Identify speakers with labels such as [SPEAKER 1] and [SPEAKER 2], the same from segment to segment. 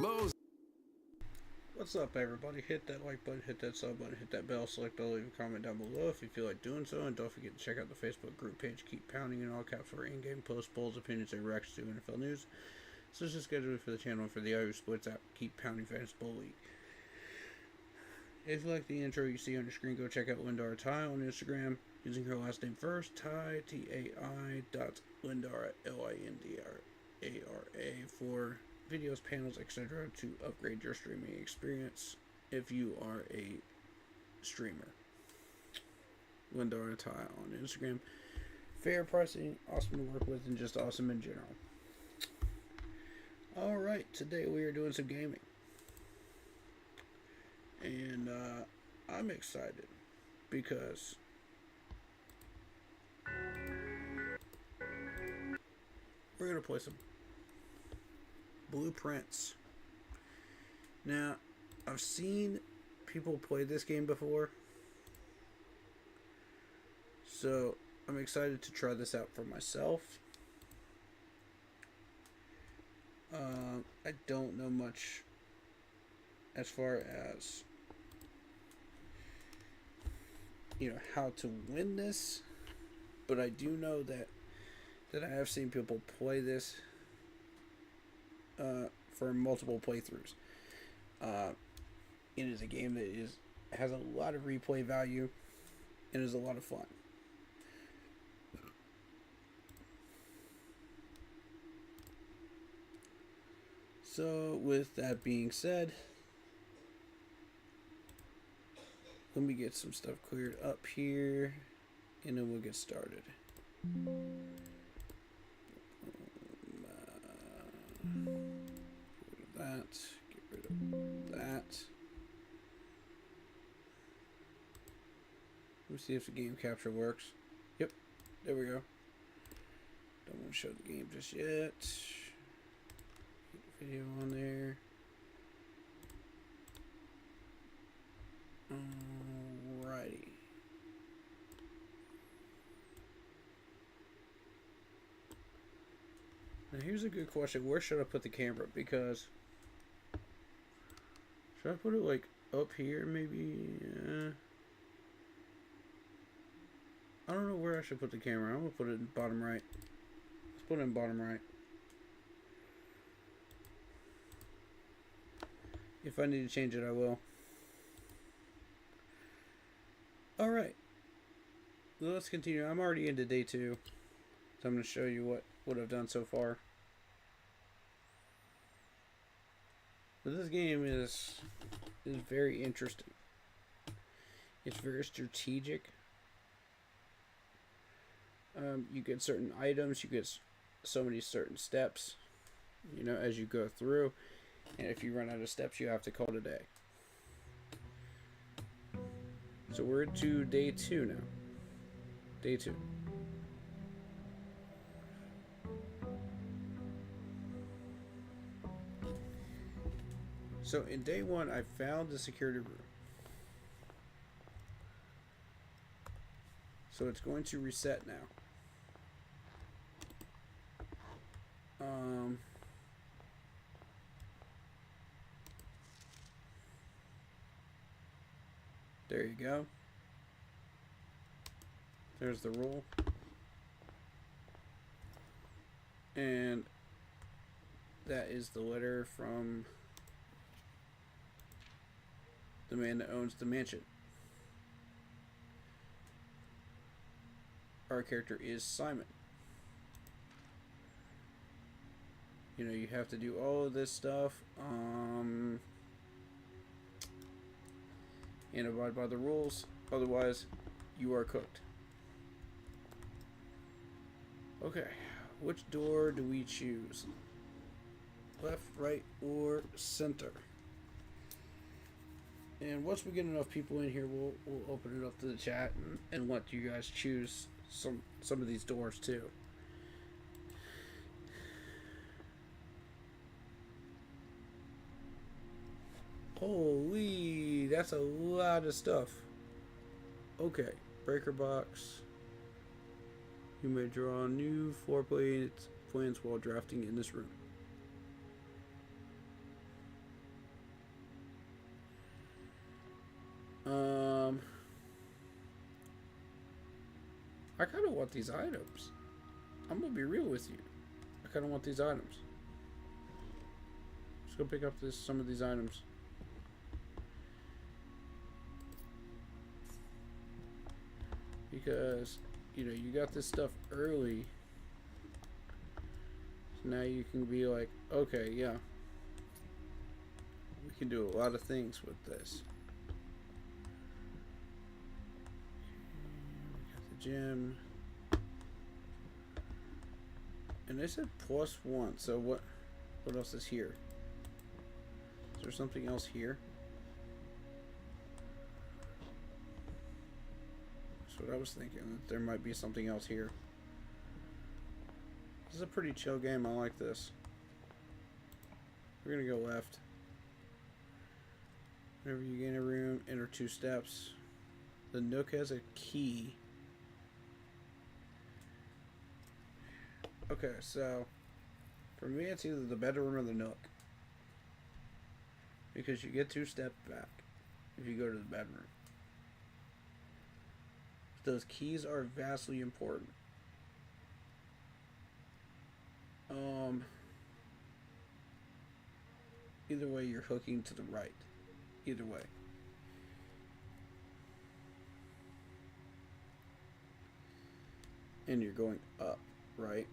[SPEAKER 1] Lowe's.
[SPEAKER 2] What's up, everybody? Hit that like button, hit that sub button, hit that bell, select bell, leave a comment down below if you feel like doing so, and don't forget to check out the Facebook group page. Keep pounding in all caps for in-game posts, polls, opinions, and reactions to NFL news. So this is scheduled for the channel and for the Yahoo Splits app. Keep pounding Fantasy Bowl League. If you like the intro you see on your screen, go check out Lindara Ty on Instagram using her last name first, Ty T-A-I Lindara Lindara for videos, panels, etc. to upgrade your streaming experience if you are a streamer. Lindara Ty on Instagram. Fair pricing, awesome to work with, and just awesome in general. Alright, today we are doing some gaming. And I'm excited because we're going to play some Blueprints. Now, I've seen people play this game before, so I'm excited to try this out for myself. I don't know much as far as, how to win this, but I do know that I have seen people play this for multiple playthroughs. It is a game that has a lot of replay value and is a lot of fun. So with that being said, let me get some stuff cleared up here and then we'll get started. Get rid of that. Let me see if the game capture works. Yep, there we go. Don't want to show the game just yet. Get the video on there. Alrighty. Now here's a good question. Where should I put the camera? Because should I put it like up here maybe? I don't know where I should put the camera. I'm gonna put it in bottom right. Let's put it in bottom right. If I need to change it, I will. Alright. Let's continue. I'm already into day 2. So I'm going to show you what I've done so far. But this game is very interesting. It's very strategic. You get certain items. You get so many certain steps, as you go through. And if you run out of steps, you have to call it a day. So we're to day 2 now. Day 2. So in day 1, I found the security room. So it's going to reset now. There you go. There's the rule. And that is the letter from the man that owns the mansion. Our character is Simon. You have to do all of this stuff. And abide by the rules. Otherwise, you are cooked. Okay. Which door do we choose? Left, right, or center? And once we get enough people in here, we'll open it up to the chat and let you guys choose some of these doors too. Holy, that's a lot of stuff. Okay, breaker box. You may draw new floor plans while drafting in this room. I kind of want these items. I'm gonna be real with you. I kind of want these items. Let's go pick up some of these items. Because, you know, you got this stuff early. So now you can be like, okay, yeah. We can do a lot of things with this. We got the gym. And they said +1, so what else is here? Is there something else here? That's what I was thinking, that there might be something else here. This is a pretty chill game, I like this. We're gonna go left. Whenever you gain a room, enter 2 steps. The Nook has a key. Okay, so for me it's either the bedroom or the Nook. Because you get 2 steps back if you go to the bedroom. Those keys are vastly important. Either way, you're hooking to the right. Either way. And you're going up, right?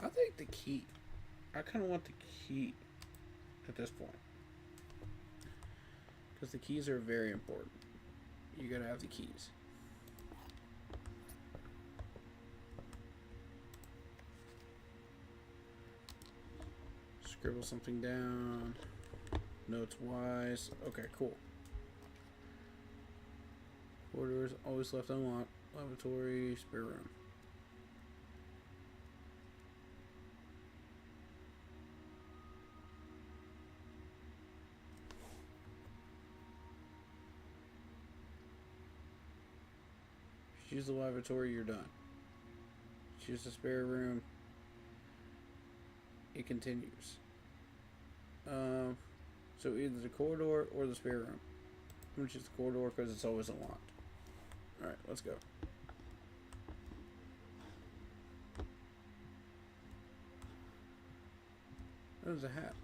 [SPEAKER 2] I think the key. I kind of want the key at this point. Because the keys are very important. You gotta have the keys. Scribble something down. Notes wise. Okay, cool. Corridors always left unlocked. Lavatory, spare room. Choose the lavatory, you're done. Choose the spare room. It continues. So either the corridor or the spare room. I'm gonna choose the corridor because it's always unlocked. Alright, let's go. There's a hat.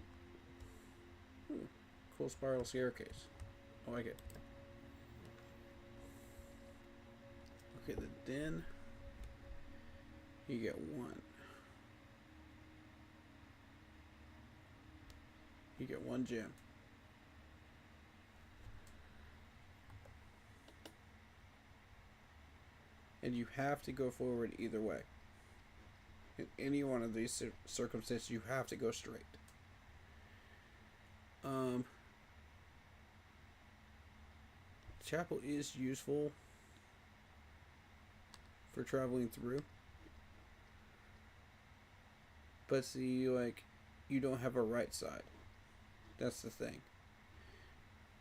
[SPEAKER 2] Ooh, cool spiral staircase. I like it. Okay, the den. You get 1. You get 1 gem. And you have to go forward either way. In any one of these circumstances, you have to go straight. Chapel is useful for traveling through. But see, like, you don't have a right side. That's the thing.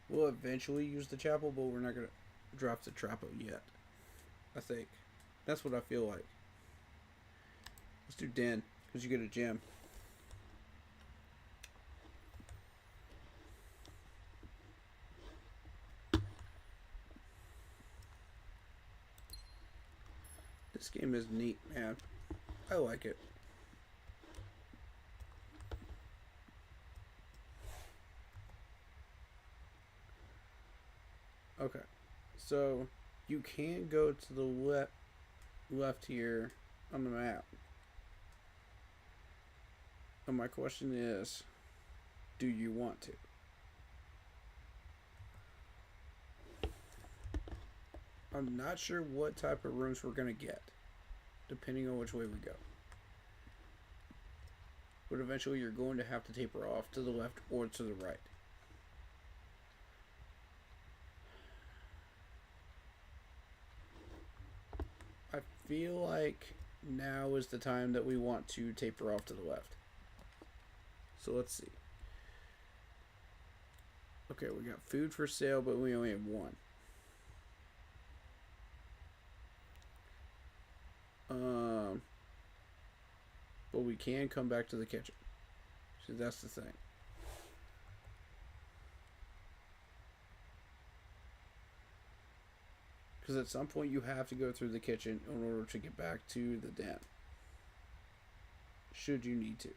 [SPEAKER 2] We'll eventually use the chapel, but we're not going to drop the chapel yet. I think. That's what I feel like. Let's do den, because you get a gem. This game is neat, man. I like it. Okay, so you can go to the left here on the map. And my question is, do you want to? I'm not sure what type of rooms we're going to get, depending on which way we go. But eventually you're going to have to taper off to the left or to the right. I feel like now is the time that we want to taper off to the left. So let's see. Okay, we got food for sale, but we only have 1. Um, but we can come back to the kitchen. So that's the thing. Because at some point you have to go through the kitchen in order to get back to the den. Should you need to.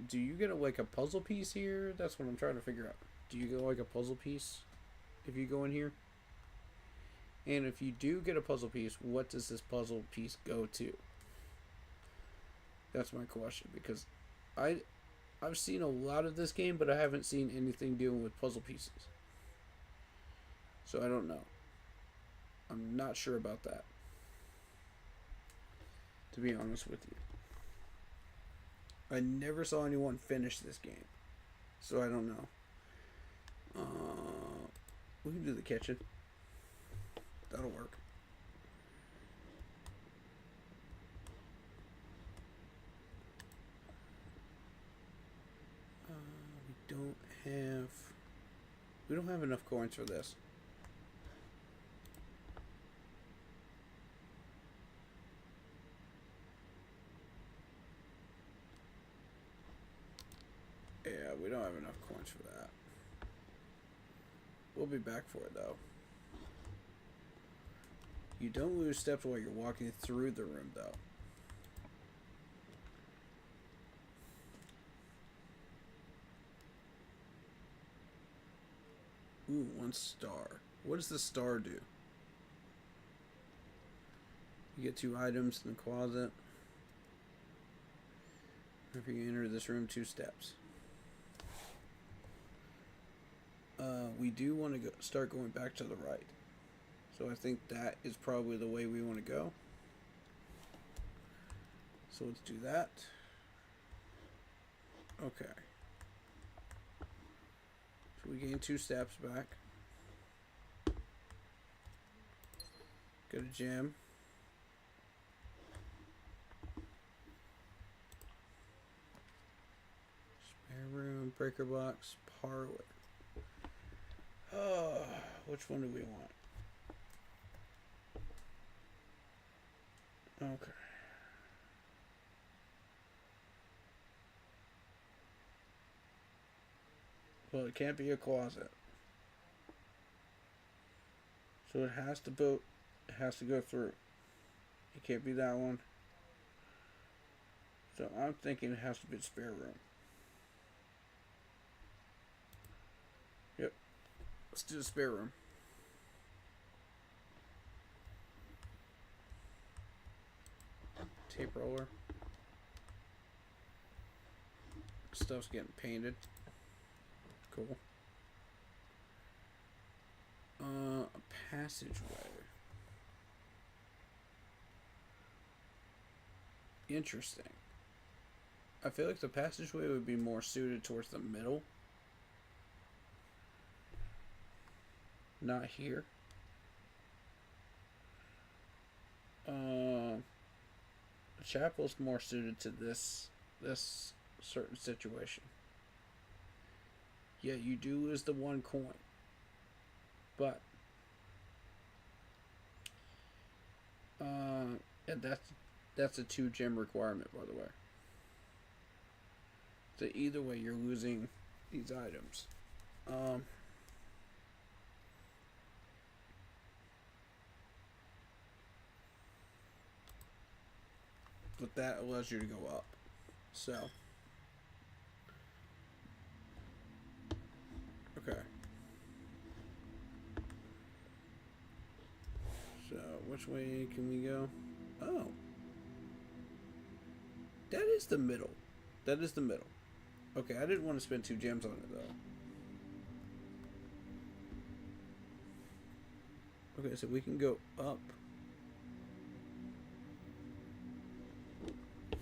[SPEAKER 2] Do you get like a puzzle piece here? That's what I'm trying to figure out. Do you get like a puzzle piece if you go in here? And if you do get a puzzle piece, what does this puzzle piece go to? That's my question, because I've seen a lot of this game, but I haven't seen anything dealing with puzzle pieces. So I don't know. I'm not sure about that, to be honest with you. I never saw anyone finish this game, so I don't know. We can do the kitchen. That'll work. We don't have enough coins for this. Yeah, we don't have enough coins for that. We'll be back for it though. You don't lose steps while you're walking through the room though. Ooh, 1 star. What does the star do? You get 2 items in the closet. If you enter this room 2 steps. We do want to start going back to the right. So I think that is probably the way we want to go. So let's do that. Okay. So we gain 2 steps back. Go to gym. Spare room, breaker box, parlor. Which one do we want? Okay. Well, it can't be a closet. So it has to go through. It can't be that one. So I'm thinking it has to be a spare room. Yep. Let's do the spare room. Tape roller. Stuff's getting painted. Cool. A passageway. Interesting. I feel like the passageway would be more suited towards the middle. Not here. The chapel's more suited to this certain situation. Yeah, you do lose the 1 coin. But and that's a 2 gem requirement, by the way. So either way you're losing these items. But that allows you to go up. So okay. So which way can we go? Oh. That is the middle. That is the middle. Okay, I didn't want to spend 2 gems on it though. Okay, so we can go up.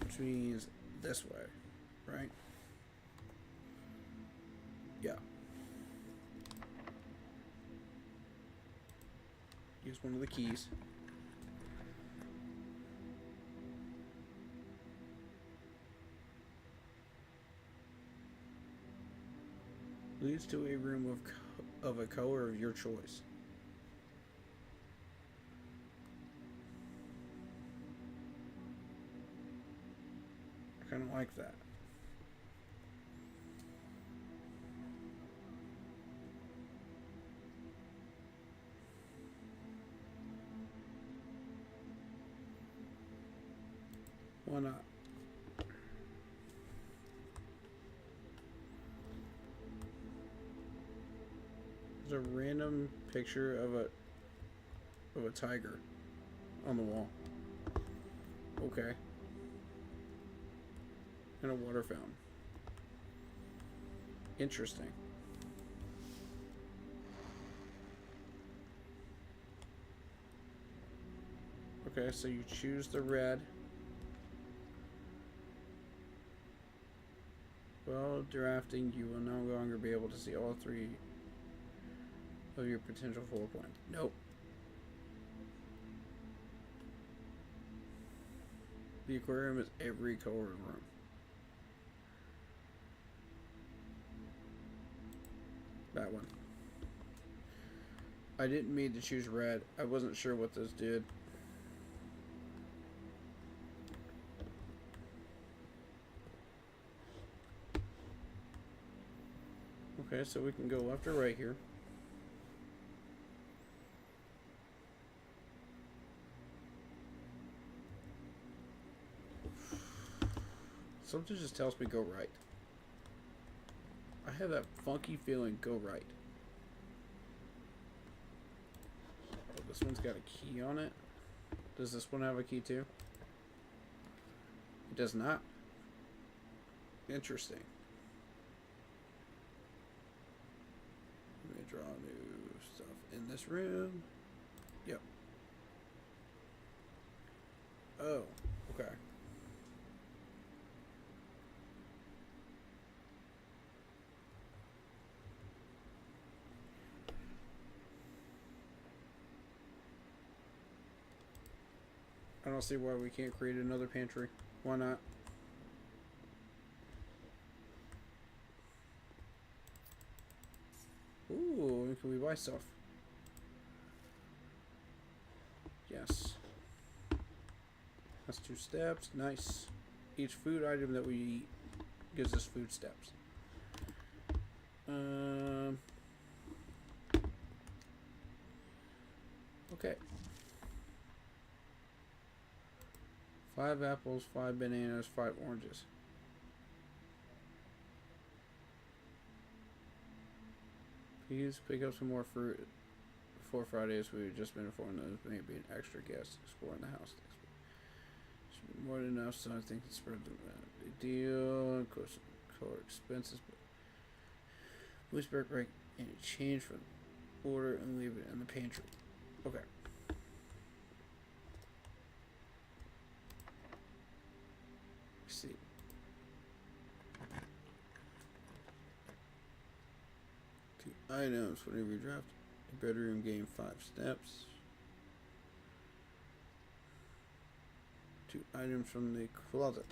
[SPEAKER 2] Which means this way, right? Yeah. Use one of the keys. leads to a room of a color of your choice. I kind of like that. Why not? There's a random picture of a tiger on the wall. Okay. And a water fountain. Interesting. Okay, so you choose the red. While drafting, you will no longer be able to see all three of your potential 4 points. Nope. The aquarium is every color room. That one. I didn't mean to choose red. I wasn't sure what this did. Okay, so we can go left or right here. Something just tells me go right. I have that funky feeling, go right. Oh, this one's got a key on it. Does this one have a key too? It does not. Interesting. Let me draw new stuff in this room. Yep. Oh, okay. I don't see why we can't create another pantry. Why not? Ooh, can we buy stuff? Yes. That's 2 steps. Nice. Each food item that we eat gives us food steps. Okay. 5 apples, 5 bananas, 5 oranges. Please pick up some more fruit before Fridays. We've just been informed that there may be an extra guest exploring the house. Should be more than enough, so I think it's spread the deal. Of course, color expenses, but please break any change from order and leave it in the pantry. Okay. See. Items. Whenever you draft a bedroom, gain 5 steps. 2 items from the closet.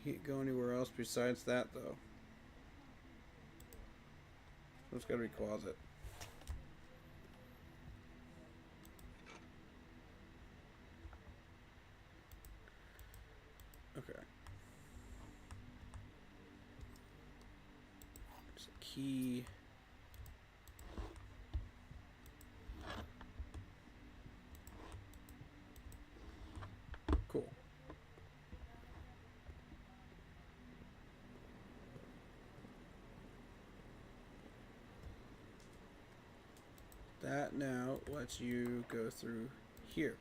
[SPEAKER 2] You can't go anywhere else besides that, though. So it's gotta be closet. Okay. There's a key. Cool. That now lets you go through here.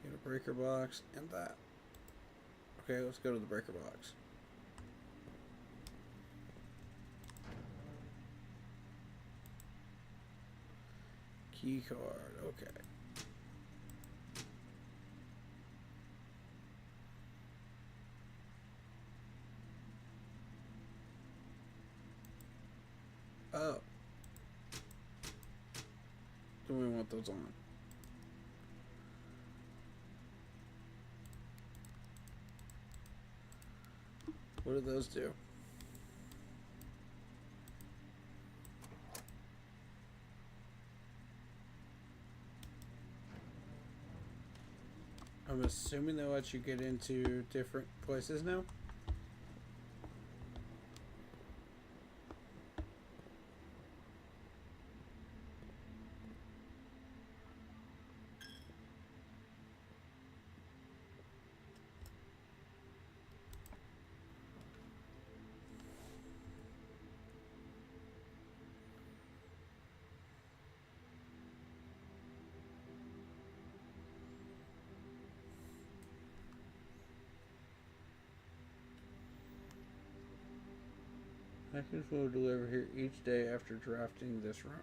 [SPEAKER 2] Get a breaker box and that. Okay, let's go to the breaker box. Key card, okay. Oh. Then we want those on. What do those do? I'm assuming they'll let you get into different places now? Package will deliver here each day after drafting this run.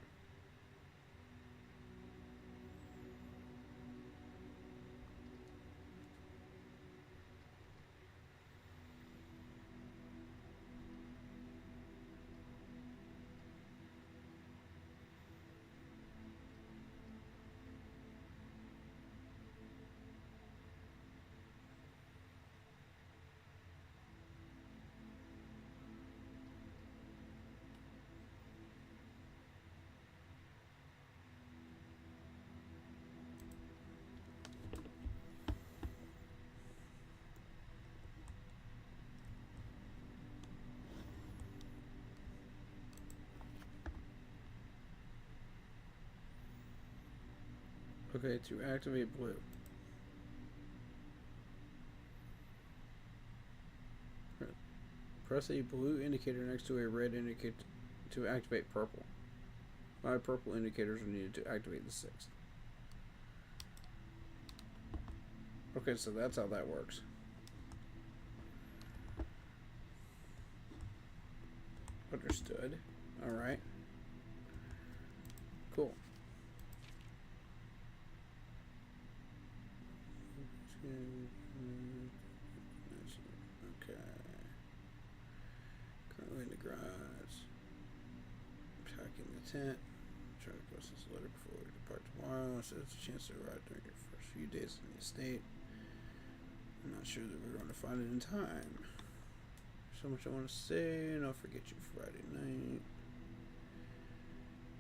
[SPEAKER 2] Okay, to activate blue. Press a blue indicator next to a red indicator to activate purple. 5 purple indicators are needed to activate the 6th. Okay, so that's how that works. Understood. Alright. Cool. Okay. Currently in the garage. Packing the tent. Try to post this letter before we depart tomorrow, so it's a chance to arrive during your first few days in the estate. I'm not sure that we're going to find it in time. So much I want to say, and I'll forget you Friday night.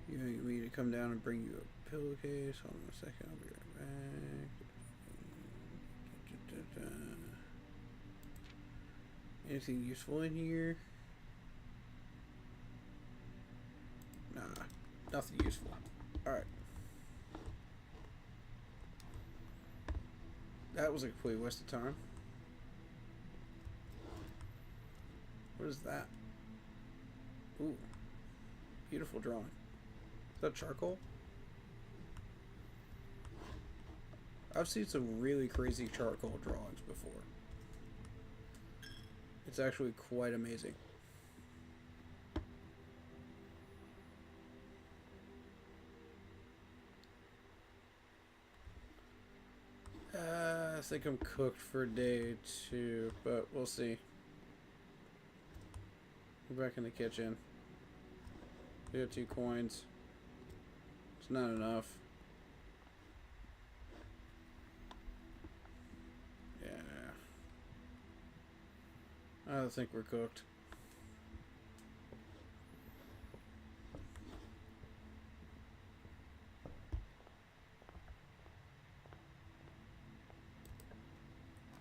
[SPEAKER 2] You need me to come down and bring you a pillowcase. Hold on a second, I'll be right back. Anything useful in here? Nah, nothing useful. Alright. That was a complete waste of time. What is that? Ooh. Beautiful drawing. Is that charcoal? I've seen some really crazy charcoal drawings before. It's actually quite amazing. I think I'm cooked for day 2, but we'll see. We're back in the kitchen. We got 2 coins. It's not enough. Yeah. I don't think we're cooked.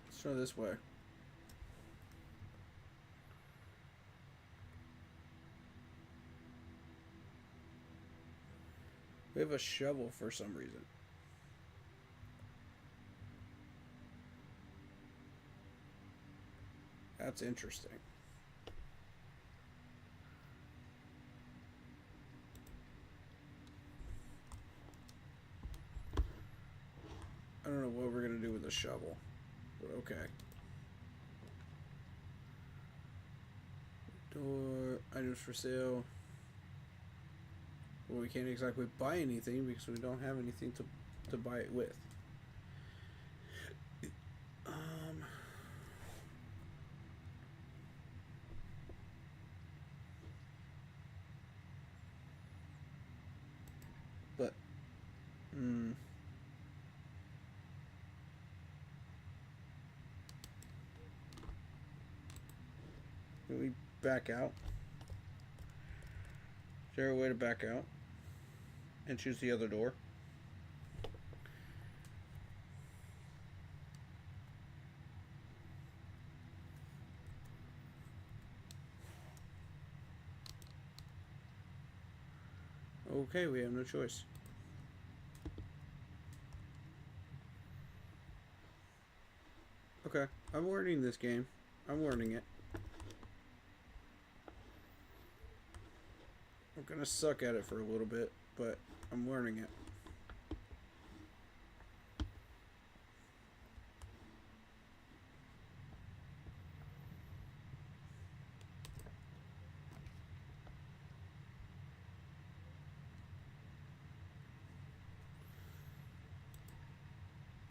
[SPEAKER 2] Let's try this way. We have a shovel for some reason. That's interesting. I don't know what we're gonna do with a shovel, but okay. Door, items for sale. Well, we can't exactly buy anything because we don't have anything to buy it with. Hmm. Can we back out? Is there a way to back out? And choose the other door? Okay, we have no choice. Okay, I'm learning this game. I'm learning it. I'm gonna suck at it for a little bit, but I'm learning it.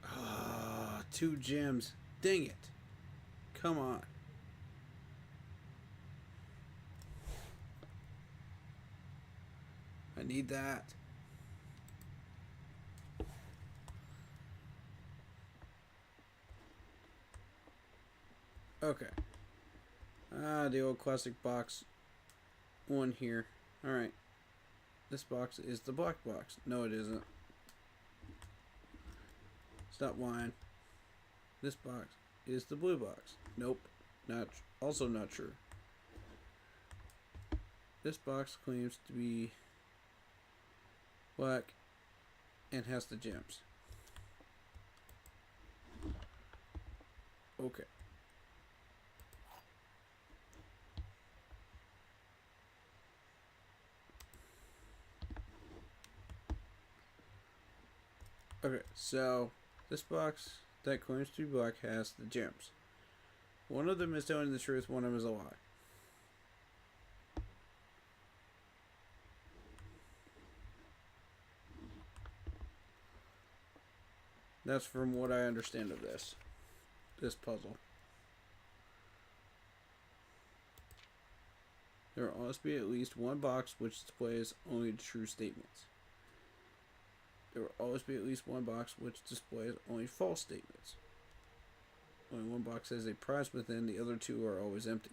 [SPEAKER 2] Ah, 2 gems. Dang it. Come on. I need that. Okay. Ah, the old classic box one here. Alright. This box is the black box. No, it isn't. Stop lying. This box is the blue box. Nope. Also not true. This box claims to be black and has the gems. Okay. Okay, so this box that claims to be black has the gems. One of them is telling the truth, one of them is a lie. That's from what I understand of this puzzle. There must be at least one box which displays only true statements. There will always be at least one box which displays only false statements. Only one box has a prize within, the other two are always empty.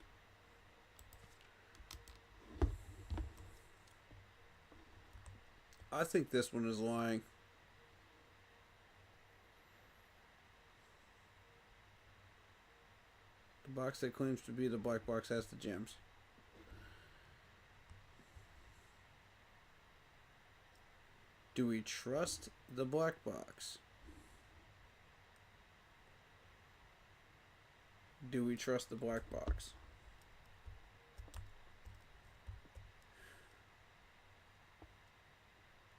[SPEAKER 2] I think this one is lying. The box that claims to be the black box has the gems. Do we trust the black box? Do we trust the black box?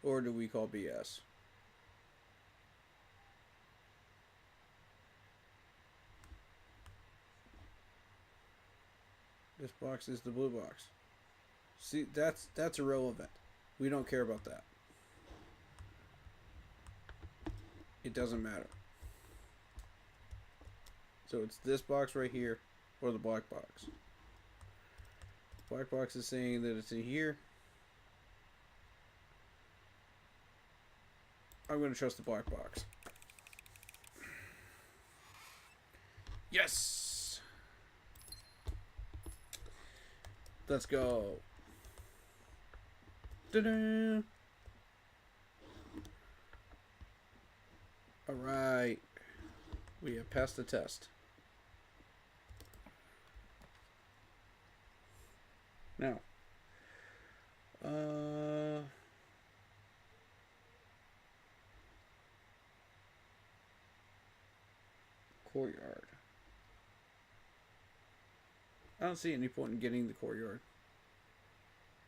[SPEAKER 2] Or do we call BS? This box is the blue box. See, that's irrelevant. We don't care about that. It doesn't matter. So it's this box right here or the black box. Black box is saying that it's in here. I'm going to trust the black box. Yes! Let's go. Ta-da! Alright. We have passed the test. Now. Courtyard. I don't see any point in getting the courtyard.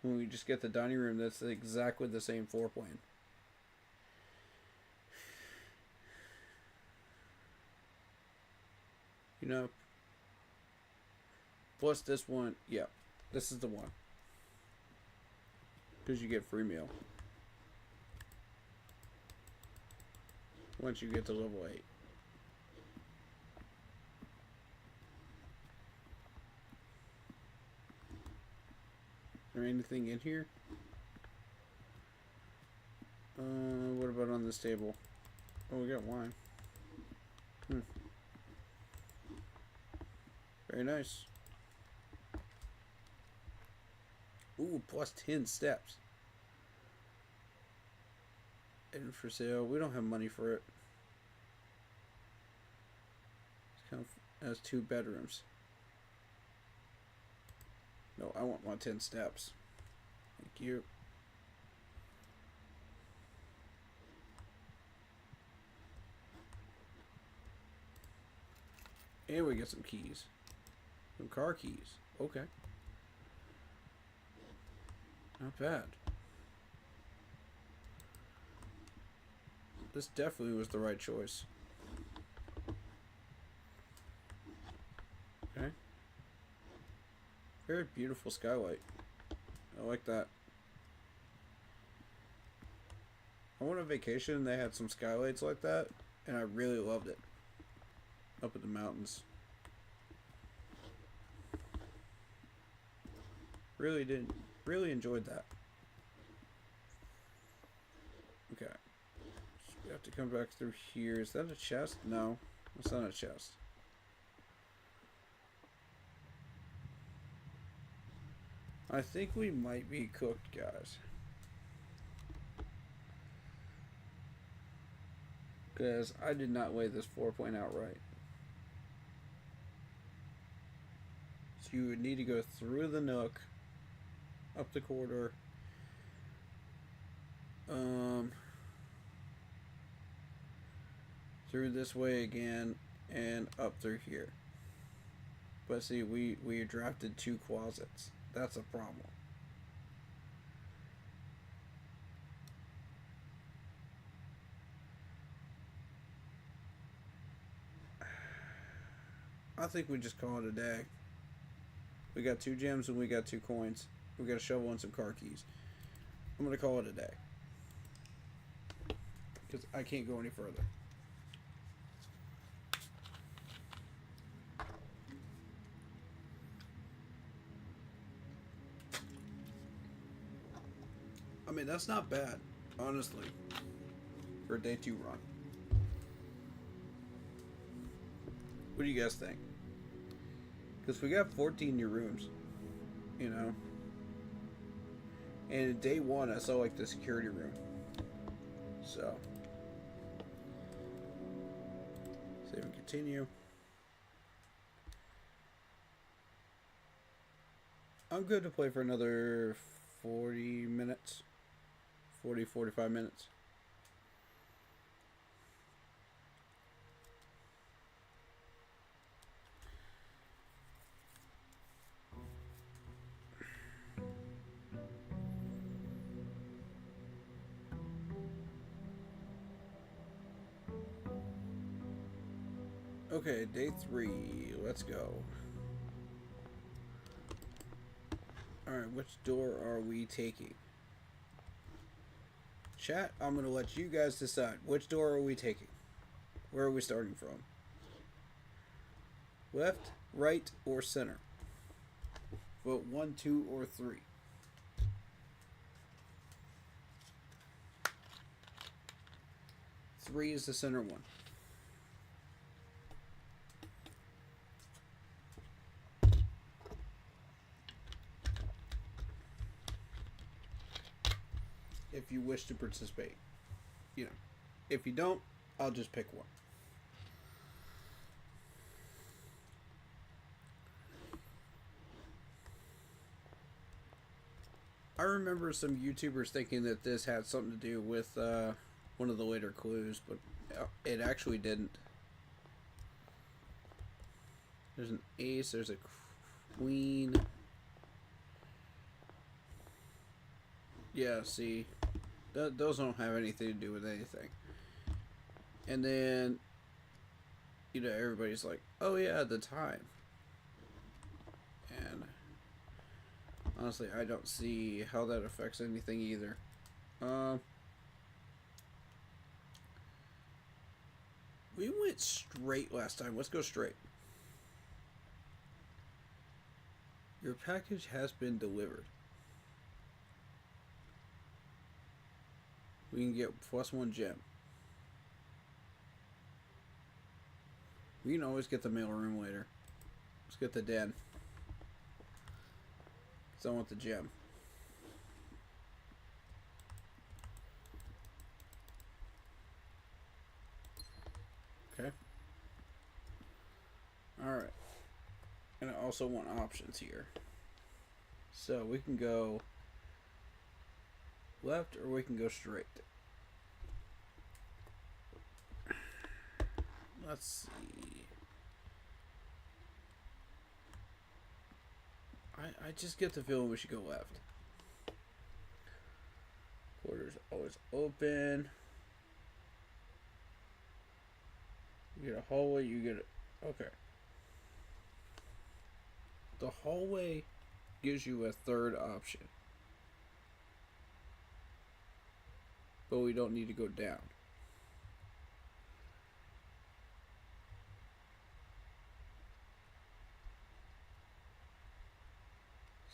[SPEAKER 2] When we just get the dining room, that's exactly the same floor plan. You know, plus this one, yeah, this is the one. Because you get free meal. Once you get to level 8. Is there anything in here? What what about on this table? Oh, we got wine. Very nice. Ooh, plus 10 steps. And for sale. We don't have money for it. It's kind of has 2 bedrooms. No, I want my 10 steps. Thank you. And we get some keys. Some car keys. Okay. Not bad. This definitely was the right choice. Okay. Very beautiful skylight. I like that. I went on vacation and they had some skylights like that, and I really loved it. Up in the mountains. Really enjoyed that. Okay. So we have to come back through here. Is that a chest? No, it's not a chest. I think we might be cooked, guys. Because I did not lay this 4-point out right. So you would need to go through the nook, up the corridor, through this way again, and up through here. But see, we drafted 2 closets. That's a problem. I think we just call it a day. We got 2 gems and we got 2 coins. We got a shovel and some car keys. I'm gonna call it a day. Because I can't go any further. I mean, that's not bad, honestly, for a day 2 run. What do you guys think? Because we got 14 new rooms, you know. And day 1, I saw like the security room. So, save and continue. I'm good to play for another 40 minutes. 45 minutes. Okay, day 3. Let's go. Alright, which door are we taking? Chat, I'm going to let you guys decide. Which door are we taking? Where are we starting from? Left, right, or center? Vote 1, 2, or 3. Three is the center one. If you wish to participate. You know. If you don't, I'll just pick one. I remember some YouTubers thinking that this had something to do with one of the later clues, but it actually didn't. There's an ace, there's a queen. Yeah, see, those don't have anything to do with anything. And then, you know, everybody's like, oh yeah, the time. And honestly, I don't see how that affects anything either. We went straight last time. Let's go straight. Your package has been delivered. We can get +1 gem. We can always get the mail room later. Let's get the den. Because I want the gem. Okay. Alright. And I also want options here. So we can go left or we can go straight. Let's see. I just get the feeling we should go left. Quarters always open. You get a hallway, you get a... Okay. The hallway gives you a third option. But we don't need to go down.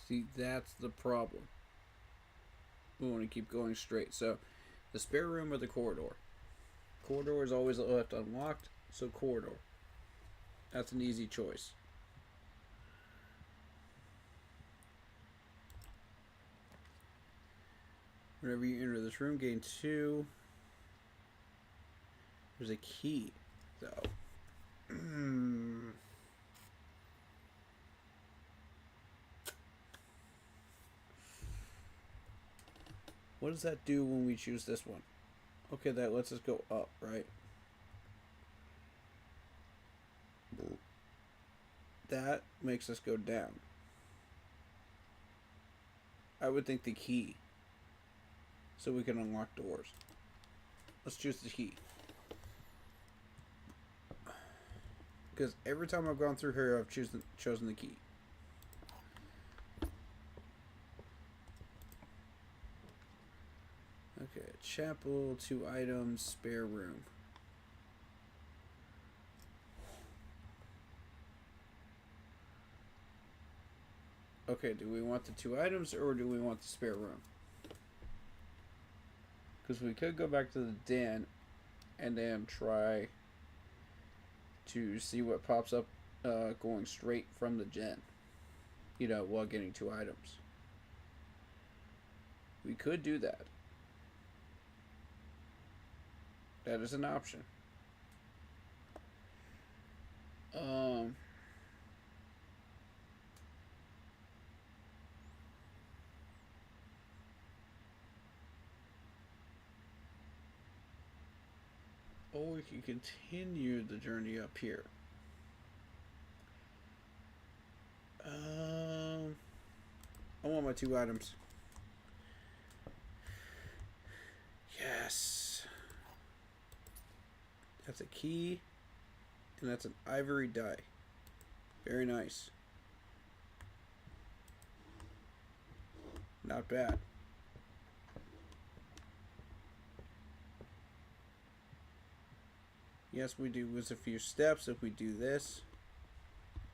[SPEAKER 2] See, that's the problem. We want to keep going straight. So, the spare room or the corridor? Corridor is always left unlocked, so corridor. That's an easy choice. Whenever you enter this room, gain 2. There's a key, though. What does that do when we choose this one? Okay, that lets us go up, right? That makes us go down. I would think the key. So we can unlock doors. Let's choose the key. Because every time I've gone through here, I've chosen the key. Okay, chapel, 2 items, spare room. Okay, do we want the 2 items or do we want the spare room? Because we could go back to the den and then try to see what pops up going straight from the gen. You know, while getting 2 items. We could do that. That is an option. Or we can continue the journey up here. I want my 2 items. Yes. That's a key. And that's an ivory die. Very nice. Not bad. Yes, we do lose a few steps if we do this.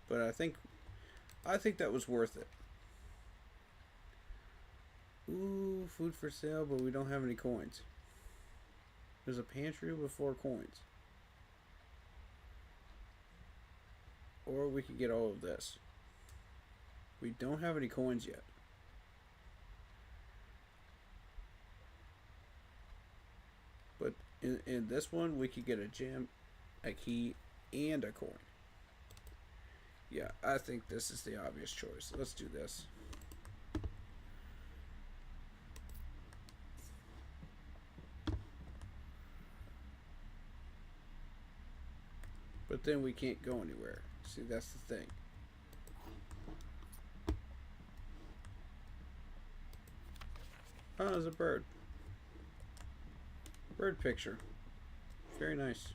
[SPEAKER 2] But I think that was worth it. Ooh, food for sale, but we don't have any coins. There's a pantry with 4 coins. Or we could get all of this. We don't have any coins yet. But in this one, we could get a gem, a key, and a coin. Yeah, I think this is the obvious choice. Let's do this. But then we can't go anywhere. See, that's the thing. Oh, there's a bird. Bird picture. Very nice.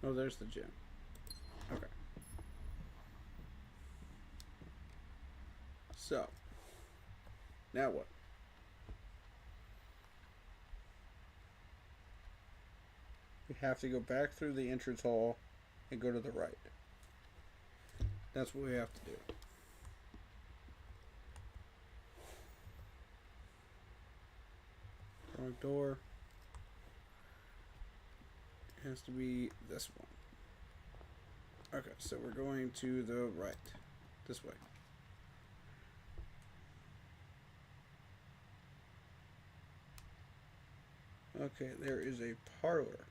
[SPEAKER 2] Oh, there's the gem. Okay. So, now what? We have to go back through the entrance hall and go to the right. That's what we have to do. Wrong door. It has to be this one. Okay, so we're going to the right. This way. Okay, there is a parlor.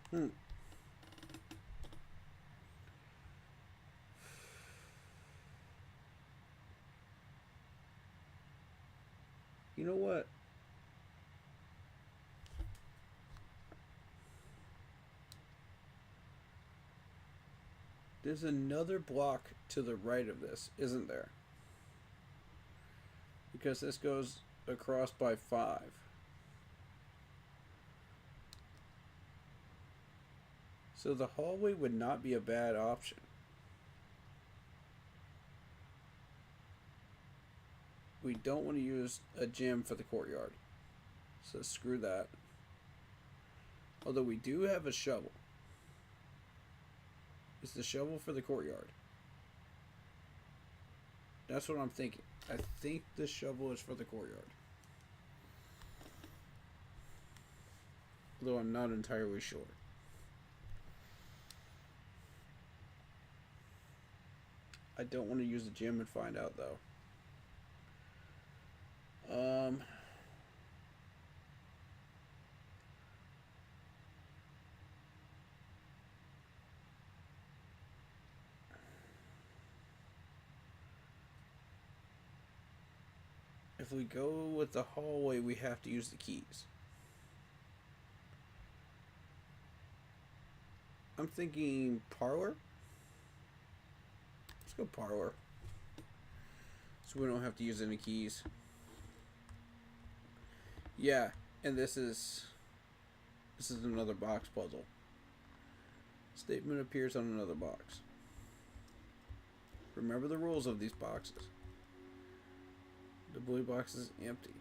[SPEAKER 2] Hmm. You know what? There's another block to the right of this, isn't there? Because this goes across by 5. So the hallway would not be a bad option. We don't want to use a gym for the courtyard. So screw that. Although we do have a shovel. Is the shovel for the courtyard? That's what I'm thinking. I think the shovel is for the courtyard. Although I'm not entirely sure. I don't want to use the gym and find out though. If we go with the hallway, we have to use the keys. I'm thinking parlor. Let's go parlor. So we don't have to use any keys. Yeah, and this is another box puzzle. Statement appears on another box. Remember the rules of these boxes. The blue box is empty.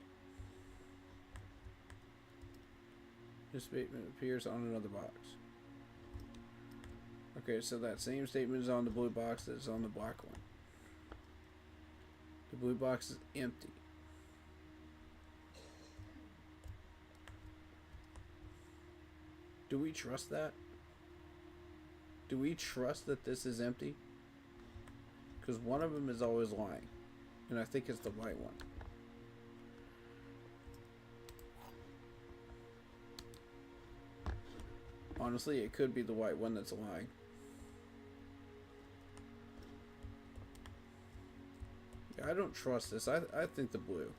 [SPEAKER 2] This statement appears on another box. Okay, so that same statement is on the blue box that is on the black one. The blue box is empty. Do we trust that? Do we trust that this is empty? Because one of them is always lying. And I think it's the white one. Honestly, it could be the white one that's lying. Yeah, I don't trust this. I think the blue.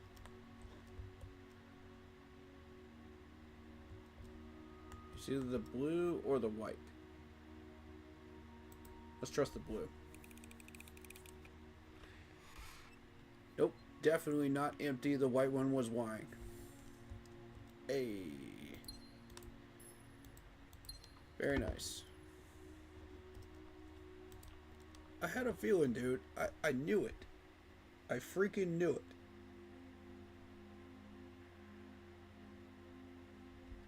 [SPEAKER 2] It's either the blue or the white. Let's trust the blue. Nope, definitely not empty. The white one was lying. Hey. Very nice. I had a feeling, dude. I knew it. I freaking knew it.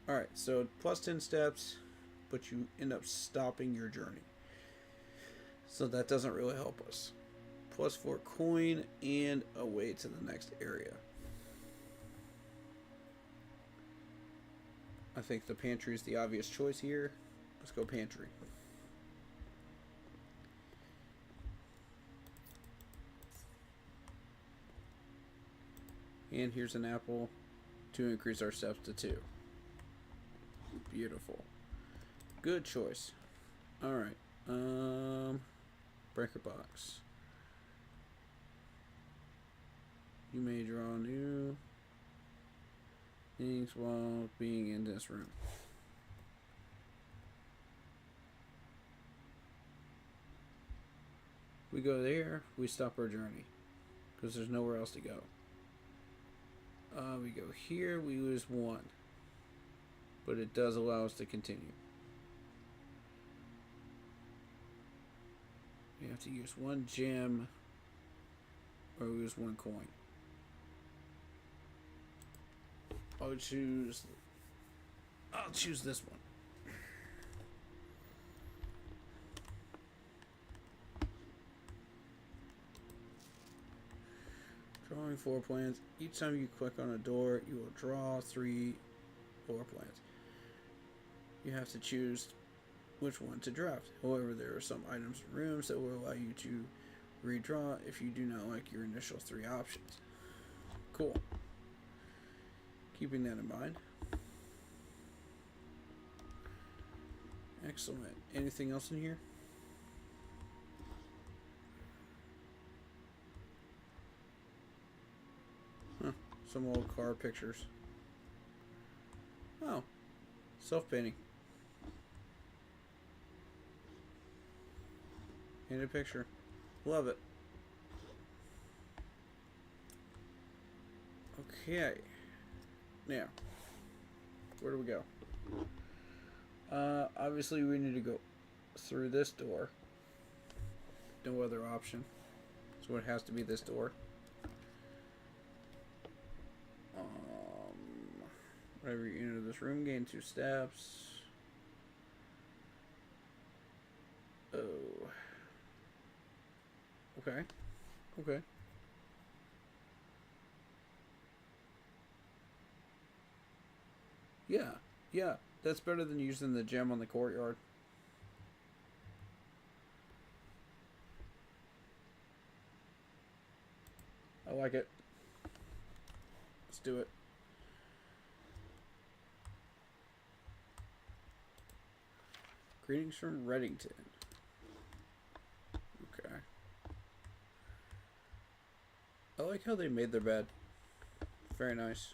[SPEAKER 2] Alright, so plus 10 steps, but you end up stopping your journey. So that doesn't really help us. Plus 4 coin and a way to the next area. I think the pantry is the obvious choice here. Let's go pantry. And here's an apple to increase our steps to 2. Beautiful. Good choice. Alright. Breaker box. You may draw new things while being in this room. We go there, we stop our journey. Because there's nowhere else to go. We go here, we lose 1. But it does allow us to continue. We have to use 1 gem or lose 1 coin. I'll choose this one. drawing floor plans. Each time you click on a door, you will draw 3 floor plans. You have to choose which one to draft. However, there are some items and rooms that will allow you to redraw if you do not like your initial 3 options. Cool. Keeping that in mind. Excellent. Anything else in here? Huh. Some old car pictures. Oh. Self-painting. In a picture. Love it. Okay. Now, where do we go? Obviously we need to go through this door. No other option. So it has to be this door. Whenever you enter this room, gain 2 steps. Oh. Okay. Okay. Yeah. Yeah. That's better than using the gem on the courtyard. I like it. Let's do it. Greetings from Reddington. Okay. I like how they made their bed. Very nice.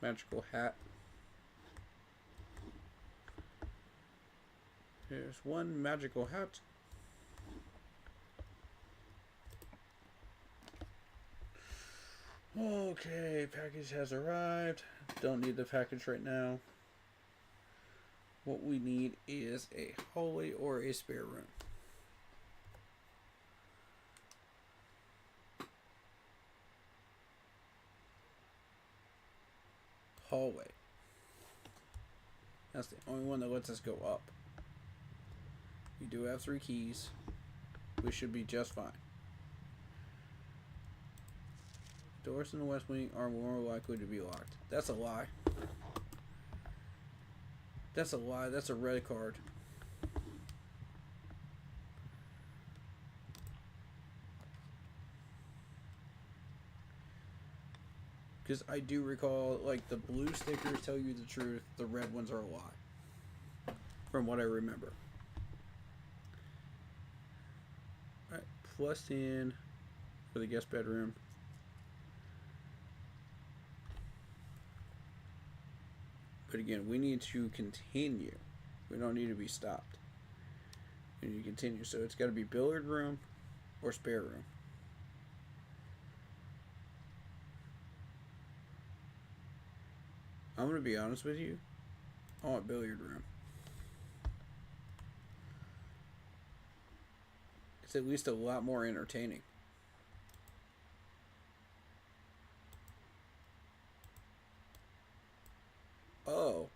[SPEAKER 2] Magical hat. Here's one magical hat. Okay, package has arrived. Don't need the package right now. What we need is a hallway or a spare room. Hallway. That's the only one that lets us go up. We do have 3 keys. We should be just fine. Doors in the west wing are more likely to be locked. That's a lie. That's a lie. That's a red card. Because I do recall, like, the blue stickers tell you the truth. The red ones are a lie. From what I remember. Alright, +10 for the guest bedroom. But again, we need to continue. We don't need to be stopped. We need to continue. So it's got to be billiard room or spare room. I'm going to be honest with you. I want billiard room. It's at least a lot more entertaining. Oh,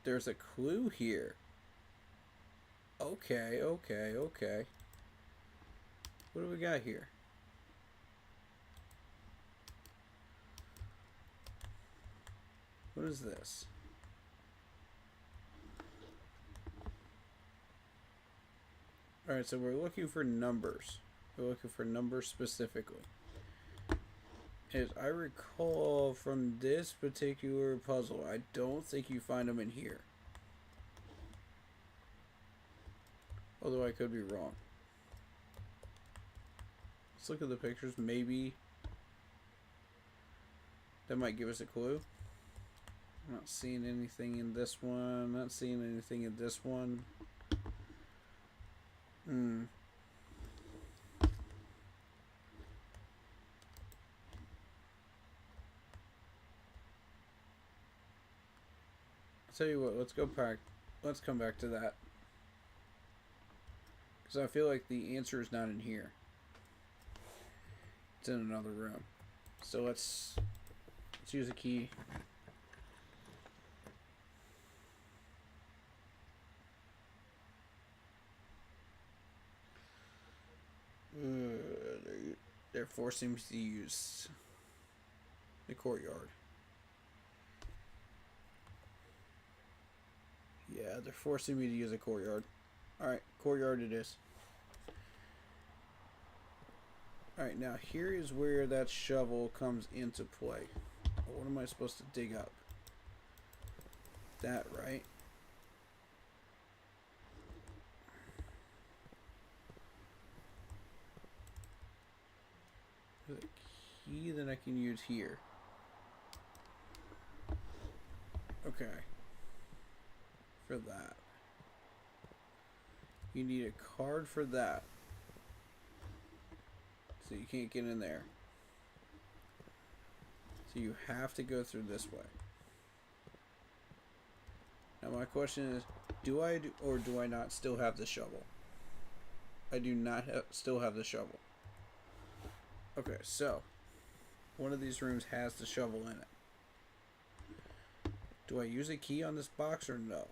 [SPEAKER 2] there's a clue here. Okay, okay, okay. What do we got here? What is this? Alright, so we're looking for numbers. We're looking for numbers specifically. As I recall from this particular puzzle, I don't think you find them in here. Although I could be wrong. Let's look at the pictures. Maybe that might give us a clue. I'm not seeing anything in this one. Not seeing anything in this one. Tell you what, let's come back to that, because I feel like the answer is not in here. It's in another room. So let's use a key. They're forcing me to use the courtyard. Yeah, they're forcing me to use a courtyard. Alright, courtyard it is. Alright, now here is where that shovel comes into play. What am I supposed to dig up? That, right? There's a key that I can use here. Okay. For that. You need a card for that. So you can't get in there. So you have to go through this way. Now my question is, do I or do I not still have the shovel? I do not still have the shovel. Okay, so one of these rooms has the shovel in it. Do I use a key on this box or no?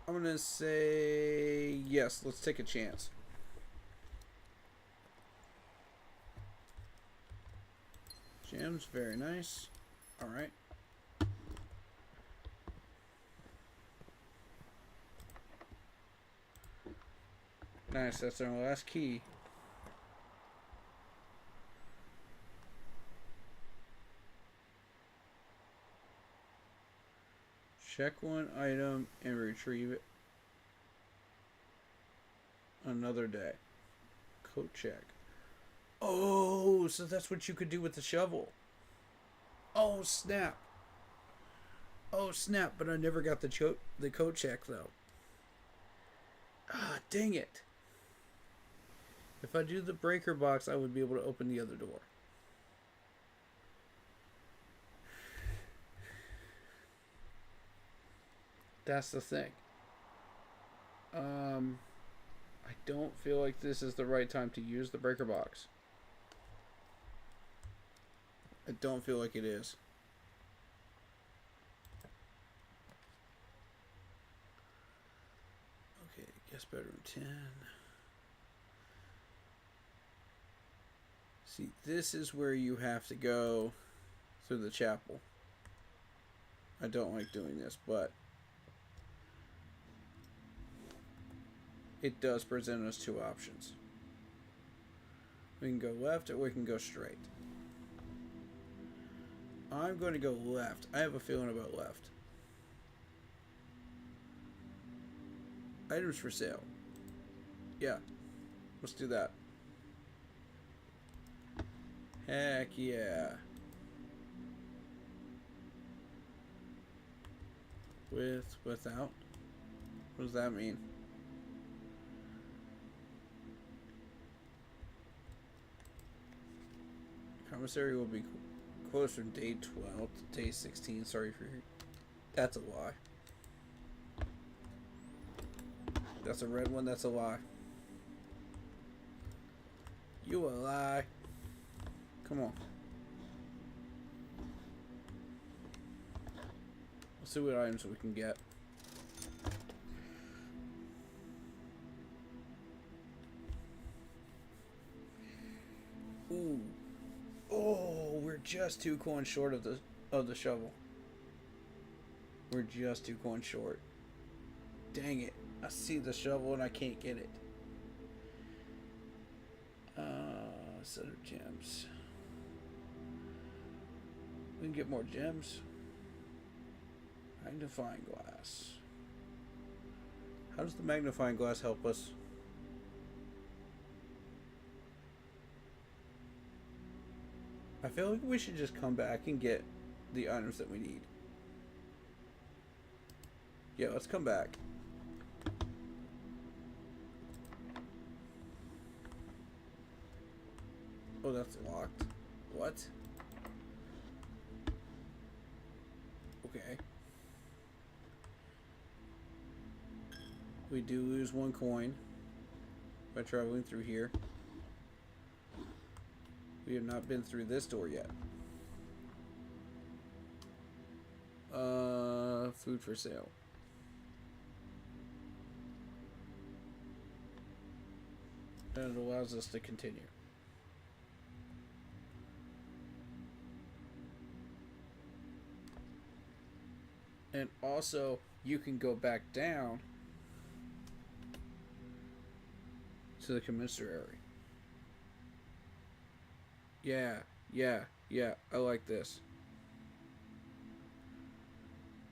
[SPEAKER 2] I'm gonna say yes. Let's take a chance. Gems, very nice. All right. Nice, that's our last key. Check one item and retrieve it another day. Coat check. Oh, so that's what you could do with the shovel. Oh, snap. Oh, snap, but I never got the coat check, though. Ah, dang it. If I do the breaker box, I would be able to open the other door. That's the thing. I don't feel like this is the right time to use the breaker box. I don't feel like it is. Okay, guest bedroom 10. See, this is where you have to go through the chapel. I don't like doing this, but it does present us two options. We can go left or we can go straight. I'm going to go left. I have a feeling about left. Items for sale. Yeah. Let's do that. Heck yeah. Without? What does that mean? Commissary will be closed from day 12 to day 16. Sorry for your... That's a lie. That's a red one. That's a lie. You a lie. Come on. Let's see what items we can get. Ooh. Oh, we're just 2 coins short of the shovel. We're just 2 coins short. Dang it. I see the shovel and I can't get it. Set of gems. We can get more gems. Magnifying glass. How does the magnifying glass help us? I feel like we should just come back and get the items that we need. Yeah, let's come back. Oh, that's locked. What? Okay. We do lose 1 coin by traveling through here. We have not been through this door yet. Food for sale. And it allows us to continue. And also, you can go back down to the commissary. Yeah, I like this.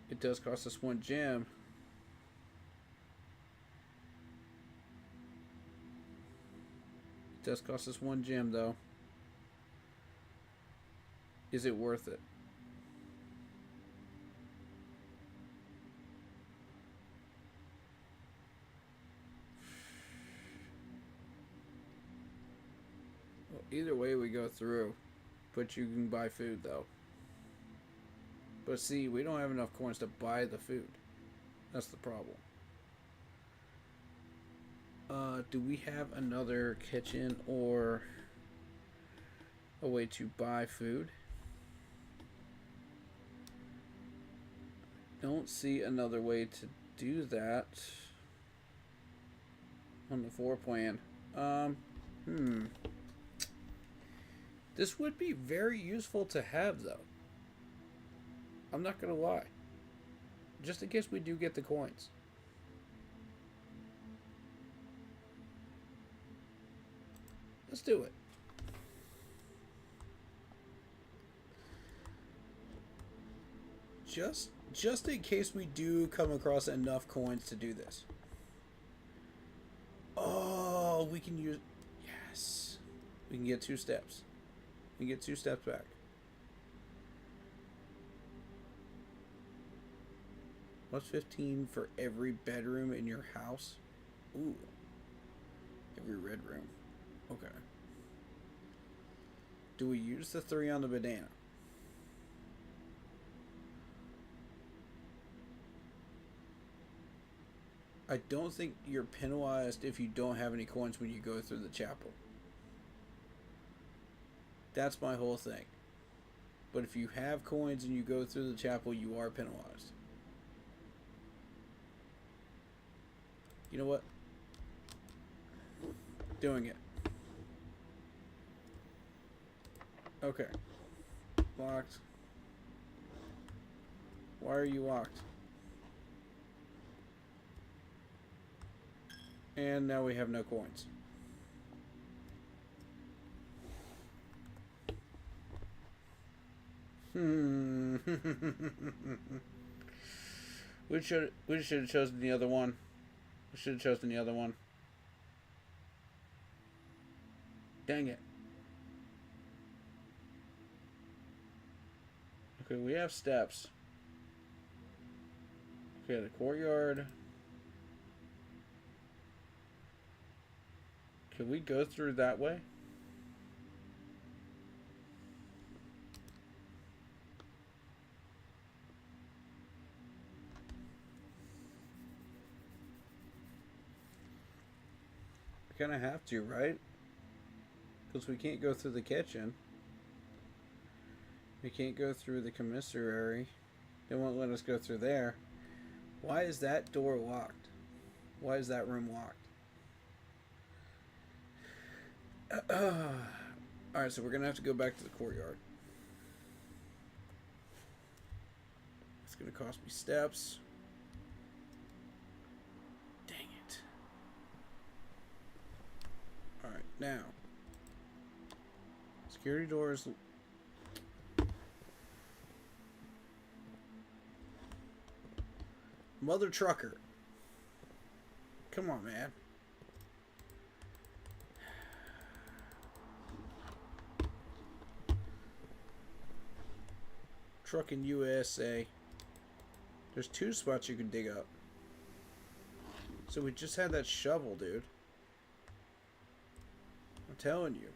[SPEAKER 2] It does cost us 1 gem. It does cost us 1 gem, though. Is it worth it? Well, either way we go through. But you can buy food, though. But see, we don't have enough coins to buy the food. That's the problem. Do we have another kitchen or a way to buy food? Don't see another way to do that on the floor plan. This would be very useful to have, though. I'm not gonna lie. Just in case we do get the coins. Let's do it. Just in case we do come across enough coins to do this. Oh, we can use... Yes. We can get 2 steps. We can get 2 steps back. What's 15 for every bedroom in your house? Ooh. Every red room. Okay. Do we use the 3 on the banana? I don't think you're penalized if you don't have any coins when you go through the chapel. That's my whole thing. But if you have coins and you go through the chapel, you are penalized. You know what? Doing it. Okay. Locked. Why are you locked? And now we have no coins. We should have chosen the other one. We should have chosen the other one. Dang it. Okay, we have steps. Okay, the courtyard. Can we go through that way? We kind of have to, right? Because we can't go through the kitchen. We can't go through the commissary. They won't let us go through there. Why is that door locked? Why is that room locked? Alright, so we're going to have to go back to the courtyard. It's going to cost me steps. Dang it. Alright, now. Security doors. Mother trucker. Come on, man. Trucking USA. There's 2 spots you can dig up. So we just had that shovel, dude. I'm telling you.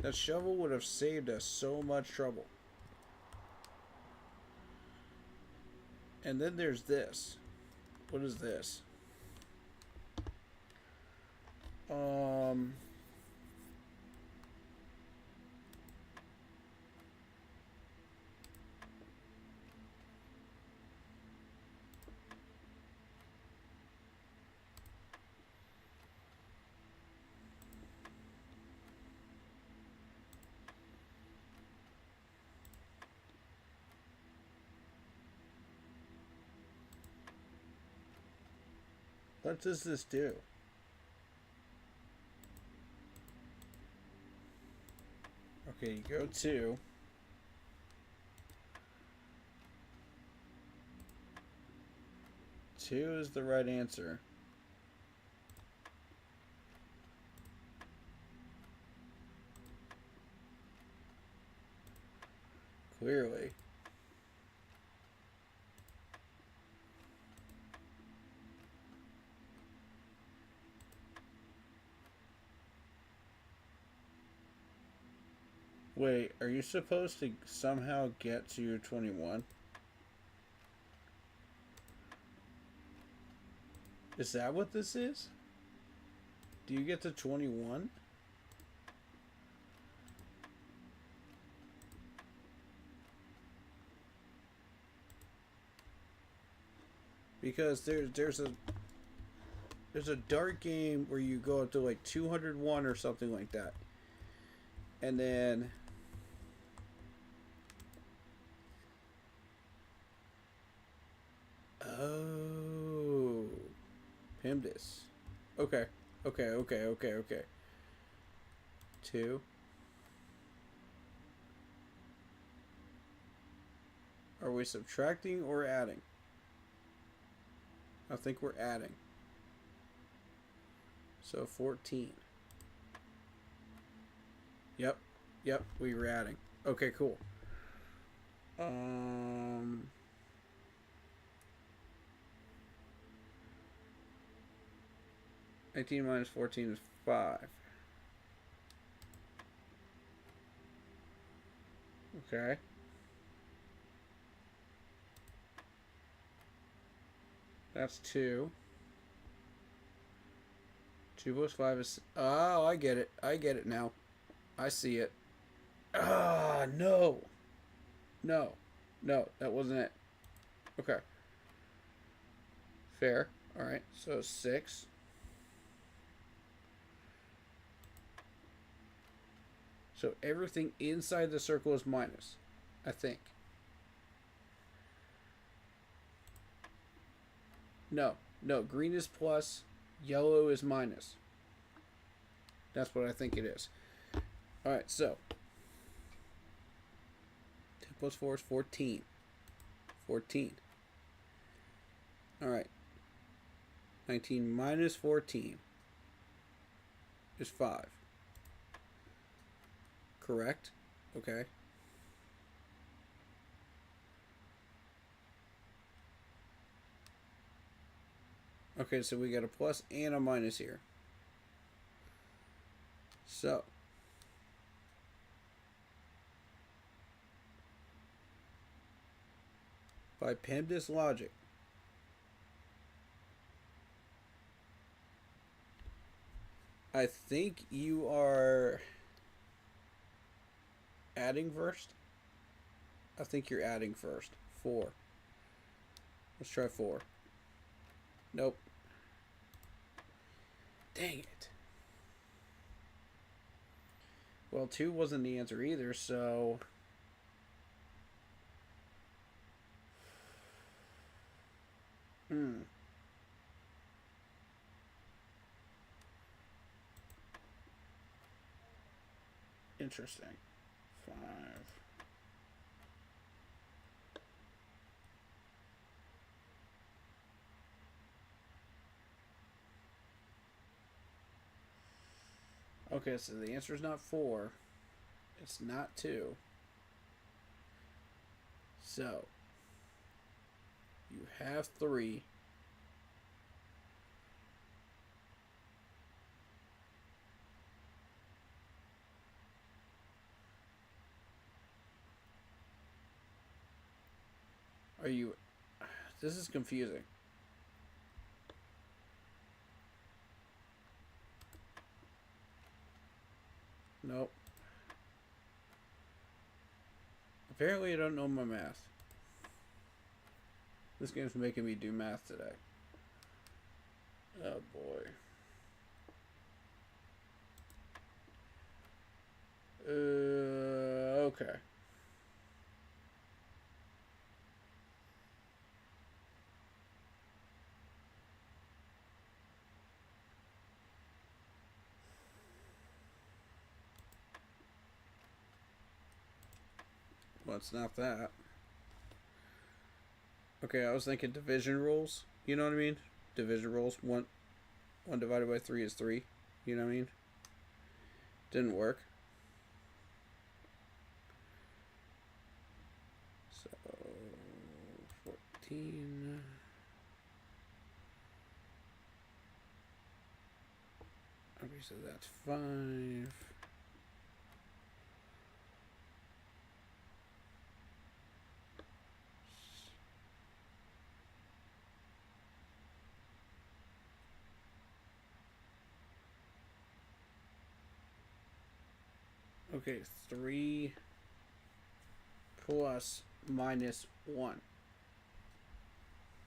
[SPEAKER 2] That shovel would have saved us so much trouble. And then there's this. What is this? What does this do? Okay, you go 2. Two is the right answer. Clearly. Wait, are you supposed to somehow get to 21? Is that what this is? Do you get to 21? Because there's a dart game where you go up to like 201 or something like that. And then oh, PEMDAS. Okay. 2. Are we subtracting or adding? I think we're adding. So 14. Yep, we were adding. Okay, cool. 19 minus 14 is 5. Okay. That's 2. 2 plus 5 is... Oh, I get it. I get it now. I see it. Ah, no. No, that wasn't it. Okay. Fair. Alright, so 6. So everything inside the circle is minus, I think. No, green is plus, yellow is minus. That's what I think it is. Alright, so 10 plus 4 is 14. 14. Alright. 19 minus 14 is 5. Correct? Okay. Okay, so we got a plus and a minus here. So by PEMDAS logic, I think you are adding first. I think you're adding first. 4. Let's try 4. Nope. Dang it. Well, 2 wasn't the answer either, so... Interesting. 5. Okay, so the answer is not 4. It's not 2. So, you have 3. Are you... This is confusing. Nope. Apparently I don't know my math. This game's making me do math today. Oh boy. Okay. Well, it's not that. Okay, I was thinking division rules. You know what I mean? Division rules. One divided by 3 is 3. You know what I mean? Didn't work. So 14. Okay, so that's 5. Okay, 3 plus minus 1.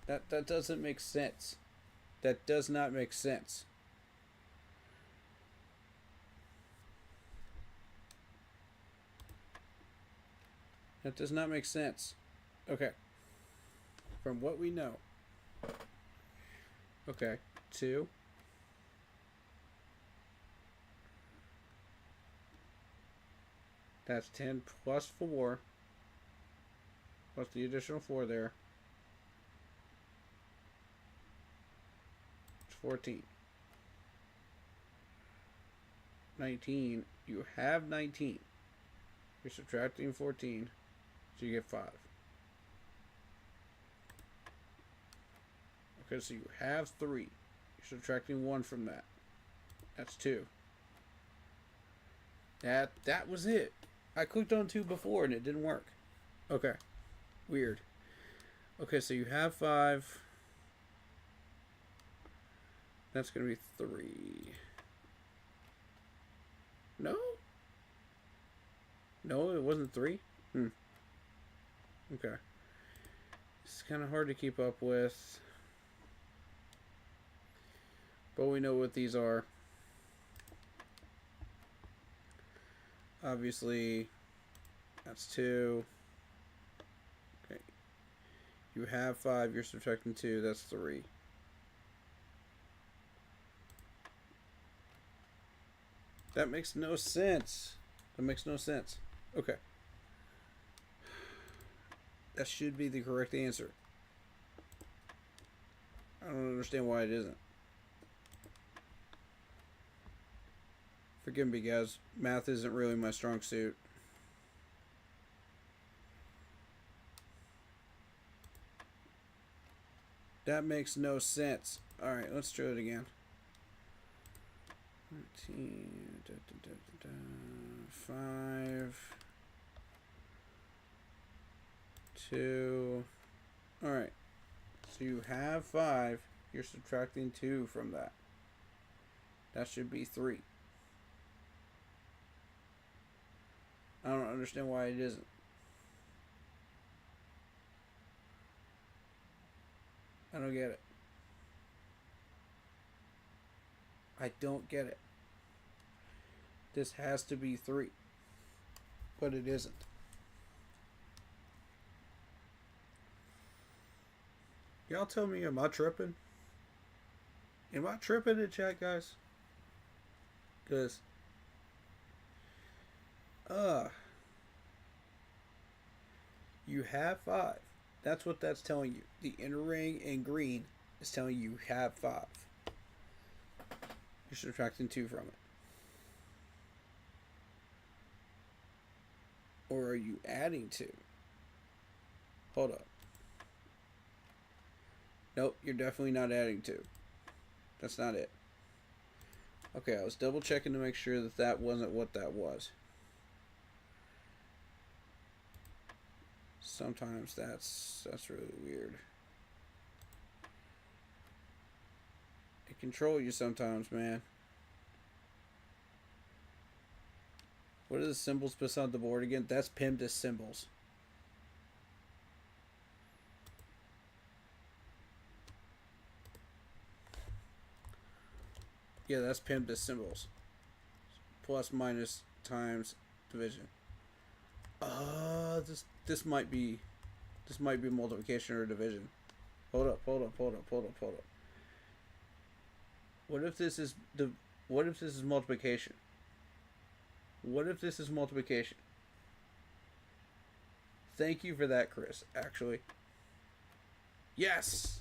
[SPEAKER 2] That doesn't make sense. That does not make sense. That does not make sense. Okay. From what we know. Okay, 2. That's 10 plus 4. Plus the additional 4 there. It's 14. 19. You have 19. You're subtracting 14. So you get 5. Okay, so you have 3. You're subtracting 1 from that. That's 2. That was it. I clicked on 2 before and it didn't work. Okay. Weird. Okay, so you have 5. That's going to be 3. No? No, it wasn't 3? Okay. It's kind of hard to keep up with. But we know what these are. Obviously, that's 2. Okay. You have 5, you're subtracting 2, that's 3. That makes no sense. That makes no sense. Okay. That should be the correct answer. I don't understand why it isn't. Forgive me, guys. Math isn't really my strong suit. That makes no sense. Alright, let's try it again. 13, 5, 2. Alright. So you have 5. You're subtracting 2 from that. That should be 3. I don't understand why it isn't. I don't get it. I don't get it. This has to be 3. But it isn't. Y'all tell me, am I tripping? Am I tripping in chat, guys? Because you have 5. That's what that's telling you. The inner ring in green is telling you have 5. You're subtracting 2 from it. Or are you adding 2? Hold up. Nope, you're definitely not adding 2. That's not it. Okay, I was double checking to make sure that that wasn't what that was. Sometimes that's really weird. It control you sometimes, man. What are the symbols beside the board again? That's pinned as symbols. Yeah, that's pinned as symbols. Plus, minus, times, division. This might be multiplication or division. Hold up. What if this is multiplication? What if this is multiplication? Thank you for that, Chris, actually. Yes!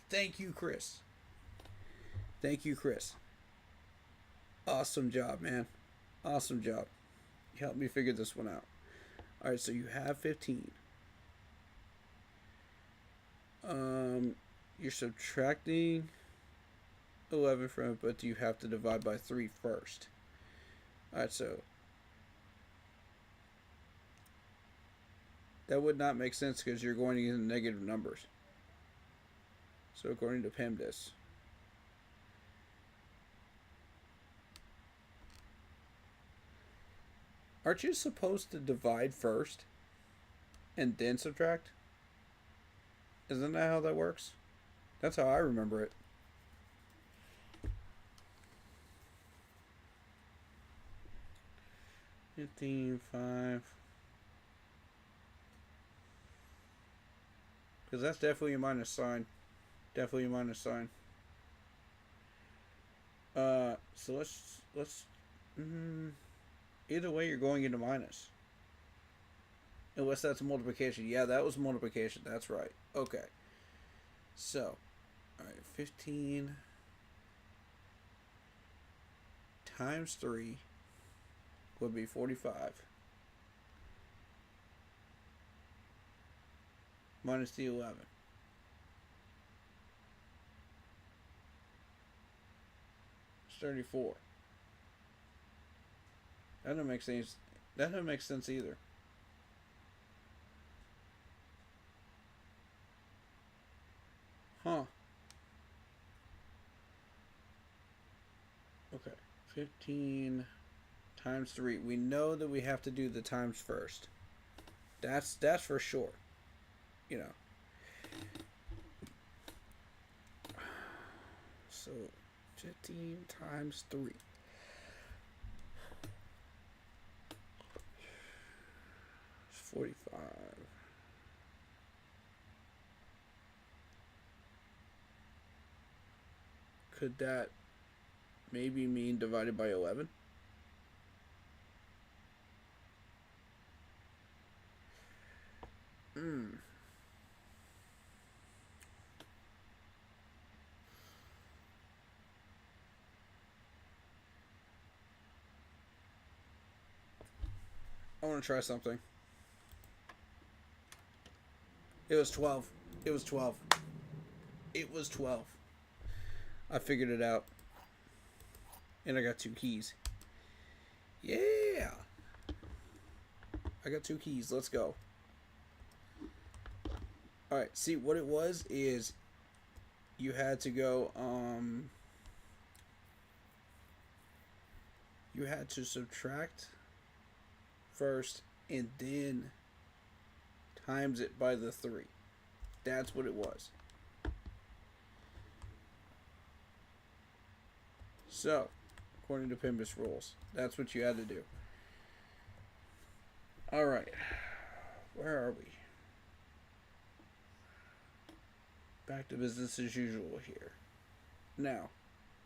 [SPEAKER 2] Thank you, Chris. Thank you, Chris. Awesome job, man. Awesome job. You helped me figure this one out. Alright, so you have 15. You're subtracting 11 from it, but you have to divide by 3 first. Alright, so that would not make sense because you're going to use negative numbers. So according to PEMDAS, aren't you supposed to divide first and then subtract? Isn't that how that works? That's how I remember it. $15.5. Because that's definitely a minus sign. Definitely a minus sign. So let's either way you're going into minus. Unless that's multiplication. Yeah, that was multiplication. That's right. Okay. So, alright, 15 times 3 would be 45. Minus the 11. It's 34. That doesn't make sense. That doesn't make sense either. Huh. Okay. 15 times 3. We know that we have to do the times first. That's for sure. You know. So 15 times 3. It's 45. Could that maybe mean divided by 11? I want to try something. It was 12. It was 12. It was 12. I figured it out. And I got 2 keys. Yeah! I got 2 keys. Let's go. Alright, see, what it was is you had to go, you had to subtract first and then times it by the 3. That's what it was. So, according to PEMDAS rules, that's what you had to do. Alright. Where are we? Back to business as usual here. Now,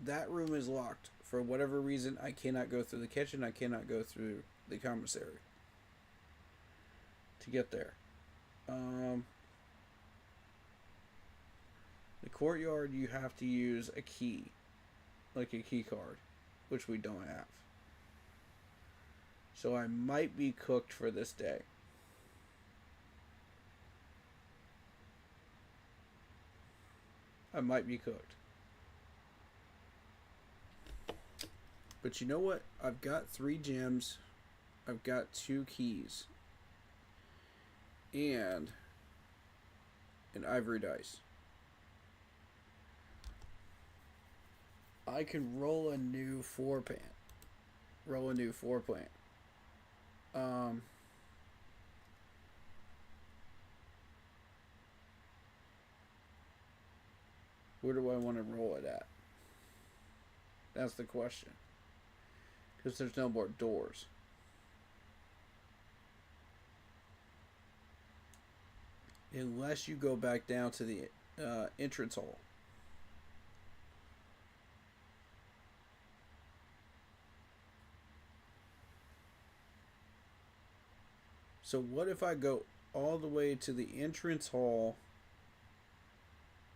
[SPEAKER 2] that room is locked. For whatever reason, I cannot go through the kitchen. I cannot go through the commissary to get there. The courtyard, you have to use a key. Like a key card, which we don't have. So I might be cooked for this day. I might be cooked. But you know what? I've got 3 gems. I've got 2 keys. And an ivory dice. I can roll a new 4-plant. Roll a new 4-plant. Where do I want to roll it at? That's the question. Because there's no more doors. Unless you go back down to the entrance hall. So what if I go all the way to the entrance hall,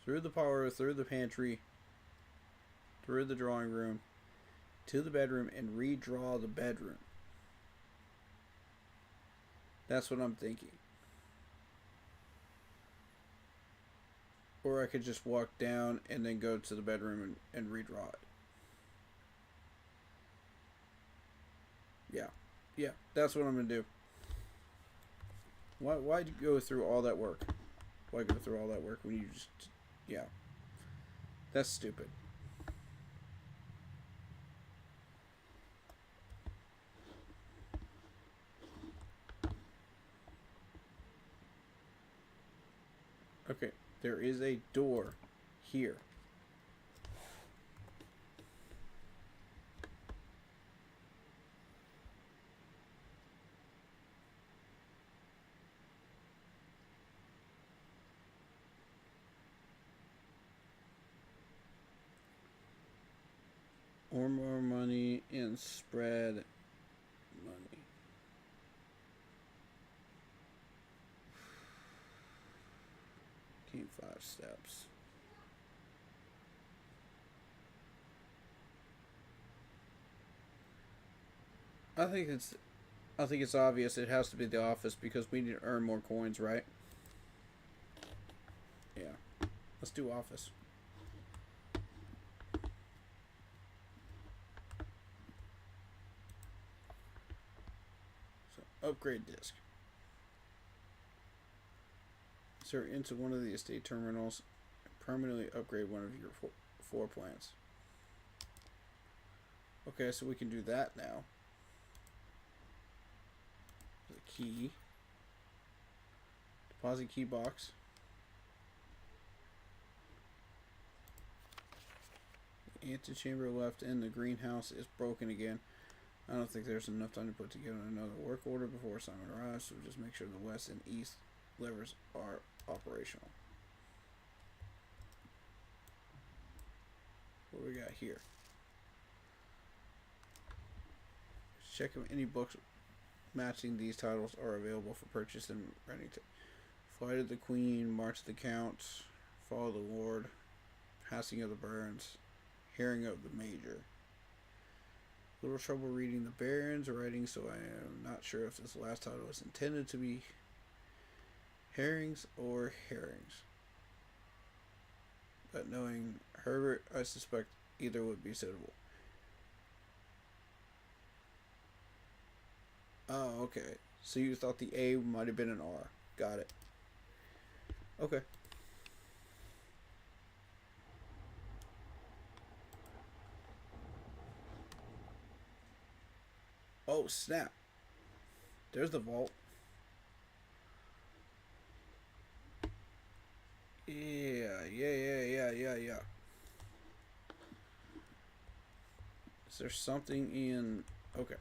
[SPEAKER 2] through the parlor, through the pantry, through the drawing room, to the bedroom, and redraw the bedroom. That's what I'm thinking. Or I could just walk down and then go to the bedroom and redraw it. Yeah, that's what I'm going to do. Why go through all that work? Why go through all that work when you just... Yeah. That's stupid. Okay, there is a door here. Or more money and spread money. Keep 5 steps. I think it's obvious it has to be the office because we need to earn more coins, right? Yeah. Let's do office. So, upgrade disk. Insert into one of the estate terminals. Permanently upgrade one of your floor plans. Okay, so we can do that now. The key. Deposit key box. The antechamber left in the greenhouse is broken again. I don't think there's enough time to put together another work order before Simon arrives, so just make sure the west and east levers are operational. What do we got here? Check if any books matching these titles are available for purchase in Reddington. Flight of the Queen, March of the Count, Fall of the Lord, Passing of the Burns, Hearing of the Major. Little trouble reading the Baron's writing, so I am not sure if this last title is intended to be herrings or herrings. But knowing Herbert, I suspect either would be suitable. Oh, okay. So you thought the A might have been an R. Got it. Okay. Oh, snap. There's the vault. Yeah. Is there something in... Okay.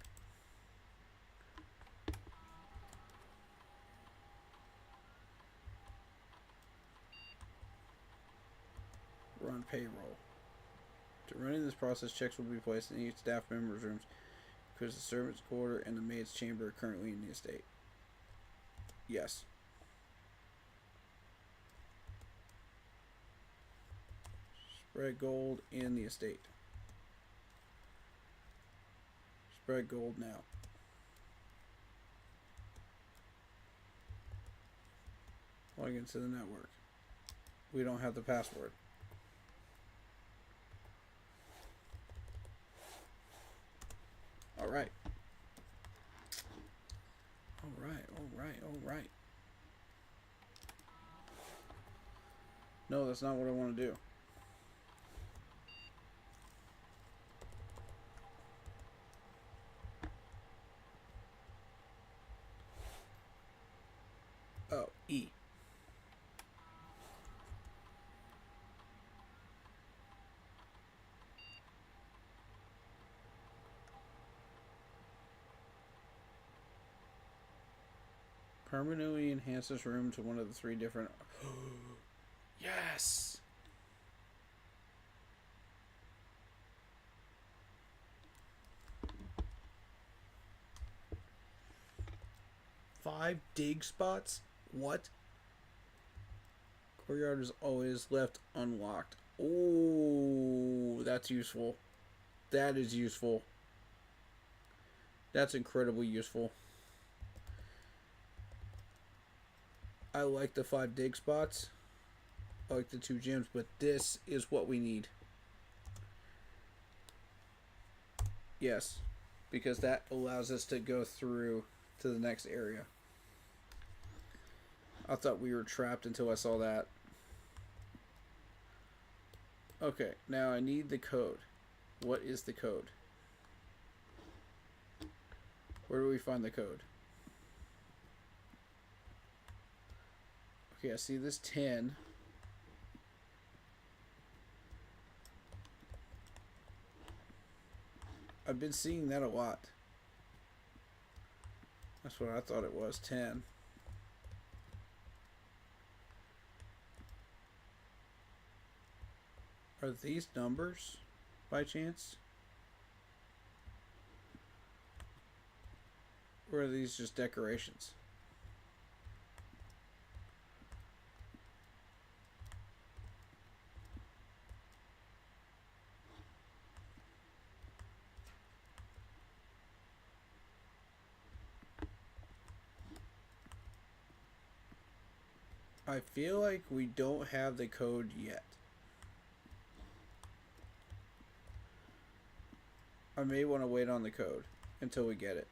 [SPEAKER 2] Run payroll. To running this process, checks will be placed in each staff member's rooms because the servant's quarter and the maid's chamber are currently in the estate. Yes. Spread gold in the estate. Spread gold now. Log into the network. We don't have the password. Alright. Alright. No, that's not what I want to do. Oh, E. Permanently enhance this room to one of the 3 different... Yes! Five dig spots? What? Courtyard is always left unlocked. Oh, that's useful. That is useful. That's incredibly useful. I like the 5 dig spots. I like the 2 gems, but this is what we need. Yes, because that allows us to go through to the next area. I thought we were trapped until I saw that. Okay, now I need the code. What is the code? Where do we find the code? Okay, I see this 10. I've been seeing that a lot. That's what I thought it was, 10. Are these numbers by chance? Or are these just decorations? I feel like we don't have the code yet. I may want to wait on the code until we get it.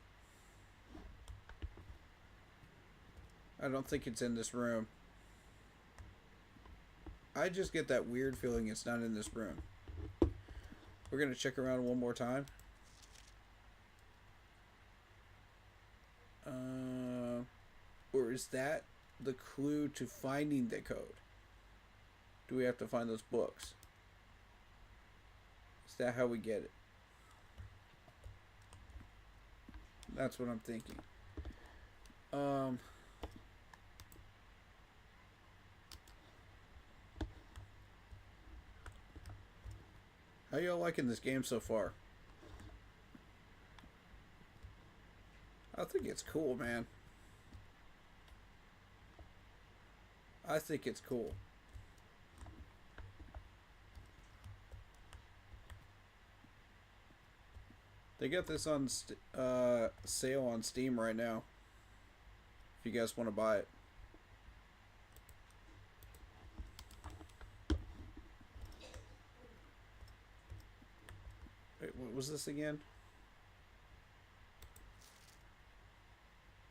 [SPEAKER 2] I don't think it's in this room. I just get that weird feeling it's not in this room. We're going to check around one more time. Or is that the clue to finding the code? Do we have to find those books? Is that how we get it? That's what I'm thinking. How y'all liking this game so far? I think it's cool, man. I think it's cool. They got this on sale on Steam right now. If you guys want to buy it. Wait, what was this again?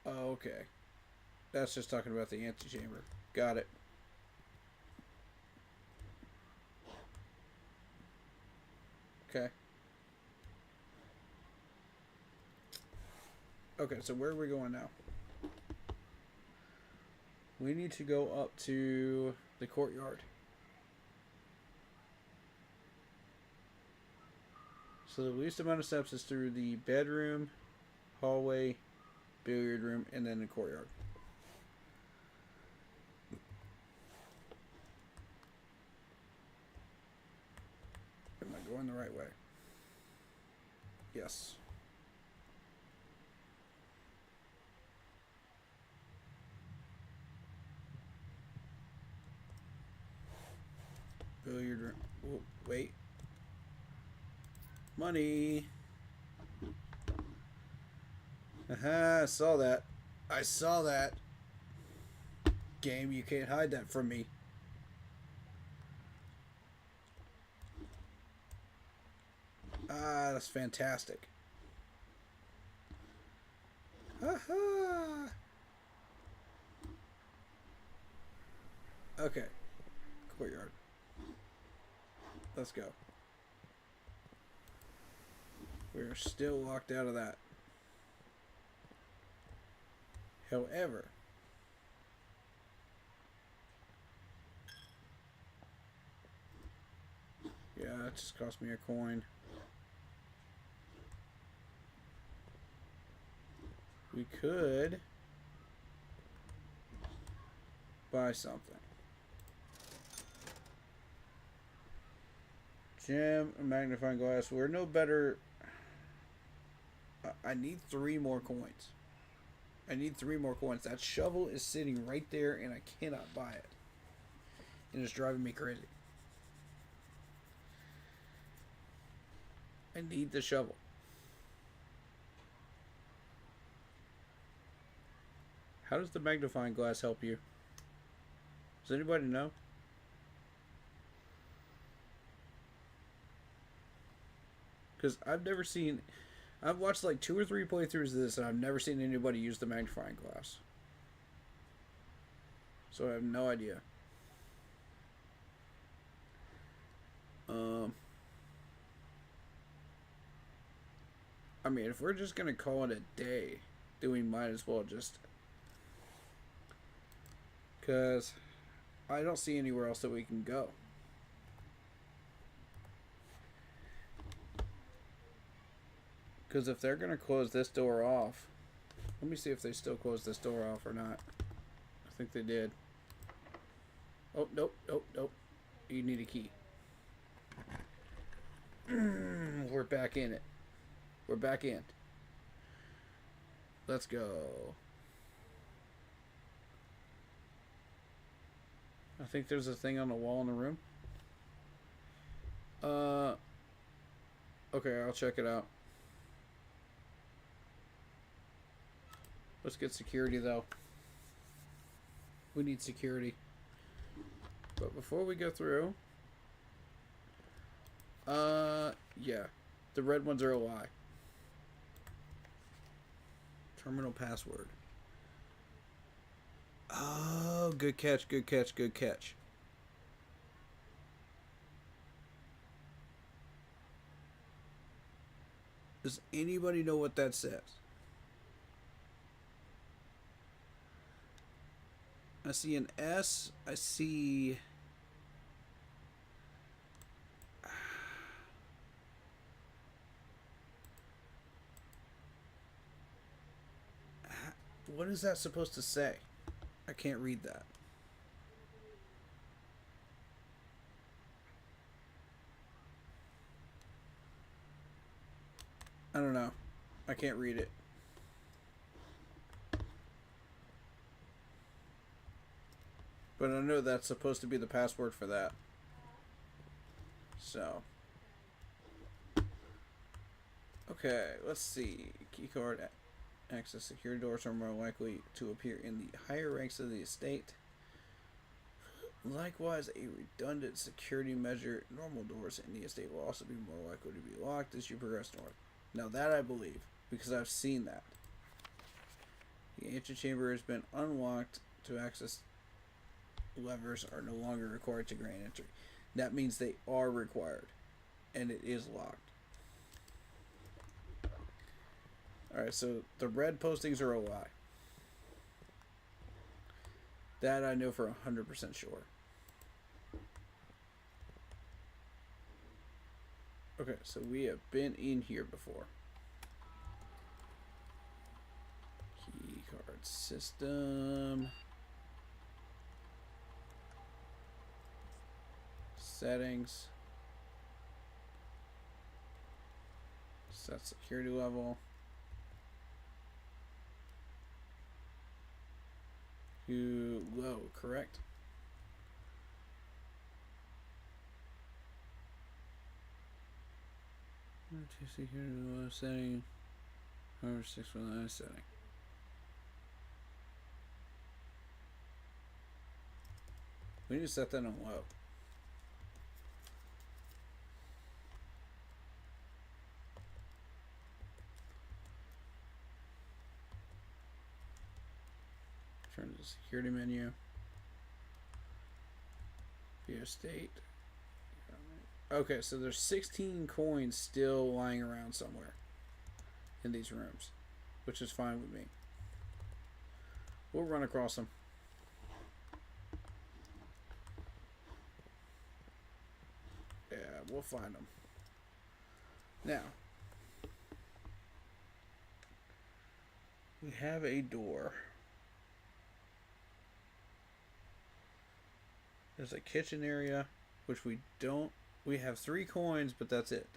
[SPEAKER 2] Oh, okay. That's just talking about the antechamber. Got it. Okay. Okay, so where are we going now? We need to go up to the courtyard. So the least amount of steps is through the bedroom, hallway, billiard room, and then the courtyard. Am I going the right way? Yes. Billiard room. Oh, wait. Money. Aha, I saw that. I saw that. Game, you can't hide that from me. Ah, that's fantastic. Aha. Okay. Courtyard. Let's go. We're still locked out of that. However, yeah, it just cost me a coin. We could buy something. Gem, magnifying glass. We're no better. I need 3 more coins. I need 3 more coins. That shovel is sitting right there and I cannot buy it. And it's driving me crazy. I need the shovel. How does the magnifying glass help you? Does anybody know? Because I've never seen... I've watched like 2 or 3 playthroughs of this and I've never seen anybody use the magnifying glass. So I have no idea. I mean, if we're just going to call it a day, then we might as well just... Because I don't see anywhere else that we can go. Because if they're going to close this door off... Let me see if they still close this door off or not. I think they did. Oh, nope, nope, nope. You need a key. We're back in it. We're back in. Let's go. I think there's a thing on the wall in the room. Okay, I'll check it out. Let's get security, though. We need security. But before we go through... yeah. The red ones are a lie. Terminal password. Oh, good catch, good catch, good catch. Does anybody know what that says? I see an S. I see... What is that supposed to say? I can't read that. I don't know. I can't read it. But I know that's supposed to be the password for that. So. Okay, let's see. Keycard access secure doors are more likely to appear in the higher ranks of the estate. Likewise, a redundant security measure, normal doors in the estate will also be more likely to be locked as you progress north. Now that I believe, because I've seen that. The antechamber has been unlocked to access levers are no longer required to grant entry. That means they are required, and it is locked. Alright, so the red postings are a lie. That I know for 100% sure. Okay, so we have been in here before. Key card system. Settings. Set security level. Low, correct? Security low setting. However, 619 setting. We need to set that on low. Turn to the security menu. View state. Okay, so there's 16 coins still lying around somewhere in these rooms, which is fine with me. We'll run across them. Yeah, we'll find them. Now, we have a door. There's a kitchen area, which we don't... We have 3 coins, but that's it.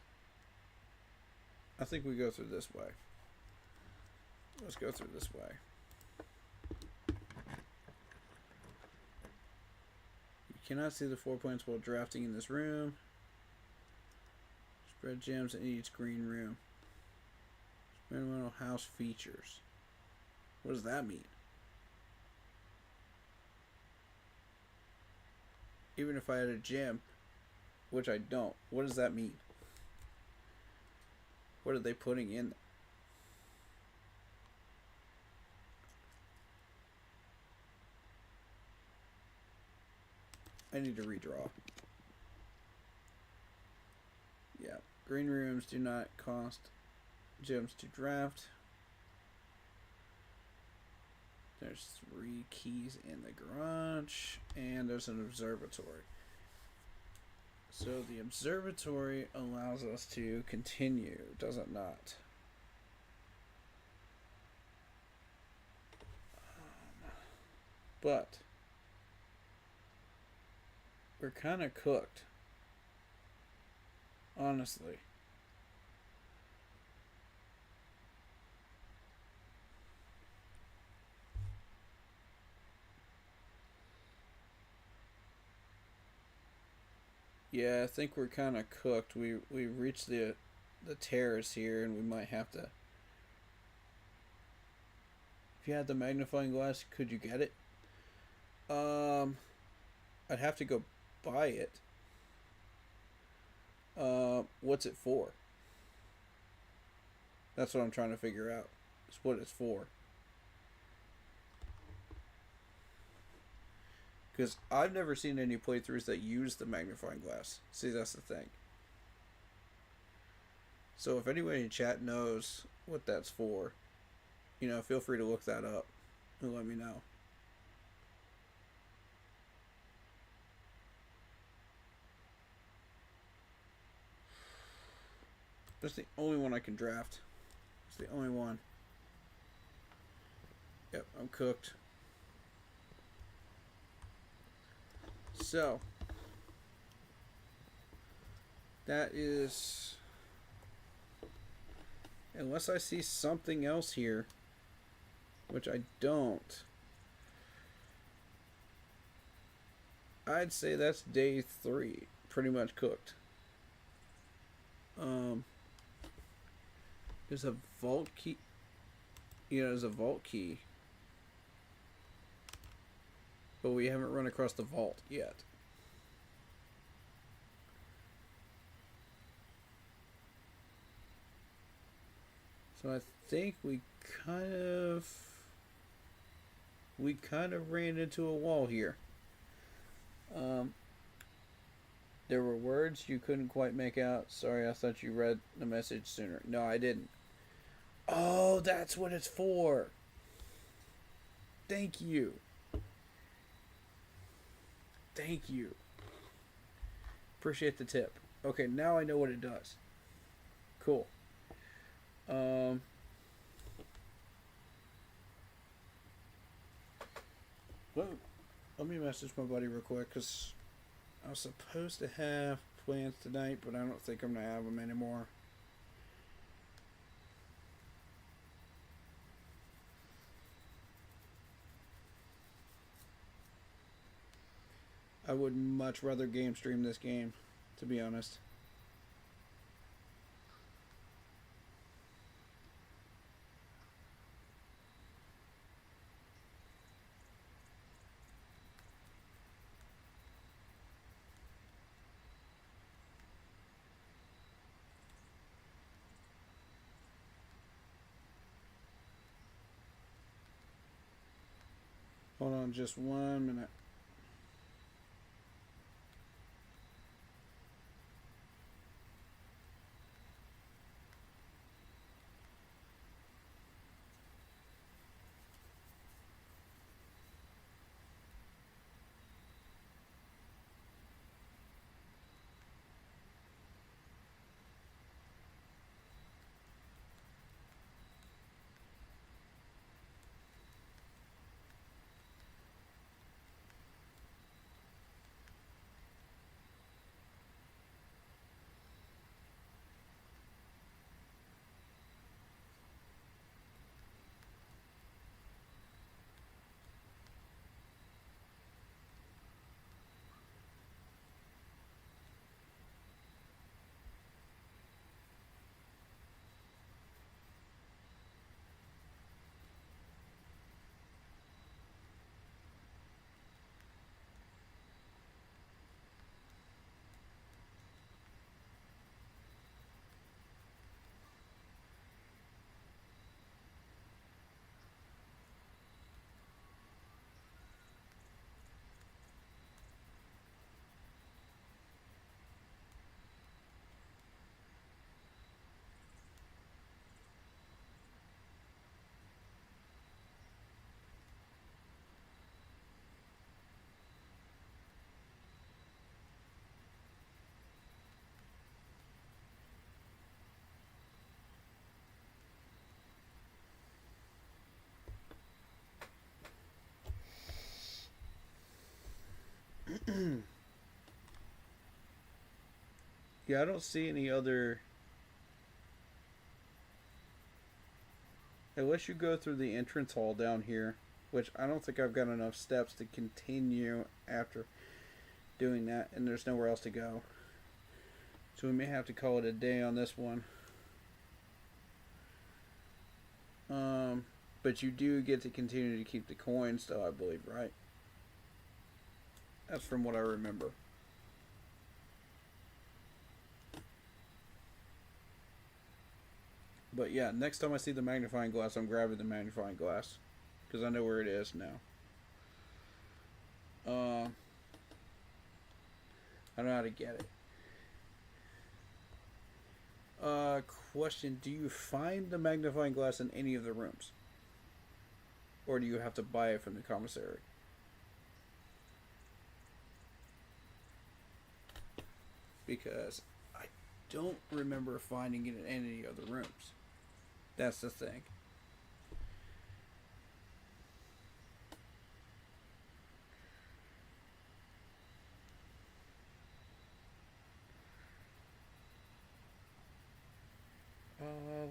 [SPEAKER 2] I think we go through this way. Let's go through this way. Cannot see the 4 points while drafting in this room. Spread gems in each green room. Experimental house features. What does that mean? Even if I had a gem, which I don't, what does that mean? What are they putting in there? I need to redraw. Yeah, green rooms do not cost gems to draft. There's 3 keys in the garage, and there's an observatory. So the observatory allows us to continue, does it not? But we're kind of cooked, honestly. Yeah, I think we're kind of cooked. We reached the terrace here, and we might have to. If you had the magnifying glass, could you get it? I'd have to go buy it. What's it for? That's what I'm trying to figure out. It's what it's for. Because I've never seen any playthroughs that use the magnifying glass. See, that's the thing. So if anyone in chat knows what that's for, you know, feel free to look that up and let me know. That's the only one I can draft. It's the only one. Yep, I'm cooked. So, that is, unless I see something else here, which I don't, I'd say that's day 3, pretty much cooked. There's a vault key. Yeah, there's a vault key. But we haven't run across the vault yet. So I think we kind of ran into a wall here. There were words you couldn't quite make out. Sorry, I thought you read the message sooner. No, I didn't. Oh, that's what it's for. Thank you. Thank you. Appreciate the tip. Okay, now I know what it does. Cool. Let me message my buddy real quick, because I was supposed to have plans tonight, but I don't think I'm going to have them anymore. I would much rather game stream this game, to be honest. Hold on just 1 minute. Yeah, I don't see any other. Unless you go through the entrance hall down here, which I don't think I've got enough steps to continue after doing that, and there's nowhere else to go. So we may have to call it a day on this one. But you do get to continue to keep the coins, though, I believe, right? That's from what I remember. But yeah, next time I see the magnifying glass, I'm grabbing the magnifying glass. Because I know where it is now. I know how to get it. Question, do you find the magnifying glass in any of the rooms? Or do you have to buy it from the commissary? Because I don't remember finding it in any of the rooms. That's the thing.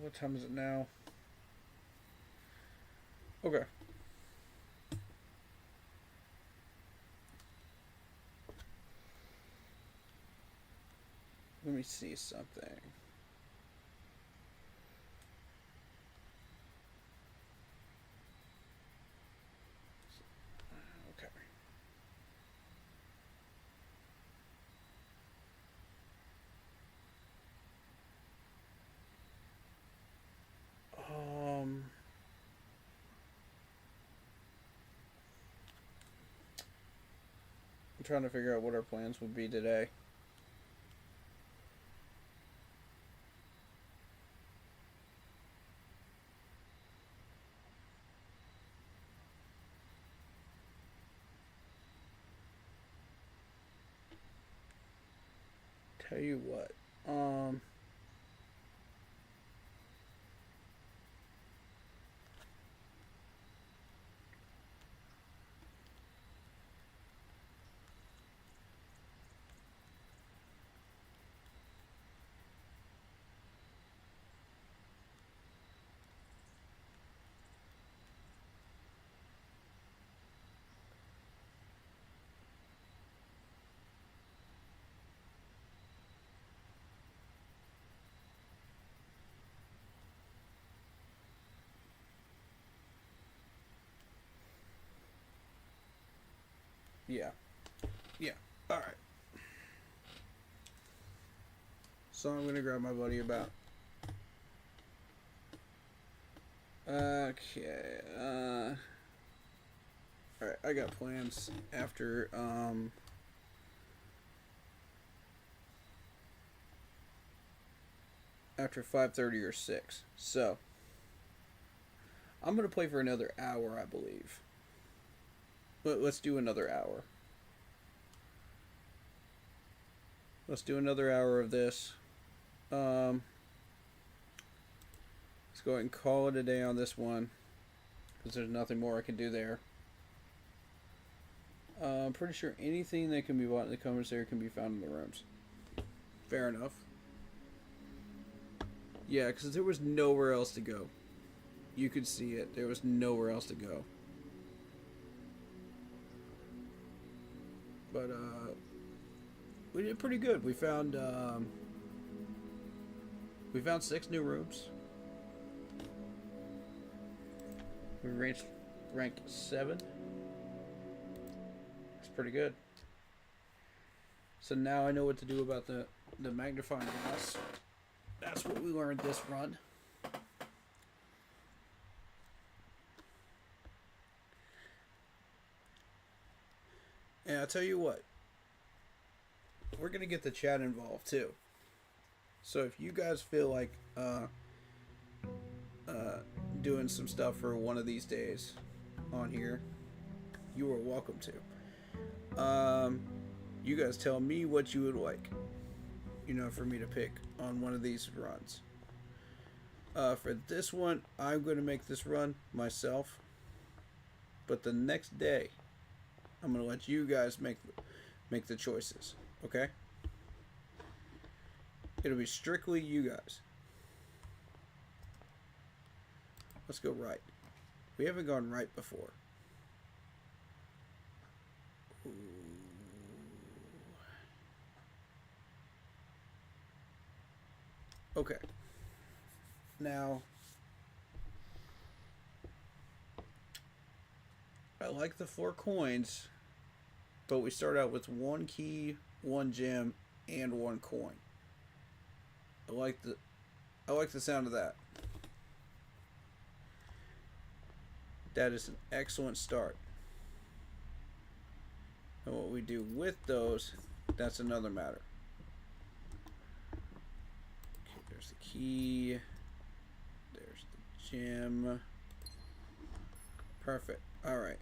[SPEAKER 2] What time is it now? Okay. Let me see something. Okay. I'm trying to figure out what our plans would be today. Tell you what. Yeah. Yeah. Alright. So I'm gonna grab my buddy about. Okay. Alright, I got plans after after 5:30 or 6. So I'm gonna play for another hour, I believe. Let's do another hour. Let's do another hour of this. Let's go ahead and call it a day on this one, because there's nothing more I can do there. I'm pretty sure anything that can be bought in the commissary can be found in the rooms. Fair enough. Yeah, because there was nowhere else to go. You could see it. There was nowhere else to go. But, we did pretty good. We found 6 new rooms. We reached rank 7. That's pretty good. So now I know what to do about the magnifying glass. That's what we learned this run. And I'll tell you what, we're going to get the chat involved too. So if you guys feel like doing some stuff for one of these days on here, you are welcome to. You guys tell me what you would like, for me to pick on one of these runs. For this one, I'm going to make this run myself. But the next day, I'm going to let you guys make the choices. Okay? It'll be strictly you guys. Let's go right. We haven't gone right before. Ooh. Okay. Now, I like the 4 coins, but we start out with 1 key, 1 gem, and 1 coin. I like the sound of that. That is an excellent start. And what we do with those, that's another matter. Okay, there's the key. There's the gem. Perfect. All right.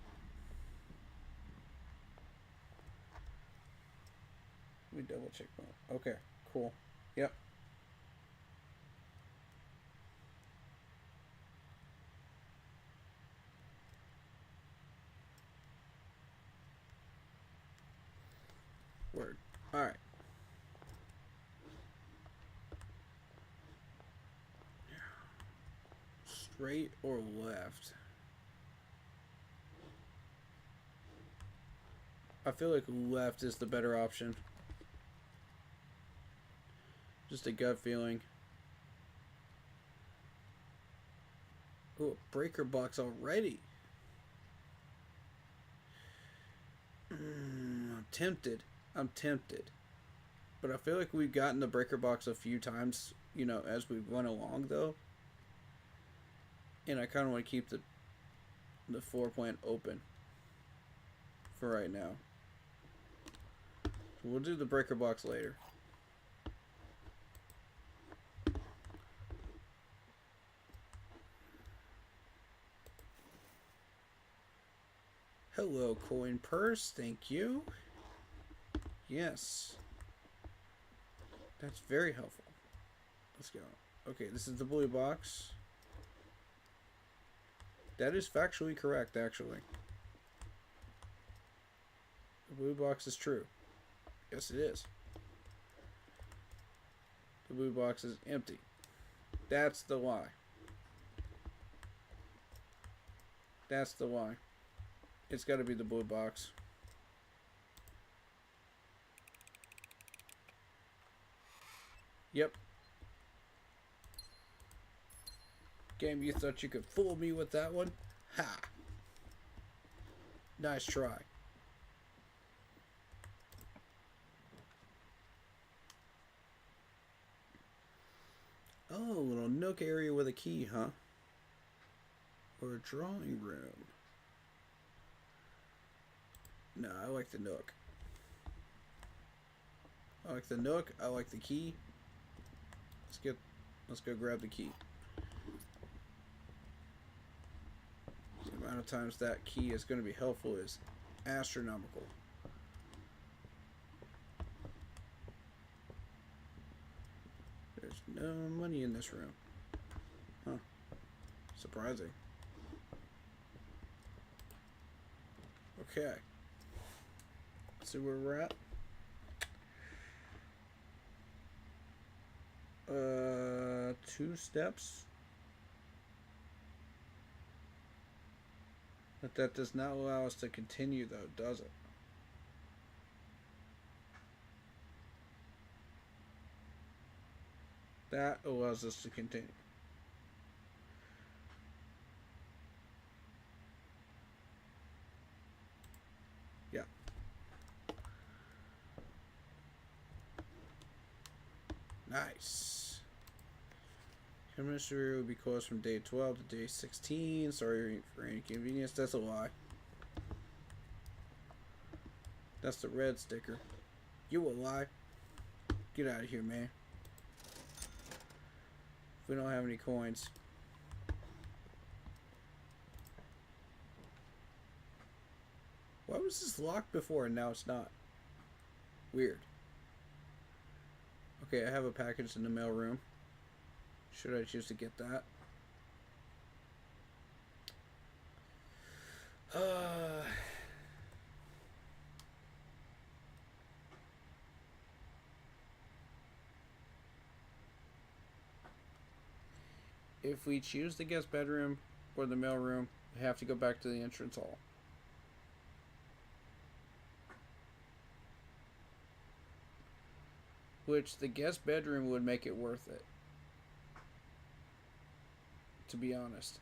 [SPEAKER 2] Let me double check. Okay, cool. Yep. Word. All right. Straight or left? I feel like left is the better option. Just a gut feeling. Oh, a breaker box already. I'm tempted. I'm tempted. But I feel like we've gotten the breaker box a few times, you know, as we went along, though. And I kind of want to keep the floor plan open for right now. So we'll do the breaker box later. Hello, coin purse. Thank you. Yes. That's very helpful. Let's go. Okay, this is the blue box. That is factually correct, actually. The blue box is true. Yes, it is. The blue box is empty. That's the lie. That's the lie. It's got to be the blue box. Yep. Game, you thought you could fool me with that one? Ha! Nice try. Oh, a little nook area with a key, huh? Or a drawing room. No, I like the nook. I like the nook. I like the key. Let's go grab the key. The amount of times that key is going to be helpful is astronomical. There's no money in this room. Huh. Surprising. Okay. Let's see where we're at. 2 steps. But that does not allow us to continue, though, does it? That allows us to continue. Yeah. Nice. Chemistry will be closed from day 12 to day 16. Sorry for any inconvenience. That's a lie. That's the red sticker. You a lie. Get out of here, man. If we don't have any coins. Why was this locked before and now it's not? Weird. Okay, I have a package in the mail room. Should I choose to get that? If we choose the guest bedroom or the mailroom, we have to go back to the entrance hall. Which the guest bedroom would make it worth it, to be honest.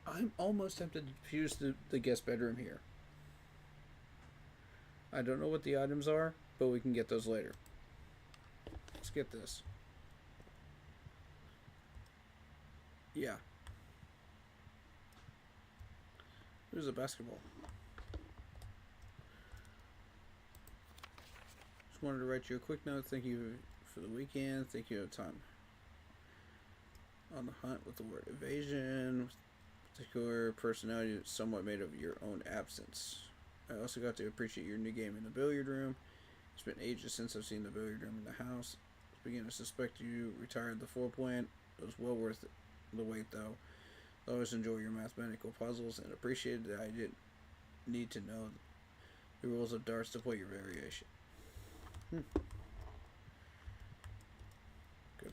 [SPEAKER 2] I'm almost tempted to use the guest bedroom here. I don't know what the items are, but we can get those later. Let's get this. Yeah. There's a basketball. Just wanted to write you a quick note. Thank you for the weekend. Thank you for the time on the hunt with the word evasion. Particular personality somewhat made of your own absence. I also got to appreciate your new game in the billiard room. It's been ages since I've seen the billiard room in the house. I begin to suspect you retired the floor plan. It was well worth the wait, though. I always enjoy your mathematical puzzles and appreciated that I didn't need to know the rules of darts to play your variation. Good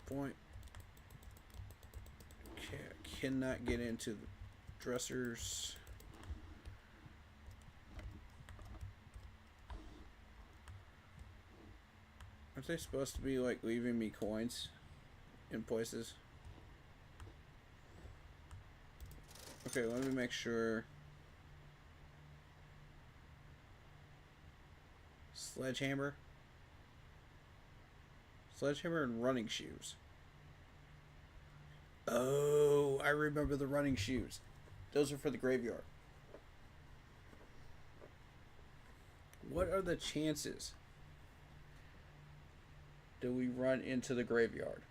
[SPEAKER 2] point. Okay, I cannot get into the dressers. Aren't they supposed to be like leaving me coins in places? Okay, let me make sure. Sledgehammer. Sledgehammer and running shoes. Oh, I remember the running shoes. Those are for the graveyard. What are the chances that we run into the graveyard?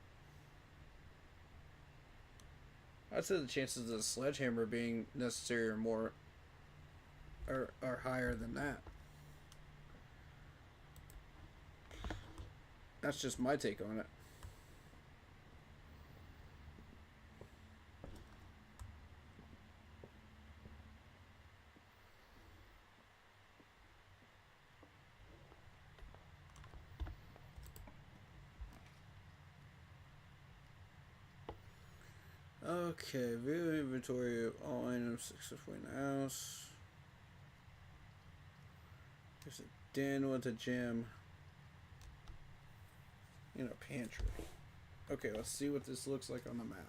[SPEAKER 2] I'd say the chances of the sledgehammer being necessary are more are higher than that. That's just my take on it. Okay, view inventory of all items successfully in the house. There's a den with a gym. In a pantry. Okay, let's see what this looks like on the map.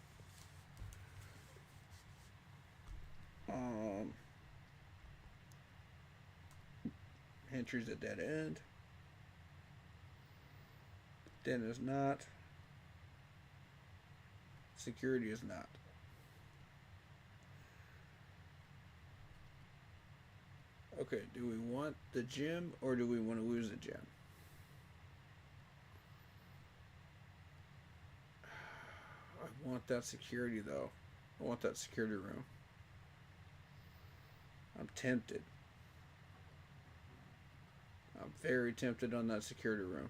[SPEAKER 2] Pantry's a dead end. Den is not. Security is not. Okay, do we want the gym or do we want to lose the gym? I want that security though. I want that security room. I'm tempted. I'm very tempted on that security room.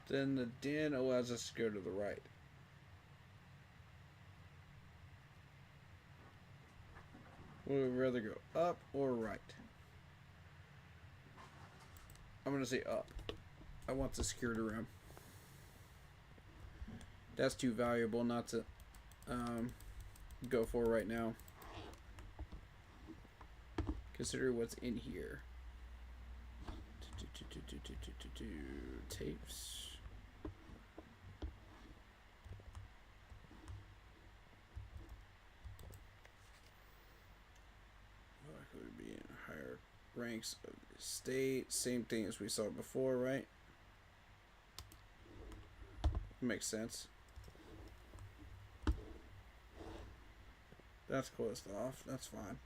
[SPEAKER 2] Then the den allows us to go to the right. Would we rather go up or right? I'm going to say up. I want the security room. That's too valuable not to go for right now. Consider what's in here. Tapes. Would be in higher ranks of the state. Same thing as we saw before, right? Makes sense. That's closed off. That's fine.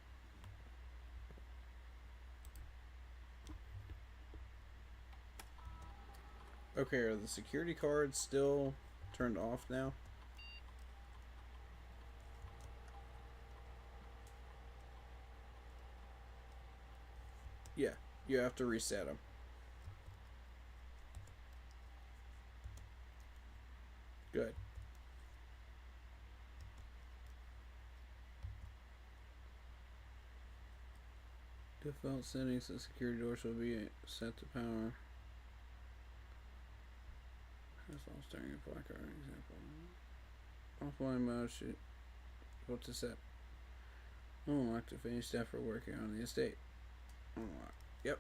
[SPEAKER 2] Okay, are the security cards still turned off now? Yeah, you have to reset them. Good. Default settings and security doors will be set to power. That's all starting a black card example. Offline mode should go to set. Unlocked if any staff are working on the estate. Unlock. Yep.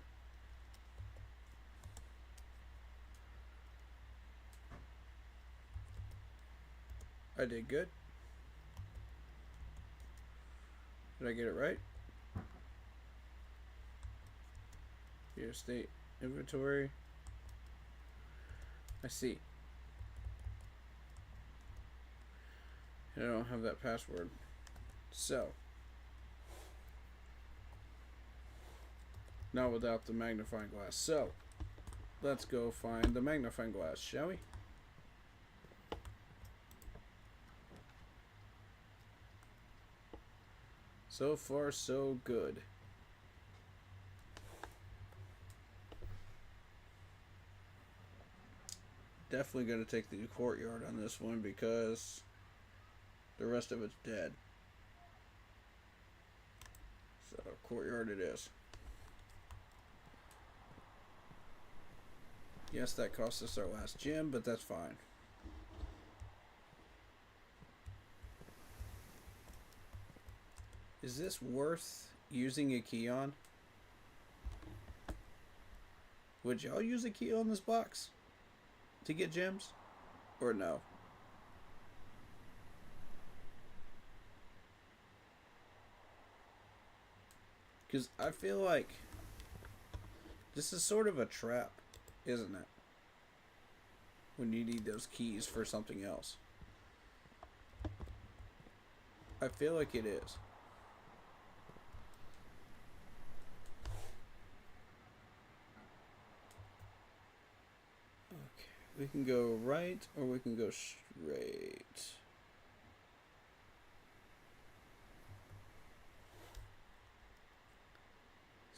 [SPEAKER 2] I did good. Did I get it right? Your estate inventory. I see. I don't have that password. So. Not without the magnifying glass. So. Let's go find the magnifying glass, shall we? So far, so good. Definitely going to take the courtyard on this one because the rest of it's dead. So, courtyard it is. Yes, that cost us our last gem, but that's fine. Is this worth using a key on? Would y'all use a key on this box to get gems? Or no? Because I feel like this is sort of a trap, isn't it? When you need those keys for something else. I feel like it is. Okay, we can go right or we can go straight.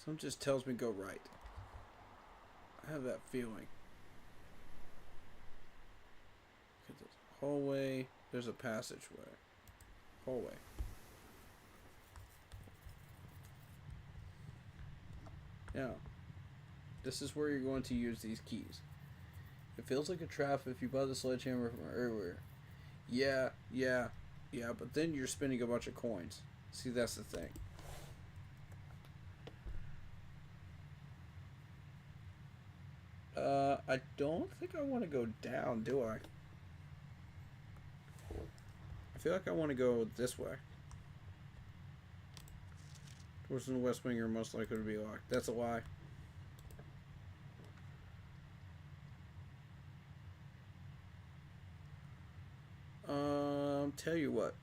[SPEAKER 2] Something just tells me go right. I have that feeling. There's a hallway. There's a passageway. Hallway. Now, this is where you're going to use these keys. It feels like a trap if you buy the sledgehammer from earlier. Yeah, but then you're spending a bunch of coins. See, that's the thing. I don't think I want to go down, do I? I feel like I want to go this way. Doors in the West Wing are most likely to be locked. That's a lie. Tell you what.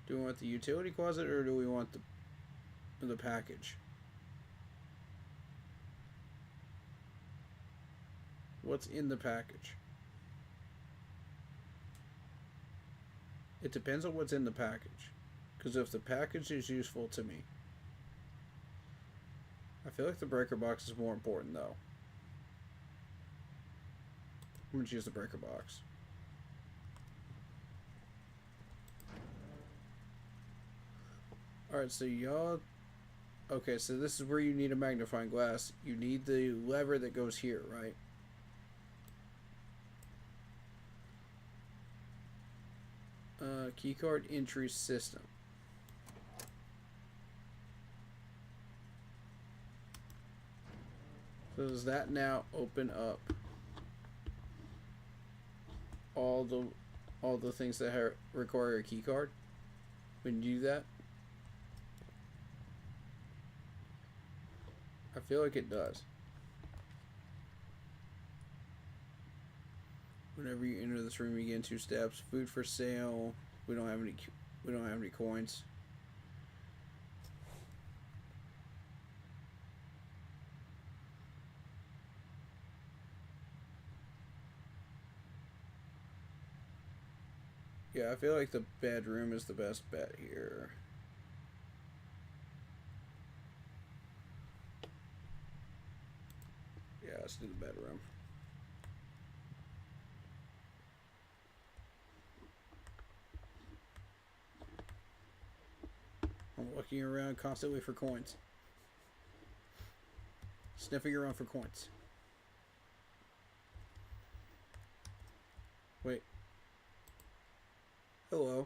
[SPEAKER 2] Do we want the utility closet or do we want the package? What's in the package? It depends on what's in the package. Because if the package is useful to me, I feel like the breaker box is more important though. I'm going to choose the breaker box. Alright, so y'all... Okay, so this is where you need a magnifying glass. You need the lever that goes here, right? Keycard entry system. So does that now open up all the things that require a keycard when you do that? I feel like it does. Whenever you enter this room, you get in 2 steps. Food for sale. We don't have any coins. Yeah, I feel like the bedroom is the best bet here. Okay, let's do the bedroom. I'm looking around constantly for coins. Sniffing around for coins. Wait. Hello.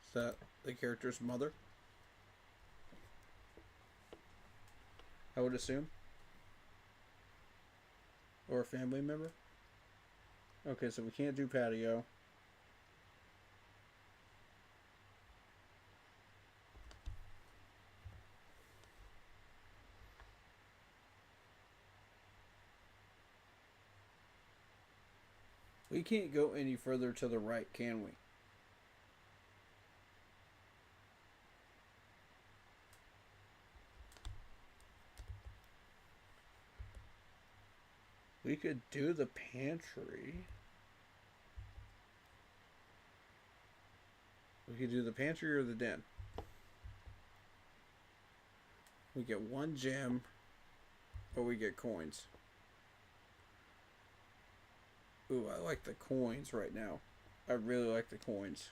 [SPEAKER 2] Is that the character's mother? I would assume. Or a family member? Okay, so we can't do patio. We can't go any further to the right, can we? We could do the pantry. We could do the pantry or the den. We get one gem, or we get coins. Ooh, I like the coins right now. I really like the coins.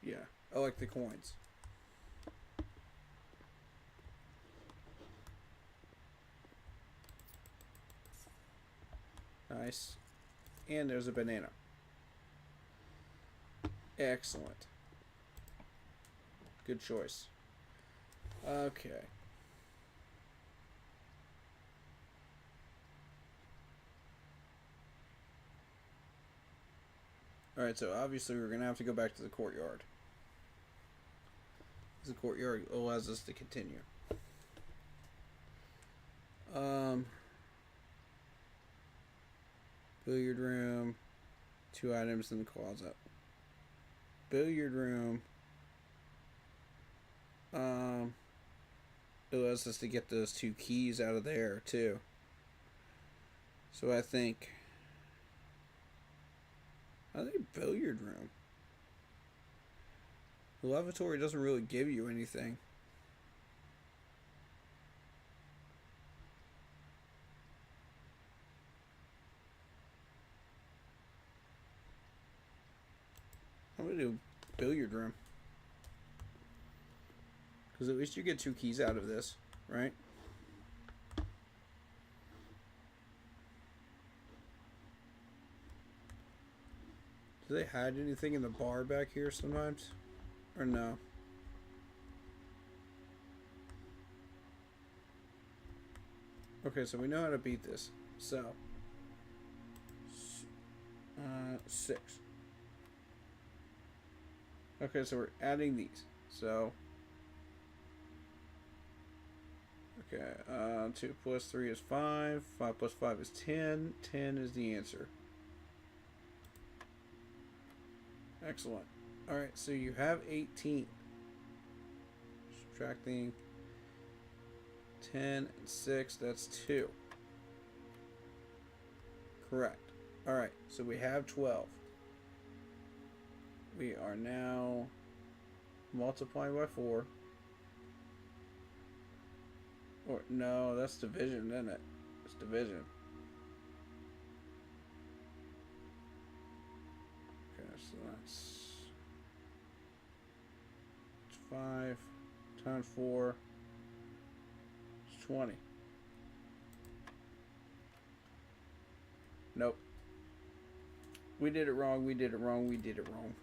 [SPEAKER 2] Yeah, I like the coins. Nice. And there's a banana. Excellent. Good choice. Okay. Alright, so obviously we're going to have to go back to the courtyard. The courtyard allows us to continue. Billiard room. 2 items in the closet. Billiard room. It allows us to get those 2 keys out of there too. So I think billiard room. The lavatory doesn't really give you anything. I'm gonna do billiard room. Because at least you get 2 keys out of this, right? Do they hide anything in the bar back here sometimes? Or no? Okay, so we know how to beat this. So, 6. Okay, so we're adding these. So, okay, 2 plus 3 is 5. 5 plus 5 is 10. 10 is the answer. Excellent. Alright, so you have 18. Subtracting 10 and 6, that's 2. Correct. Alright, so we have 12. We are now multiplying by 4. Or, no, that's division, isn't it? It's division. Okay, so that's 5 times 4 is 20. Nope. We did it wrong, we did it wrong, we did it wrong.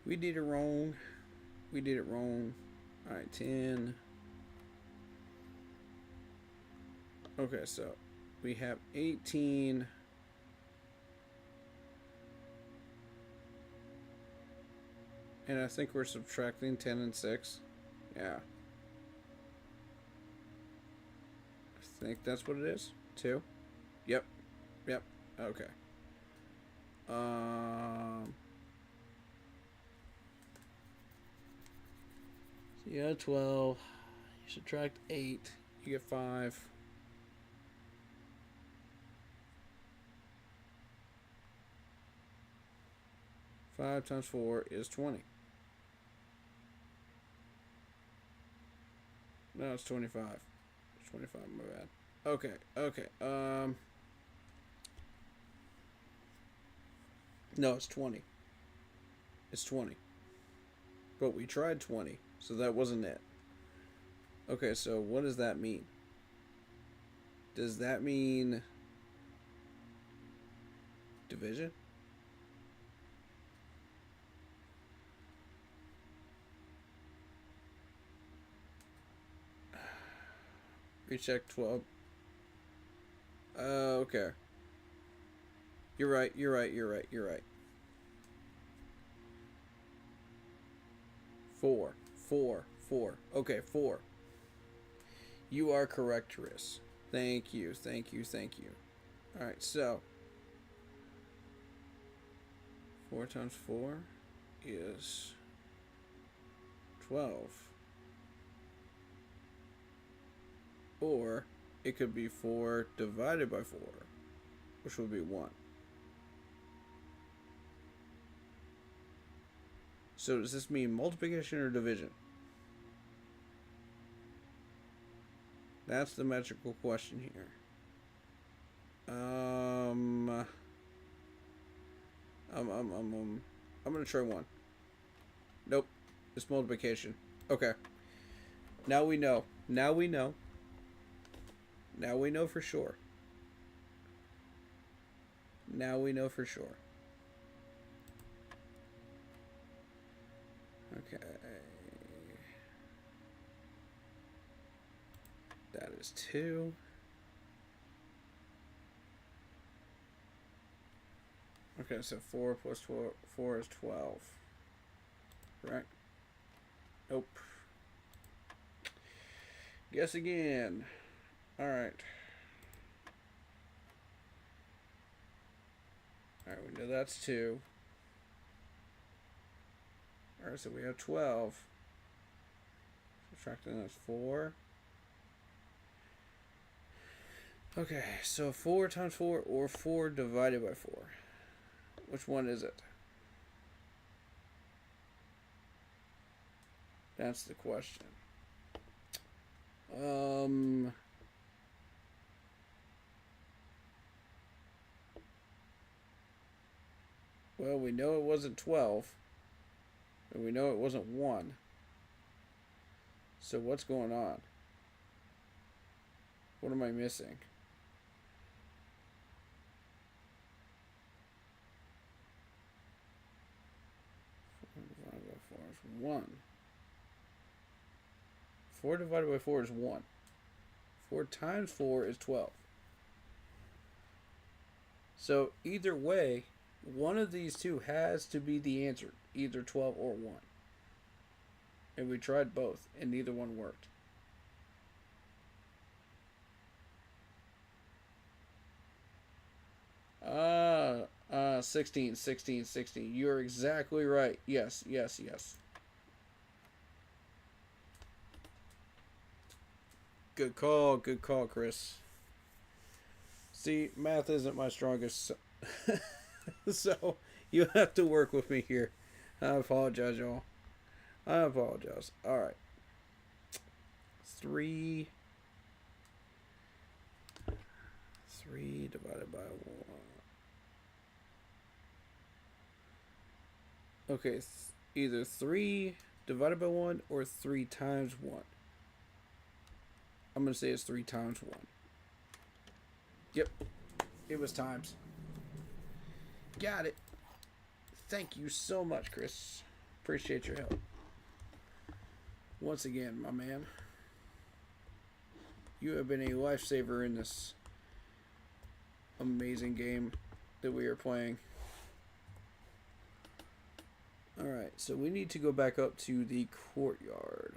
[SPEAKER 2] We did it wrong. We did it wrong. Alright, 10. Okay, so we have 18. And I think we're subtracting 10 and 6. Yeah. I think that's what it is. 2. Yep. Yep. Okay. So you have 12. You subtract 8. You get 5. Five times 4 is 20. No, it's 25. It's 25, my bad. Okay. No, it's 20. It's 20. But we tried 20, so that wasn't it. Okay, so what does that mean? Does that mean division? Recheck 12. Okay. You're right. 4. Okay, 4. You are correct, Chris. Thank you. Alright, so 4 times 4 is 12. Or it could be 4 divided by 4, which would be 1. So does this mean multiplication or division? That's the metrical question here. I'm gonna try 1. Nope. It's multiplication. Okay. Now we know for sure. Okay. That is 2. Okay, so 4 plus 4 is 12. Correct? Nope. Guess again. Alright. Alright, we know that's 2. Alright, so we have 12. Subtracting that's 4. Okay, so 4 times 4 or 4 divided by 4. Which one is it? That's the question. Well, we know it wasn't 12. And we know it wasn't 1. So what's going on? What am I missing? Divided by 4 is 1. 4 divided by 4 is 1. 4 times 4 is 12. So either way, one of these two has to be the answer. Either 12 or 1. And we tried both, and neither one worked. Ah, 16. You're exactly right. Yes. Good call, Chris. See, math isn't my strongest, so you have to work with me here. I apologize, y'all. Alright. 3 divided by 1. Okay, either 3 divided by 1 or 3 times 1. I'm going to say it's 3 times 1. Yep. It was times. Got it. Thank you so much, Chris. Appreciate your help. Once again, my man. You have been a lifesaver in this amazing game that we are playing. Alright, so we need to go back up to the courtyard.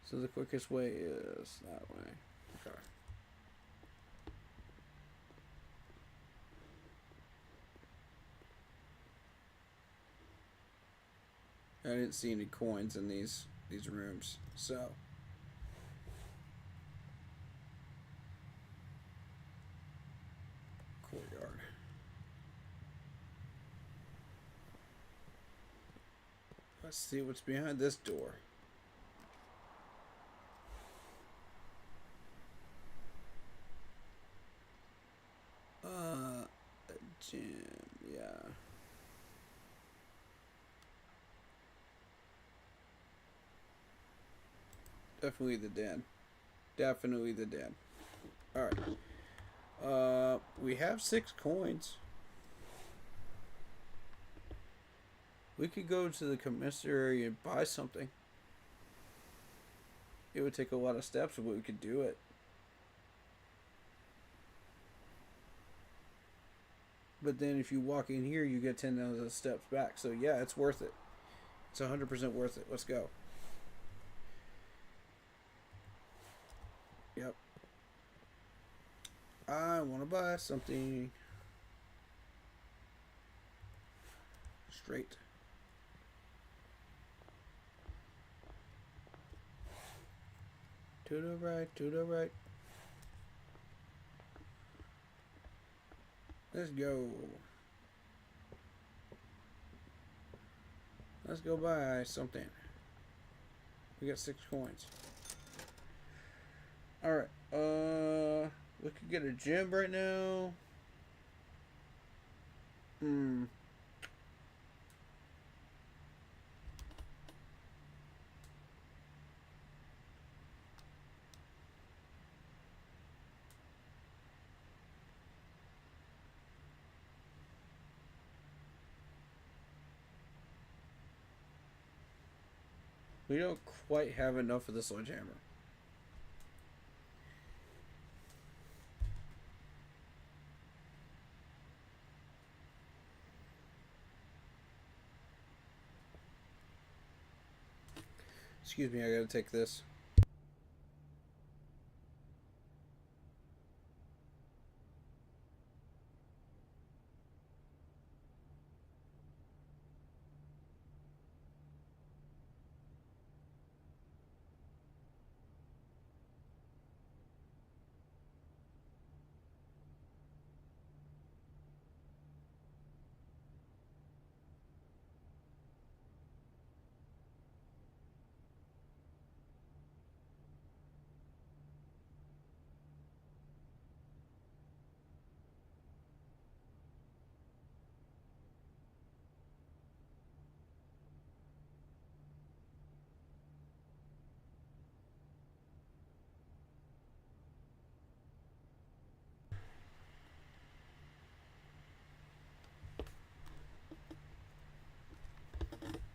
[SPEAKER 2] So the quickest way is that way. Okay. I didn't see any coins in these these rooms. So courtyard. Let's see what's behind this door. Gym, yeah. Definitely the den. Definitely the den. Alright. We have 6 coins. We could go to the commissary and buy something. It would take a lot of steps, but we could do it. But then if you walk in here, you get 10,000 steps back. So yeah, it's worth it. It's 100% worth it. Let's go. Yep. I want to buy something. Straight. To the right, to the right. Let's go. Let's go buy something. We got 6 coins. Alright, we could get a gym right now. We don't quite have enough of the sledgehammer. Excuse me, I gotta take this.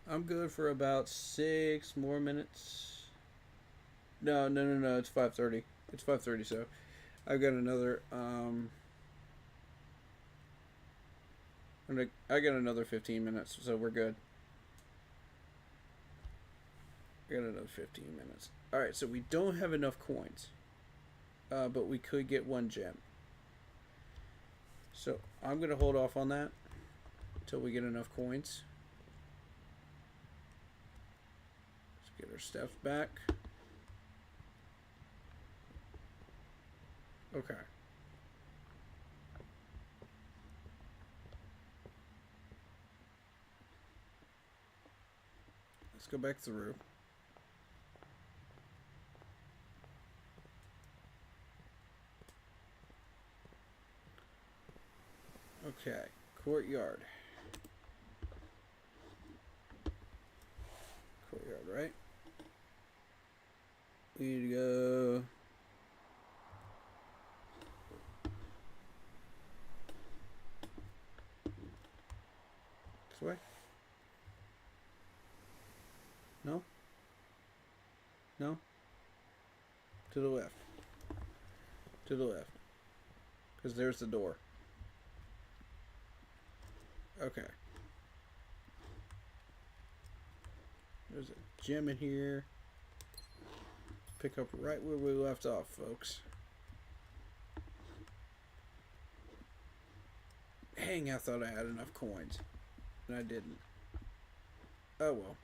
[SPEAKER 2] I'm good for about 6 more minutes. No, it's 5:30. It's 5:30, so I've got another I got another 15 minutes, so we're good. I got another 15 minutes. Alright, so we don't have enough coins. But we could get 1 gem. So I'm going to hold off on that until we get enough coins. Let's get our steps back. Okay. Let's go back through. Okay, courtyard. Courtyard, right? We need to go. This way? No? No? To the left. To the left. Because there's the door. Okay. There's a gem in here. Pick up right where we left off, folks. Dang, I thought I had enough coins. And I didn't. Oh well.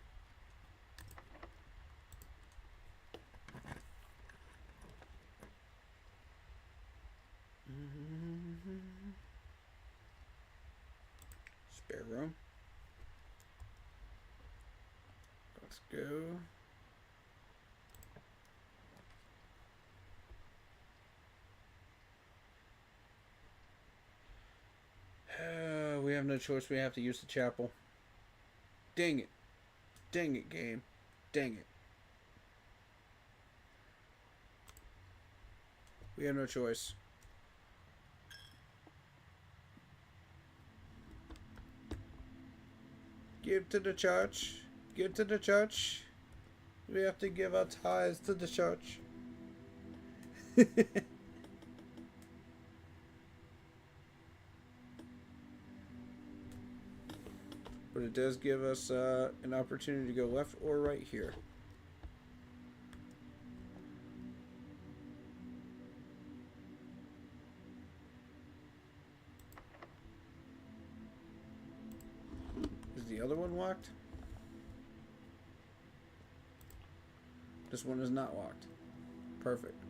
[SPEAKER 2] Spare room. Let's go. We have no choice. We have to use the chapel. Dang it. Dang it, game. Dang it. We have no choice. Give to the church. Give to the church. We have to give our tithes to the church. But it does give us an opportunity to go left or right here. Is the other one locked? This one is not locked. Perfect.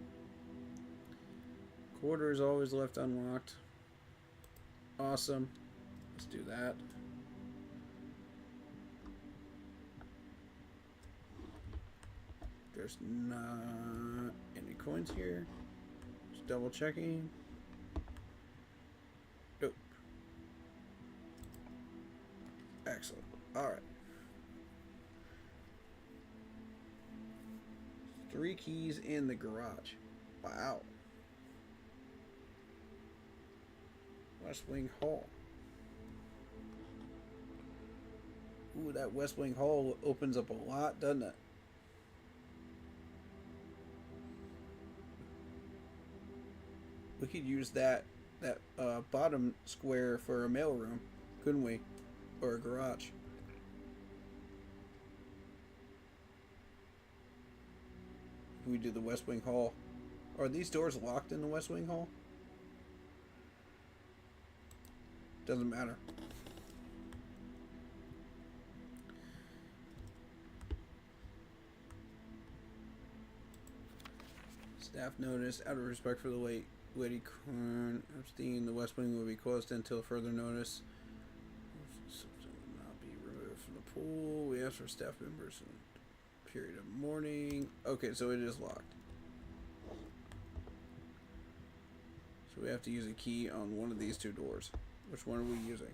[SPEAKER 2] Quarter is always left unlocked. Awesome. Let's do that. There's not any coins here. Just double checking. Nope. Excellent. Alright. 3 keys in the garage. Wow. West Wing Hall. Ooh, that West Wing Hall opens up a lot, doesn't it? We could use that bottom square for a mailroom, couldn't we? Or a garage. If we do the West Wing Hall. Are these doors locked in the West Wing Hall? Doesn't matter. Staff notice, out of respect for the late Lady Kern, Epstein, the West Wing will be closed until further notice. Something will not be removed from the pool. We ask for staff members in a period of mourning. Okay, so it is locked. So we have to use a key on one of these 2 doors. Which one are we using?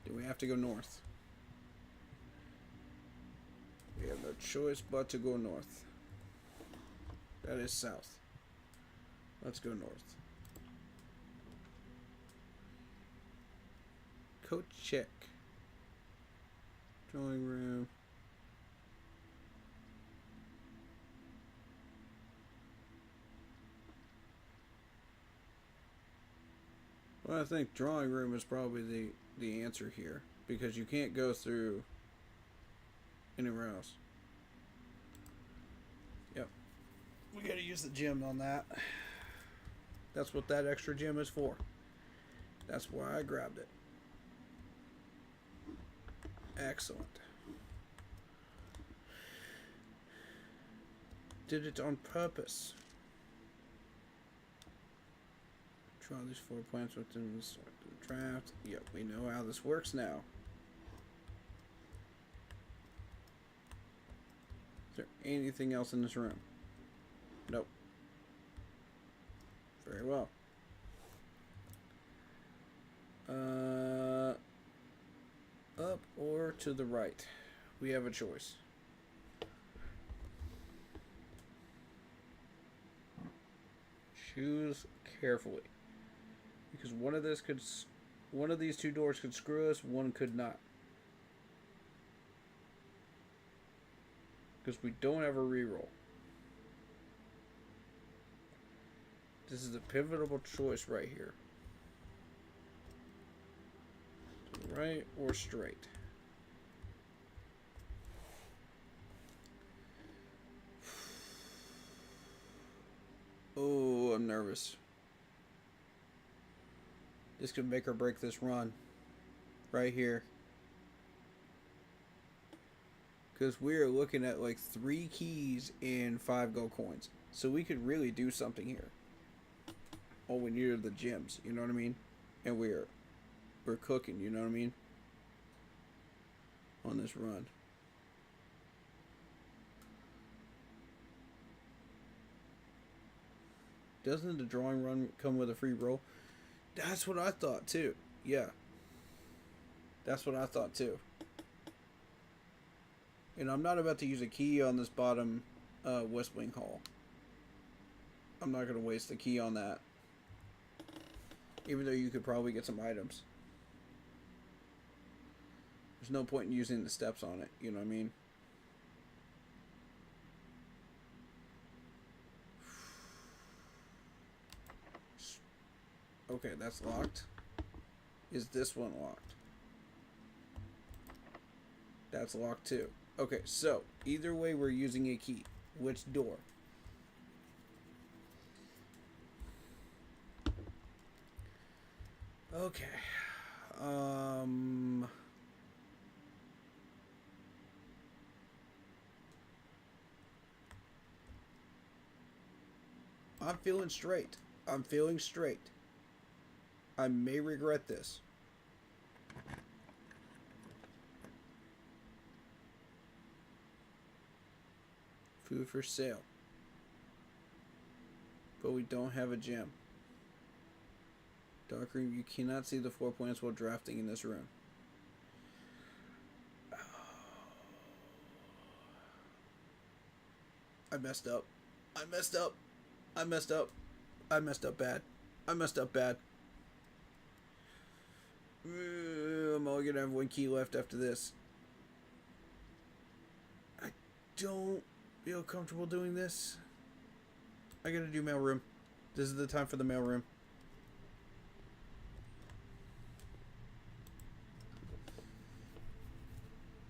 [SPEAKER 2] Do we have to go north? We have no choice but to go north. That is south. Let's go north. Coat check. Drawing room. Well, I think drawing room is probably the answer here. Because you can't go through anywhere else. Yep. We gotta use the gem on that. That's what that extra gem is for. That's why I grabbed it. Excellent. Did it on purpose. Draw these 4 plants within the selected draft. Yep, we know how this works now. Is there anything else in this room? Nope. Very well. Up or to the right? We have a choice. Choose carefully. Because one of these 2 doors could screw us, one could not. Because we don't have a reroll. This is a pivotal choice right here. To the right or straight. Oh, I'm nervous. This could make or break this run. Right here. Because we are looking at like 3 keys and 5 gold coins. So we could really do something here. All we need are the gems, you know what I mean? And we're cooking, you know what I mean? On this run. Doesn't the drawing run come with a free roll? That's what I thought too. Yeah. That's what I thought too. And I'm not about to use a key on this bottom West Wing Hall. I'm not going to waste the key on that. Even though you could probably get some items. There's no point in using the steps on it. You know what I mean? Okay, that's locked. Is this one locked? That's locked too. Okay, so either way we're using a key. Which door? Okay. I'm feeling straight. I'm feeling straight. I may regret this. Food for sale. But we don't have a gem. Dark room, you cannot see the 4 points while drafting in this room. I messed up. I messed up. I messed up. I messed up bad. I messed up bad. I'm only gonna have 1 key left after this. I don't feel comfortable doing this. I gotta do mailroom. This is the time for the mailroom.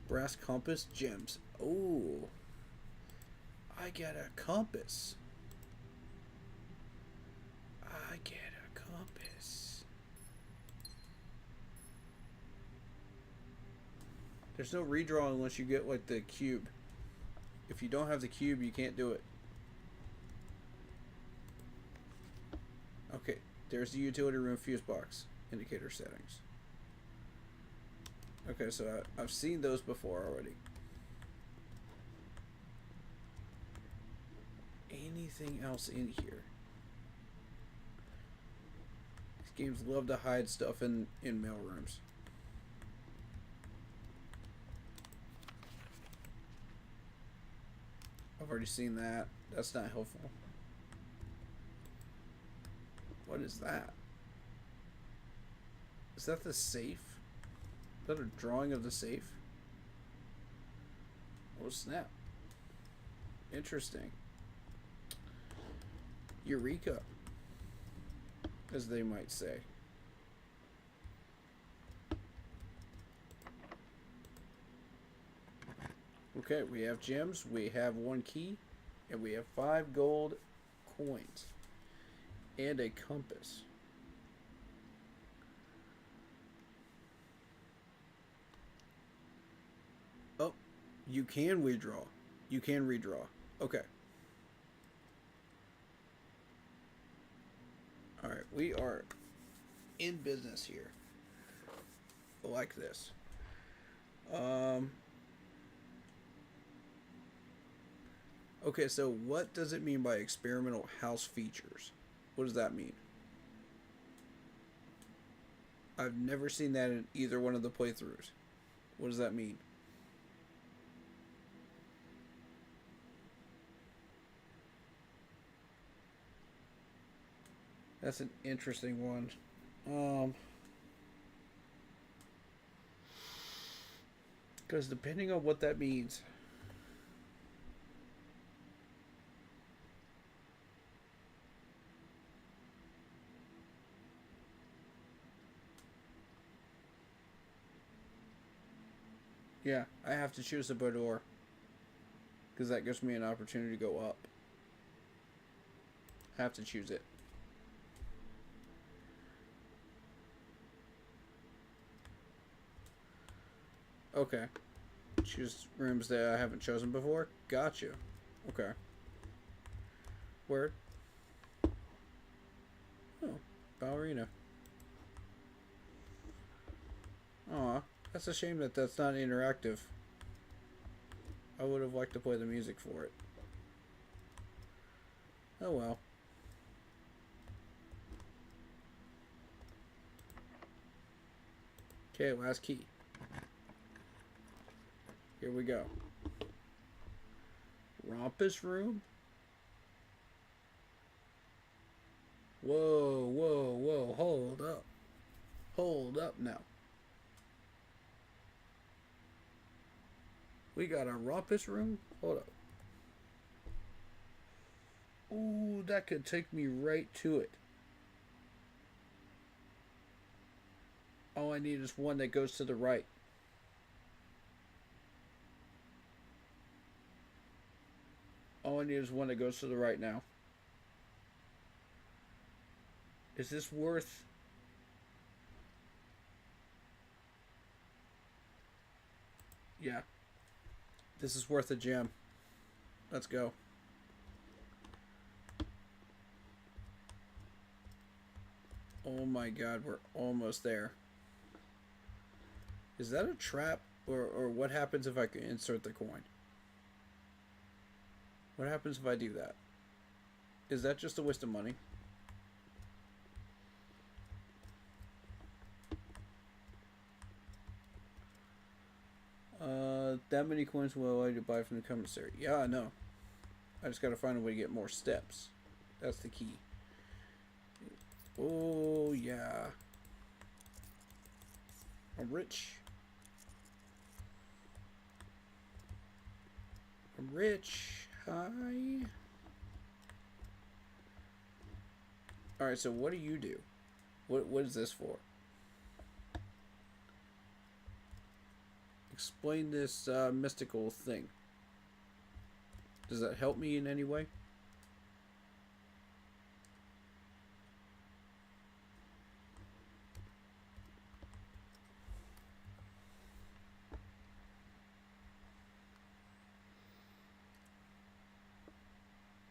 [SPEAKER 2] Brass compass, gems. Oh, I get a compass. I get a compass. There's no redraw unless you get like the cube. If you don't have the cube, you can't do it. Okay, there's the utility room fuse box indicator settings. Okay, so I've seen those before already. Anything else in here? These games love to hide stuff in mail rooms. I've already seen that. That's not helpful. What is that? Is that the safe? Is that a drawing of the safe? Oh snap. Interesting. Eureka, as they might say. Okay, we have gems, we have 1 key, and we have 5 gold coins. And a compass. Oh, you can redraw. You can redraw. Okay. Alright, we are in business here. Like this. Okay, so what does it mean by experimental house features? What does that mean? I've never seen that in either one of the playthroughs. What does that mean? That's an interesting one. Because depending on what that means... Yeah, I have to choose the boudoir. Because that gives me an opportunity to go up. I have to choose it. Okay. Choose rooms that I haven't chosen before. Gotcha. Okay. Word. Oh, ballerina. Aw, that's a shame that that's not interactive. I would have liked to play the music for it. Oh well. Okay, last key. Here we go. Rompus room? Whoa, whoa, whoa, hold up. Hold up now. We got a rompus room? Hold up. Ooh, that could take me right to it. All I need is one that goes to the right. All I need is one that goes to the right now. Is this worth... Yeah. This is worth a gem. Let's go. Oh my god, we're almost there. Is that a trap? Or what happens if I can insert the coin? What happens if I do that? Is that just a waste of money? That many coins will allow you to buy from the commissary. Yeah, I know. I just gotta find a way to get more steps. That's the key. Oh, yeah. I'm rich. I'm rich. Hi. Alright, so what do you do? What is this for? Explain this mystical thing. Does that help me in any way?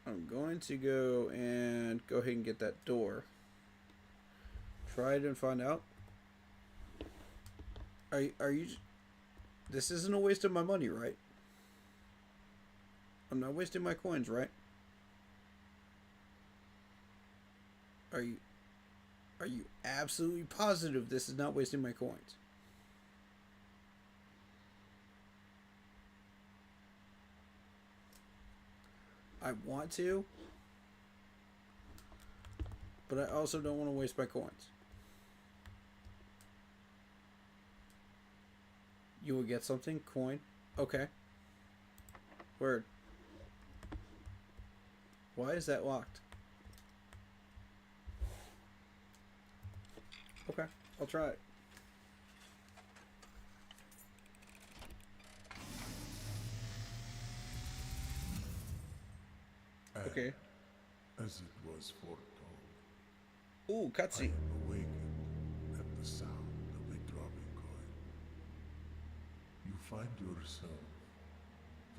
[SPEAKER 2] I'm going to go ahead and get that door. Try it and find out. Are you... This isn't a waste of my money, right? I'm not wasting my coins, right? Are you absolutely positive this is not wasting my coins? I want to, but I also don't want to waste my coins. You will get something? Coin? Okay. Word. Why is that locked? Okay, I'll try it. Okay.
[SPEAKER 1] As it was foretold,
[SPEAKER 2] Ooh,
[SPEAKER 1] I
[SPEAKER 2] cutscene.
[SPEAKER 1] am awakened at the sound of a dropping coin. You find yourself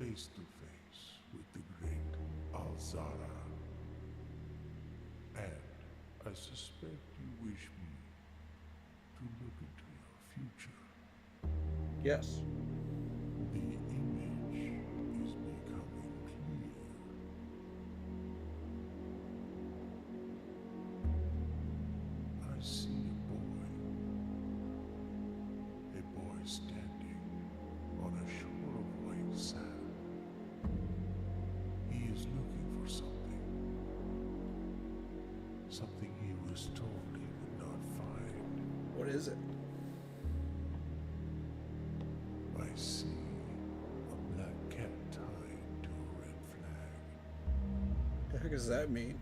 [SPEAKER 1] face to face with the great Alzara. And I suspect you wish me to look into your future.
[SPEAKER 2] Yes.
[SPEAKER 1] The image is becoming clear. I see a boy standing on a shore of white sand. He is looking for something. Something he was told he would not find.
[SPEAKER 2] What is it?
[SPEAKER 1] I see a black cat tied to a red flag.
[SPEAKER 2] The heck does that mean?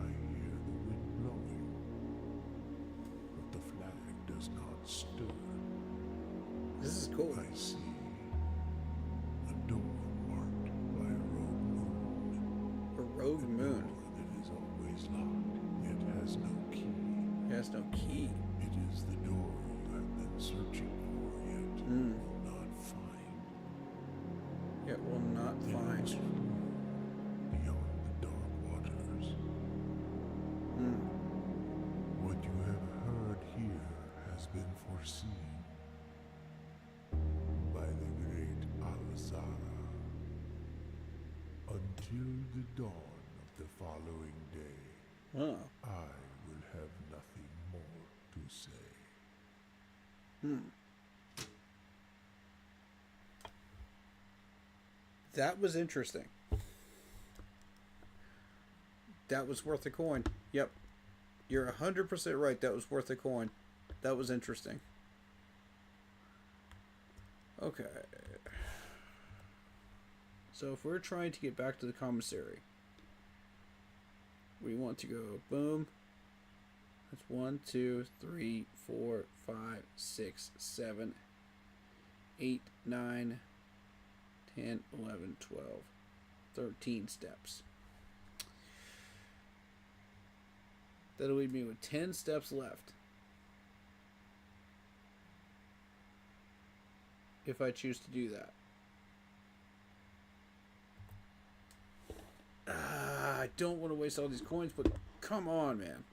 [SPEAKER 1] I hear the wind blowing, but the flag does not stir.
[SPEAKER 2] This is cool.
[SPEAKER 1] I see a door marked by a rogue moon.
[SPEAKER 2] A rogue moon.
[SPEAKER 1] Door that is always locked, yet has no key.
[SPEAKER 2] It has no key.
[SPEAKER 1] It is the door you have been searching for, yet will not
[SPEAKER 2] It will not
[SPEAKER 1] There
[SPEAKER 2] find.
[SPEAKER 1] is room beyond the dark waters.
[SPEAKER 2] Hmm.
[SPEAKER 1] What you have heard here has been foreseen by the great Alzara. Until the dawn of the following day,
[SPEAKER 2] Oh.
[SPEAKER 1] I will have nothing more to say.
[SPEAKER 2] Hmm. That was interesting. That was worth a coin. Yep. You're 100% right. That was worth a coin. That was interesting. Okay. So if we're trying to get back to the commissary, we want to go boom. That's 1, 2, 3, 4, 5, 6, 7, 8, 9, 10, 11, 12, 13 steps. That'll leave me with 10 steps left. If I choose to do that. I don't want to waste all these coins, but come on, man.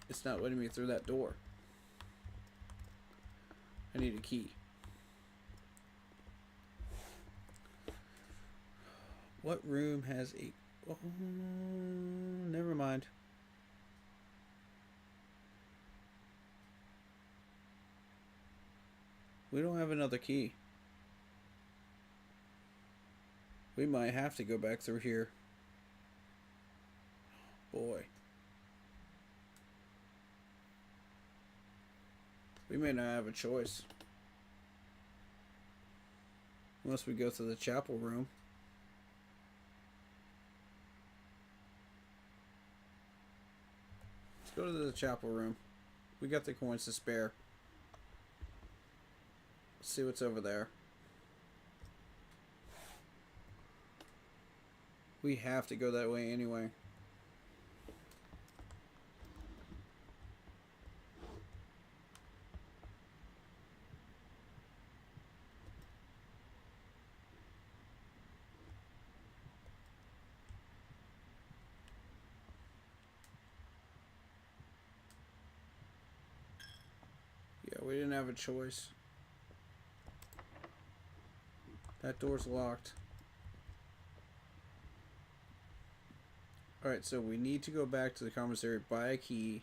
[SPEAKER 2] It's not letting me through that door. I need a key. What room has a... Oh, never mind. We don't have another key. We might have to go back through here. Boy. We may not have a choice. Unless we go to the chapel room. Let's go to the chapel room. We got the coins to spare. Let's see what's over there. We have to go that way anyway. Yeah, we didn't have a choice. That door's locked. Alright, so we need to go back to the commissary, buy a key,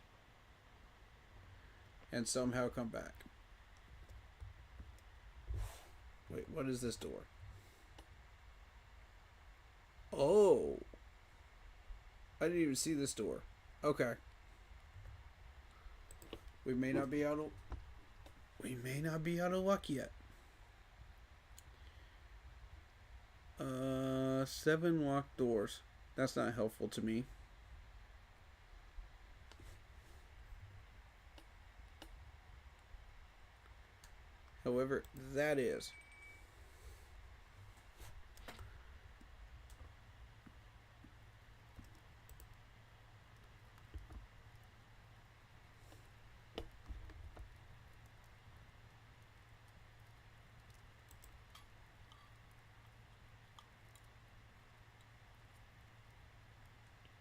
[SPEAKER 2] and somehow come back. Wait, what is this door? Oh! I didn't even see this door. Okay. We may not be out of luck yet. 7 locked doors. That's not helpful to me. However, that is.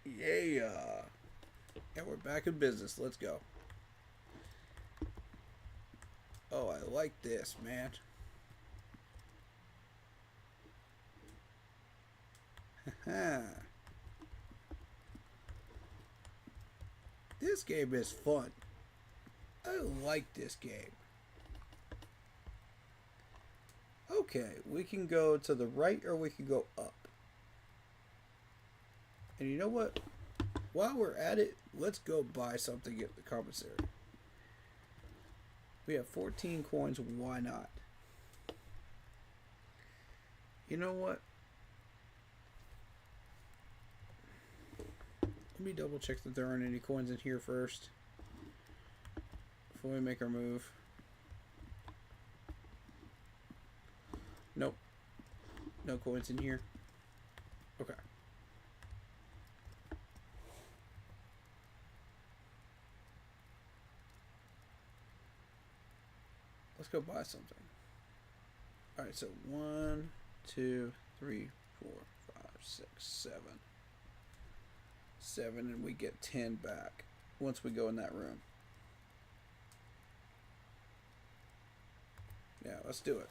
[SPEAKER 2] Yeah. And we're back in business. Let's go. Oh, I like this, man. This game is fun. I like this game. Okay, we can go to the right or we can go up. And you know what? While we're at it, let's go buy something at the commissary. We have 14 coins, why not? You know what? Let me double check that there aren't any coins in here first. Before we make our move. Nope. No coins in here. Okay. Let's go buy something. Alright, so 1, 2, 3, 4, 5, 6, 7. 7, and we get 10 back once we go in that room. Yeah, let's do it.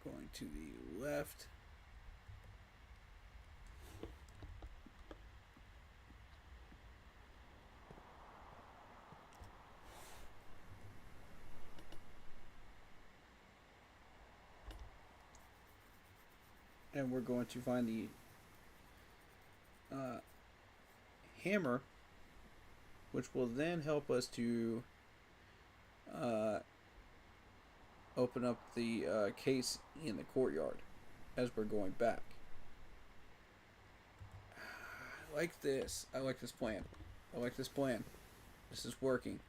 [SPEAKER 2] Going to the left. And we're going to find the hammer, which will then help us to open up the case in the courtyard as we're going back. I like this. I like this plan. I like this plan. This is working.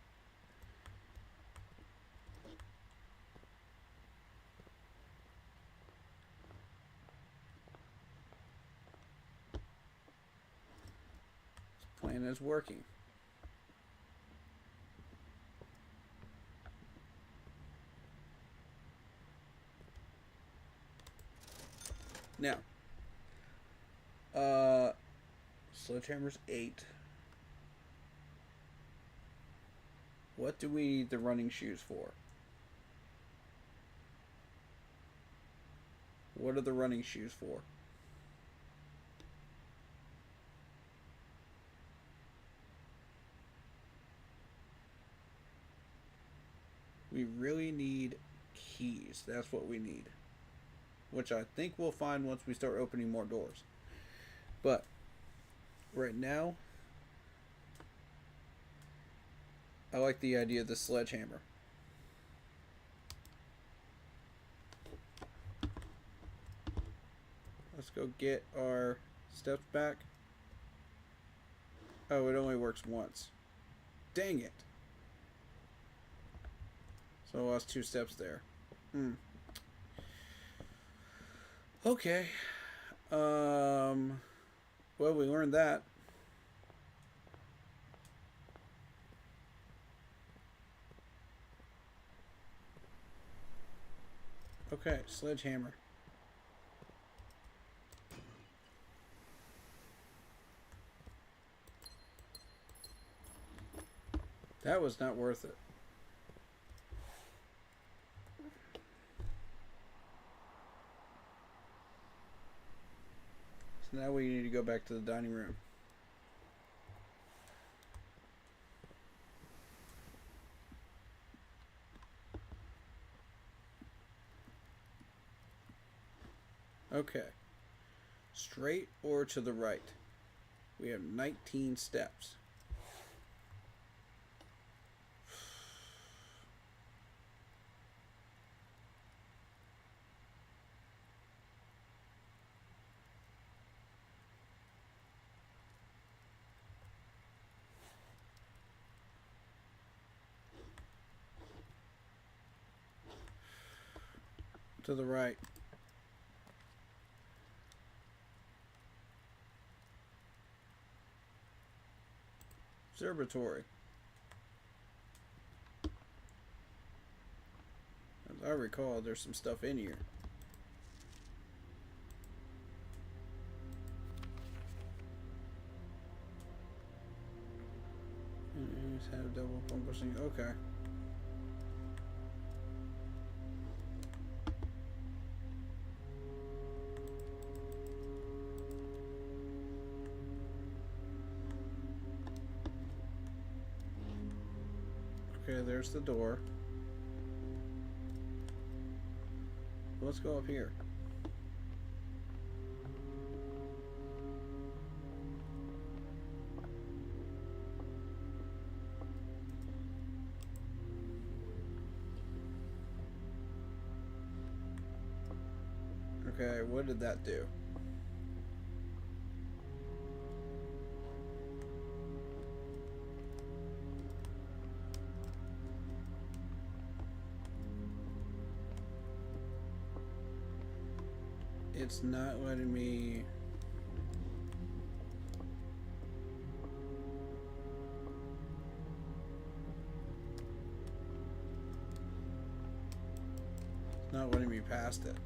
[SPEAKER 2] This plan is working. Now, sledgehammer's 8. What do we need the running shoes for? What are the running shoes for? We really need keys. That's what we need. Which I think we'll find once we start opening more doors. But right now, I like the idea of the sledgehammer. Let's go get our steps back. Oh, it only works once. Dang it. So I lost 2 steps there. Okay. Well, we learned that. Okay, sledgehammer. That was not worth it. So now we need to go back to the dining room. Okay. Straight or to the right? We have 19 steps. To the right. Observatory. As I recall, there's some stuff in here. Have double compassing. Okay. Okay, there's the door. Let's go up here. Okay, what did that do? It's not letting me... Not letting me past it.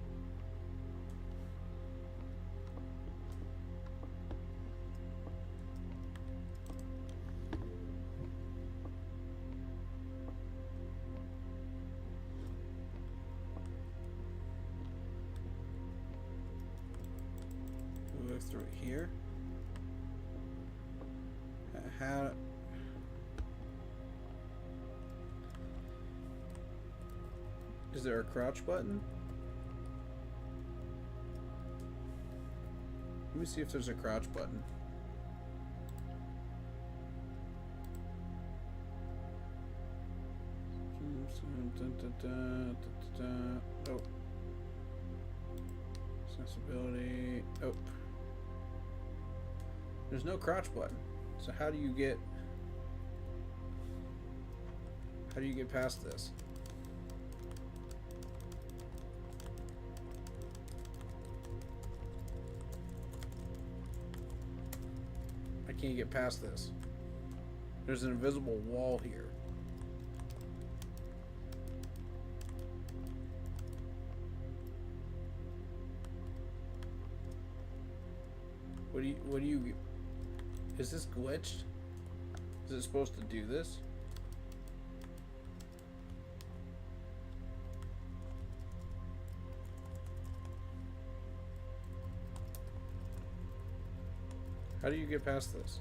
[SPEAKER 2] Move through here. How? Is there a crouch button? Let me see if there's a crouch button. Nope. Accessibility. Nope. There's no crouch button. So how do you get past this? I can't get past this. There's an invisible wall here. What do you is this glitched? Is it supposed to do this? How do you get past this?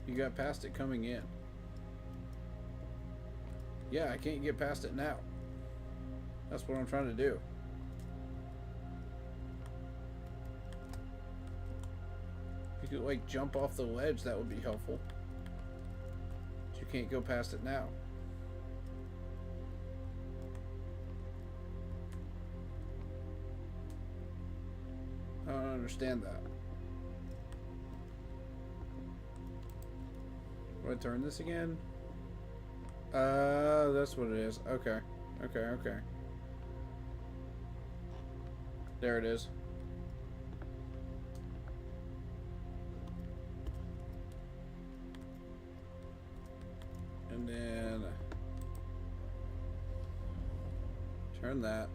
[SPEAKER 2] You got past it coming in. Yeah, I can't get past it now. That's what I'm trying to do. If you could, like, jump off the ledge, that would be helpful. But you can't go past it now. I don't understand that. Do I turn this again? That's what it is. Okay. Okay. There it is. And then turn that.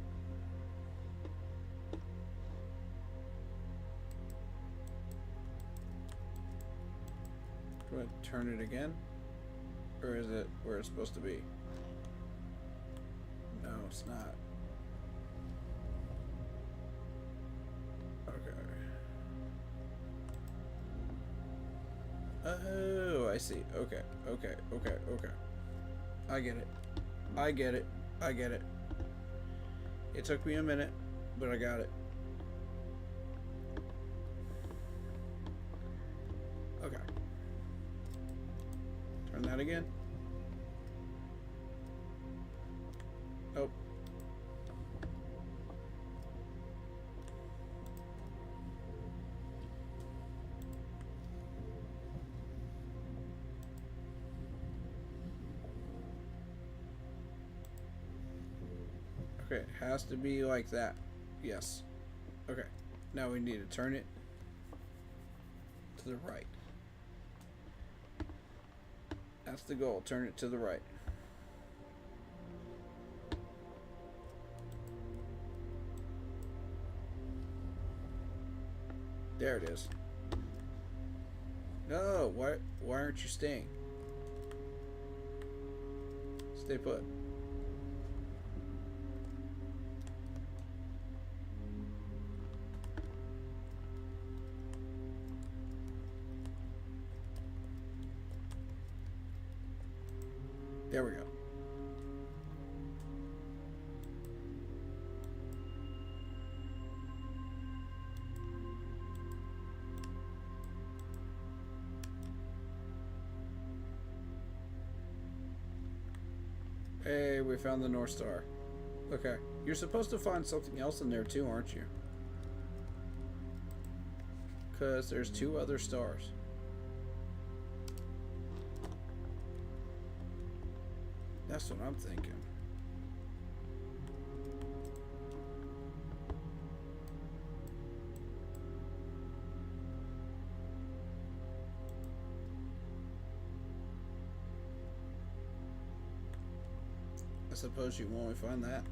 [SPEAKER 2] Do I turn it again? Or is it where it's supposed to be? No, it's not. Okay. Oh, I see. Okay. I get it. It took me a minute, but I got it. Okay. Turn that again. Oh. Okay, it has to be like that. Yes. Okay. Now we need to turn it to the right. That's the goal. Turn it to the right. There it is. No, why aren't you staying? Stay put. There we go. Hey, we found the North Star. Okay. You're supposed to find something else in there too, aren't you? Because there's 2 other stars. That's what I'm thinking. I suppose you won't find that.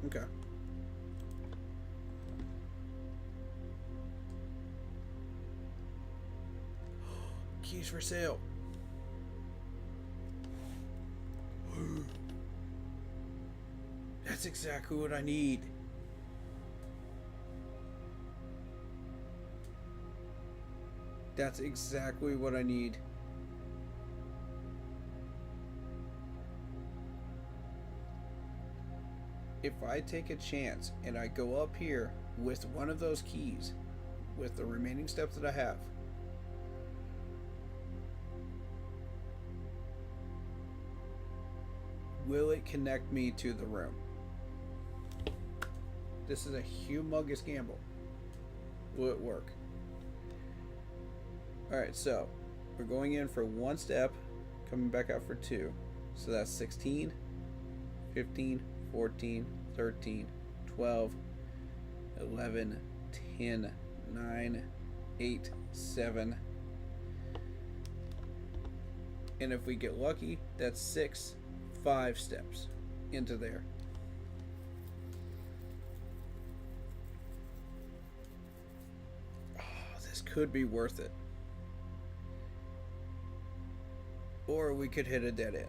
[SPEAKER 2] Okay. Keys for sale. That's exactly what I need. That's exactly what I need. If I take a chance and I go up here with one of those keys, with the remaining steps that I have, will it connect me to the room? This is a humongous gamble. Will it work? Alright, so we're going in for one step, coming back out for two. So that's 16, 15, 14, 13, 12, 11, 10, 9, 8, 7. And if we get lucky, that's 5 steps into there. Oh, this could be worth it. Or we could hit a dead end.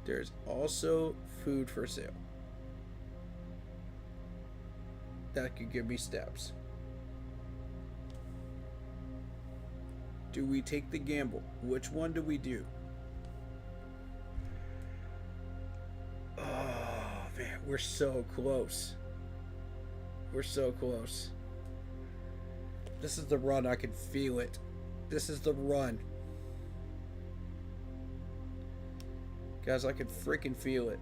[SPEAKER 2] There's also food for sale. That could give me steps. Do we take the gamble? Which one do we do? Oh man, we're so close. We're so close. This is the run. I can feel it. This is the run. Guys, I can freaking feel it.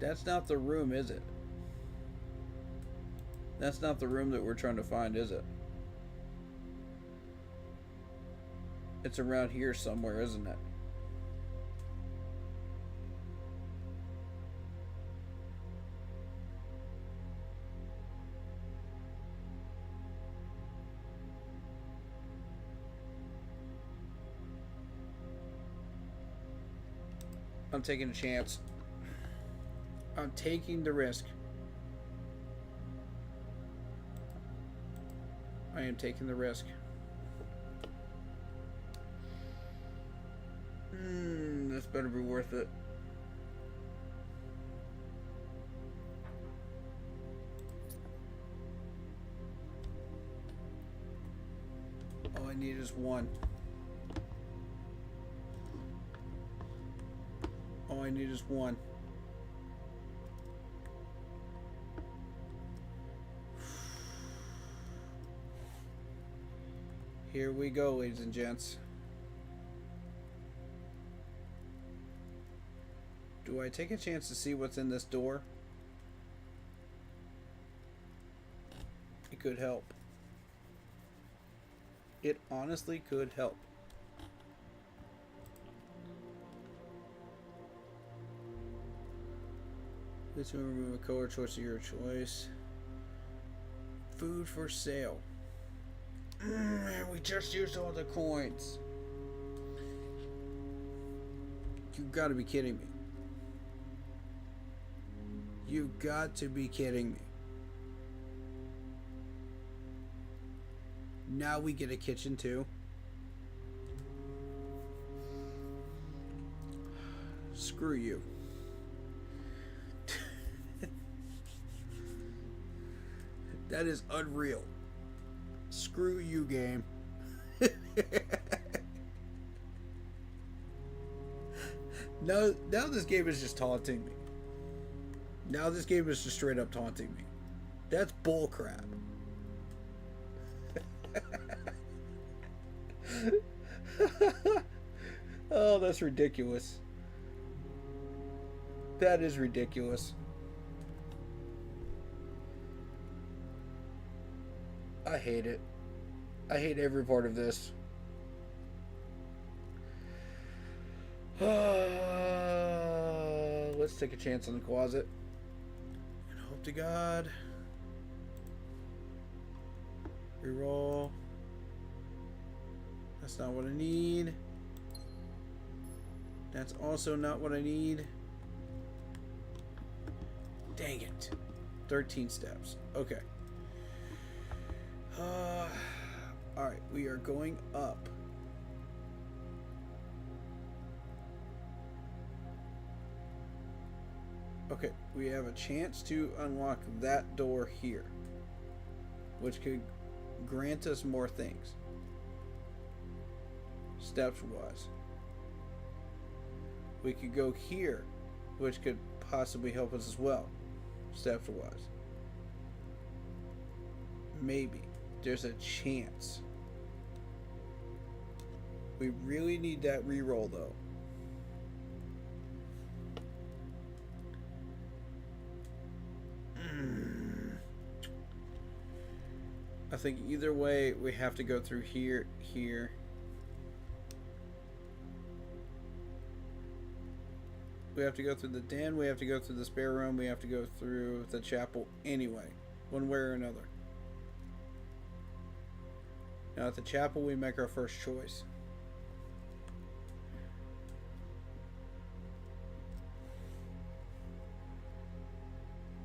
[SPEAKER 2] That's not the room, is it? That's not the room that we're trying to find, is it? It's around here somewhere, isn't it? I'm taking a chance. I'm taking the risk. I am taking the risk. This better be worth it. All I need is one. All I need is one. Here we go, ladies and gents. Do I take a chance to see what's in this door? It could help. It honestly could help. This will remove a color choice of your choice. Food for sale. We just used all the coins. You gotta be kidding me. You got to be kidding me. Now we get a kitchen too. Screw you. That is unreal. Screw you, game. Now this game is just taunting me. Now this game is just straight up taunting me. That's bullcrap. Oh, that's ridiculous. That is ridiculous. I hate it. I hate every part of this. Let's take a chance on the closet. And hope to God. Reroll. That's not what I need. That's also not what I need. Dang it. 13 steps. Okay. Alright, we are going up. Okay, we have a chance to unlock that door here, which could grant us more things, steps wise. We could go here, which could possibly help us as well, steps wise. Maybe. There's a chance. We really need that reroll though. I think either way we have to go through here, here. We have to go through the den, we have to go through the spare room, we have to go through the chapel anyway, one way or another. Now at the chapel we make our first choice.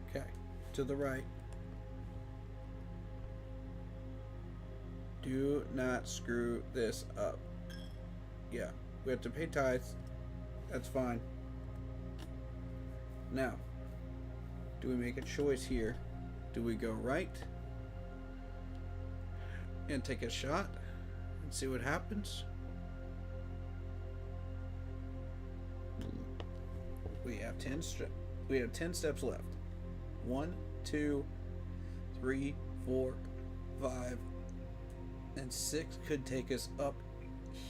[SPEAKER 2] Okay, to the right. Do not screw this up. Yeah, we have to pay tithes. That's fine. Now, do we make a choice here? Do we go right and take a shot and see what happens? We have 10 steps left. 1, 2, 3, 4, 5, and 6 could take us up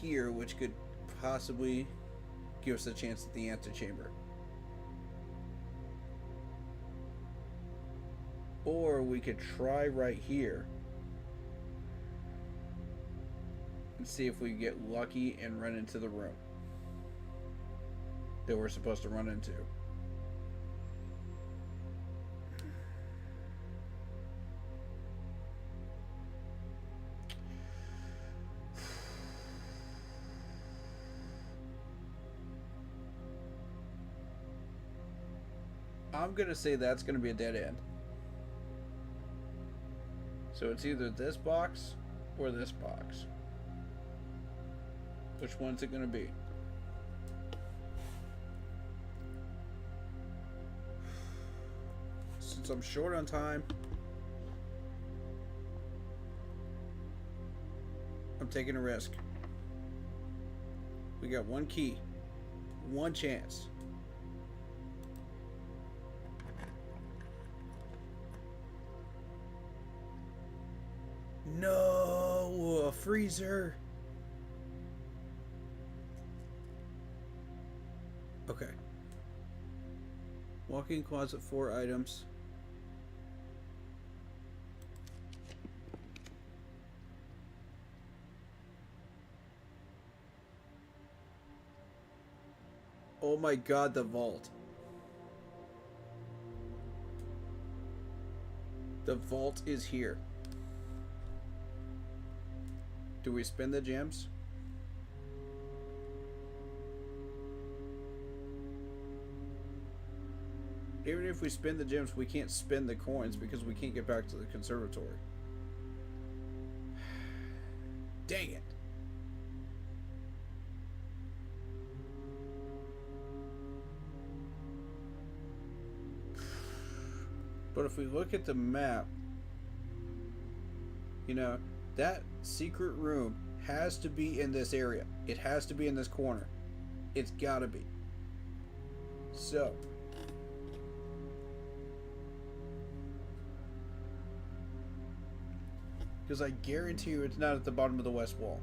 [SPEAKER 2] here, which could possibly give us a chance at the antechamber. Or we could try right here and see if we get lucky and run into the room that we're supposed to run into. I'm gonna say that's gonna be a dead end. So it's either this box or this box. Which one's it gonna be? Since I'm short on time, I'm taking a risk. We got one key, one chance. No, a freezer. Okay. Walk-in closet, 4 items. Oh my God, the vault. The vault is here. Do we spend the gems? Even if we spend the gems, we can't spend the coins because we can't get back to the conservatory. Dang it. But if we look at the map, you know, that secret room has to be in this area. It has to be in this corner. It's gotta be. So, because I guarantee you it's not at the bottom of the west wall.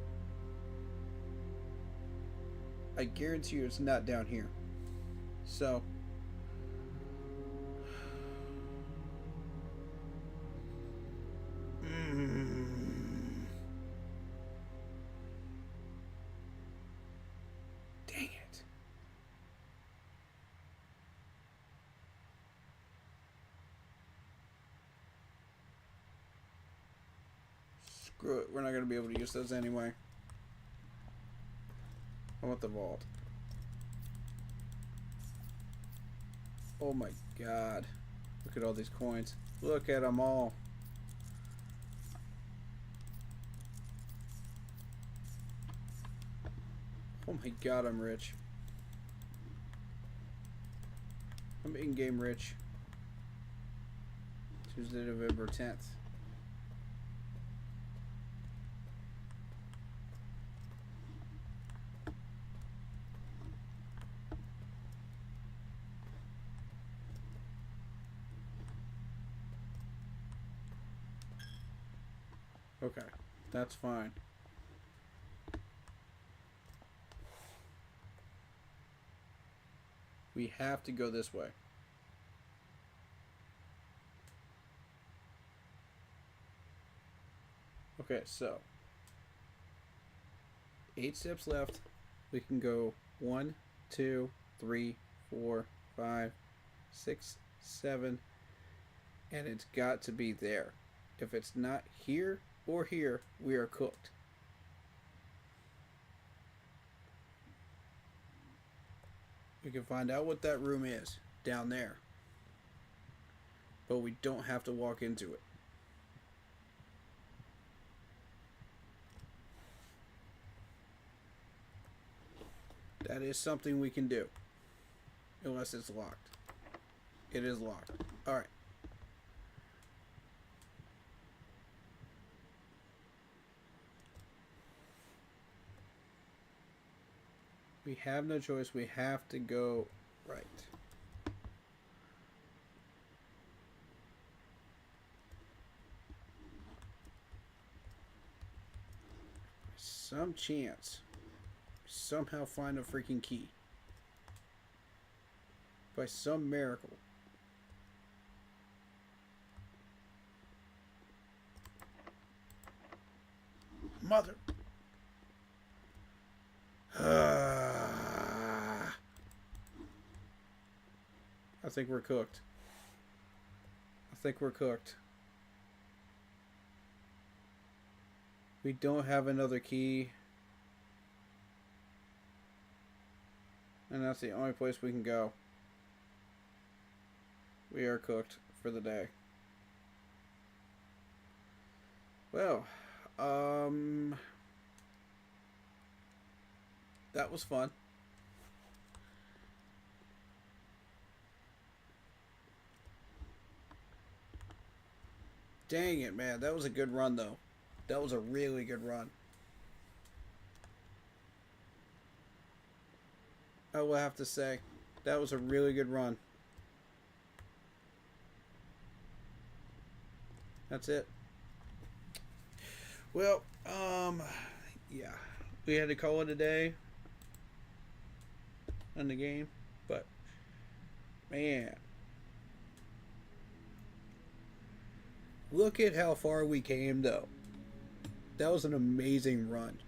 [SPEAKER 2] I guarantee you it's not down here. So, dang it. Screw it. We're not going to be able to use those anyway. I want the vault. Oh my god. Look at all these coins. Look at them all. Oh my god, I'm rich. I'm in-game rich. Tuesday, November 10th. Okay, that's fine. We have to go this way. Okay, so 8 steps left. We can go 1, 2, 3, 4, 5, 6, 7, and it's got to be there. If it's not here or here, we are cooked. We can find out what that room is down there, but we don't have to walk into it. That is something we can do. Unless it's locked. It is locked. Alright. We have no choice. We have to go right. Some chance. Somehow find a freaking key. By some miracle. Mother. I think we're cooked. I think we're cooked. We don't have another key. And that's the only place we can go. We are cooked for the day. Well, that was fun. Dang it, man. That was a good run, though. That was a really good run. I will have to say, that was a really good run. That's it. Well, yeah. We had to call it a day on the game, but, man. Look at how far we came, though. That was an amazing run.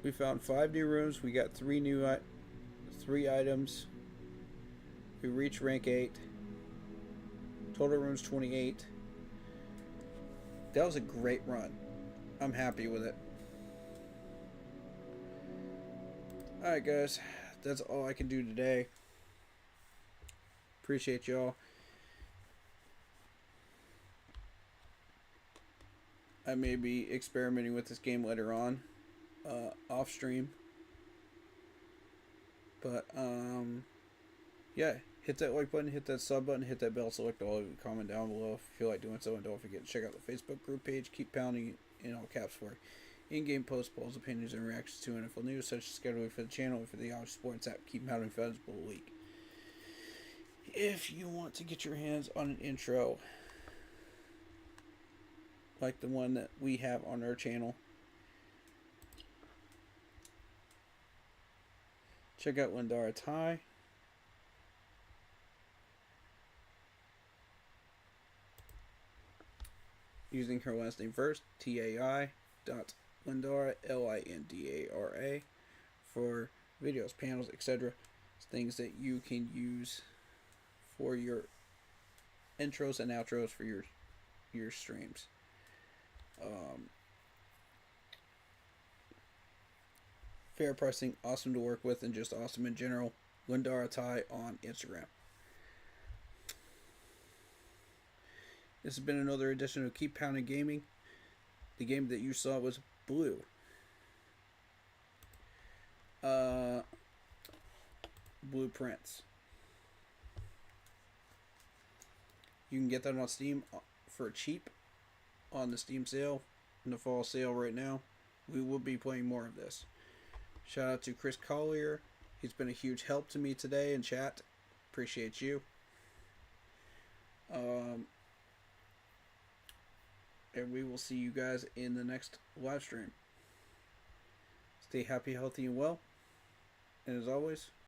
[SPEAKER 2] We found 5 new rooms. We got 3 items. We reached rank 8. Total rooms 28. That was a great run. I'm happy with it. Alright, guys. That's all I can do today. Appreciate y'all. I may be experimenting with this game later on. Off stream. But, yeah. Hit that like button, hit that sub button, hit that bell, select all, comment down below if you feel like doing so, and don't forget to check out the Facebook group page. Keep pounding in all caps for in-game posts, polls, opinions, and reactions to NFL news, such as scheduling for the channel and for the College Sports app. Keep pounding Fantasy Football League. If you want to get your hands on an intro like the one that we have on our channel, check out Lindara Tai. Using her last name first, TAI Lindara, LINDARA, for videos, panels, etc. Things that you can use for your intros and outros for your your streams. Fair pricing, awesome to work with, and just awesome in general. Lindaratai on Instagram. This has been another edition of Keep Pounding Gaming. The game that you saw was Blue. Blueprints. You can get that on Steam for cheap on the Steam sale, in the fall sale right now. We will be playing more of this. Shout out to Chris Collier. He's been a huge help to me today in chat. Appreciate you. And we will see you guys in the next live stream. Stay happy, healthy, and well. And as always,